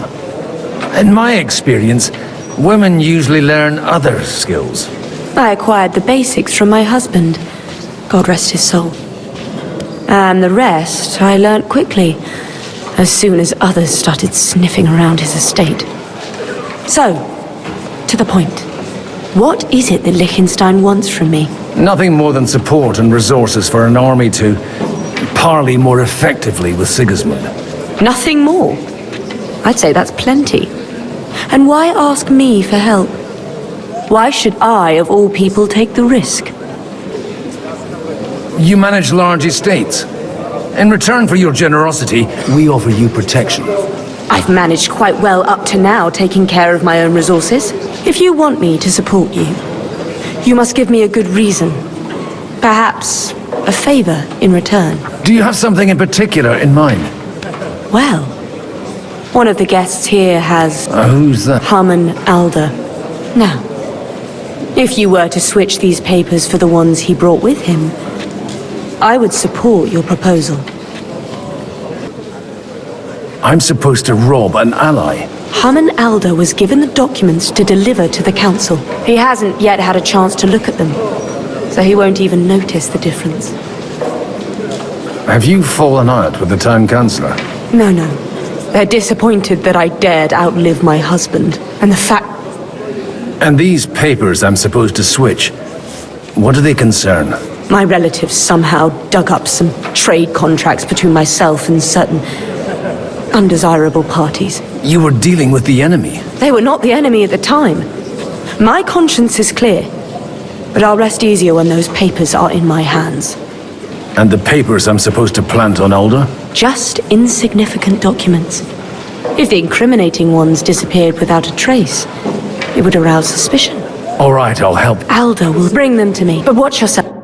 In my experience, women usually learn other skills. I acquired the basics from my husband. God rest his soul. And the rest I learnt quickly, as soon as others started sniffing around his estate. So, to the point. What is it that Liechtenstein wants from me? Nothing more than support and resources for an army to parley more effectively with Sigismund. Nothing more? I'd say that's plenty. And why ask me for help? Why should I, of all people, take the risk? You manage large estates. In return for your generosity, we offer you protection. I've managed quite well up to now, taking care of my own resources. If you want me to support you, you must give me a good reason. Perhaps a favor in return. Do you have something in particular in mind? Well, One of the guests here has... Who's that? Harmon Alder. Now, if you were to switch these papers for the ones he brought with him, I would support your proposal. I'm supposed to rob an ally. Harmon Alder was given the documents to deliver to the council. He hasn't yet had a chance to look at them, so he won't even notice the difference. Have you fallen out with the town councillor? No. They're disappointed that I dared outlive my husband, and the fact... And these papers I'm supposed to switch, what do they concern? My relatives somehow dug up some trade contracts between myself and certain undesirable parties. You were dealing with the enemy. They were not the enemy at the time. My conscience is clear, but I'll rest easier when those papers are in my hands. And the papers I'm supposed to plant on Alder? Just insignificant documents. If the incriminating ones disappeared without a trace, it would arouse suspicion. All right, I'll help. Alder will bring them to me, but watch yourself.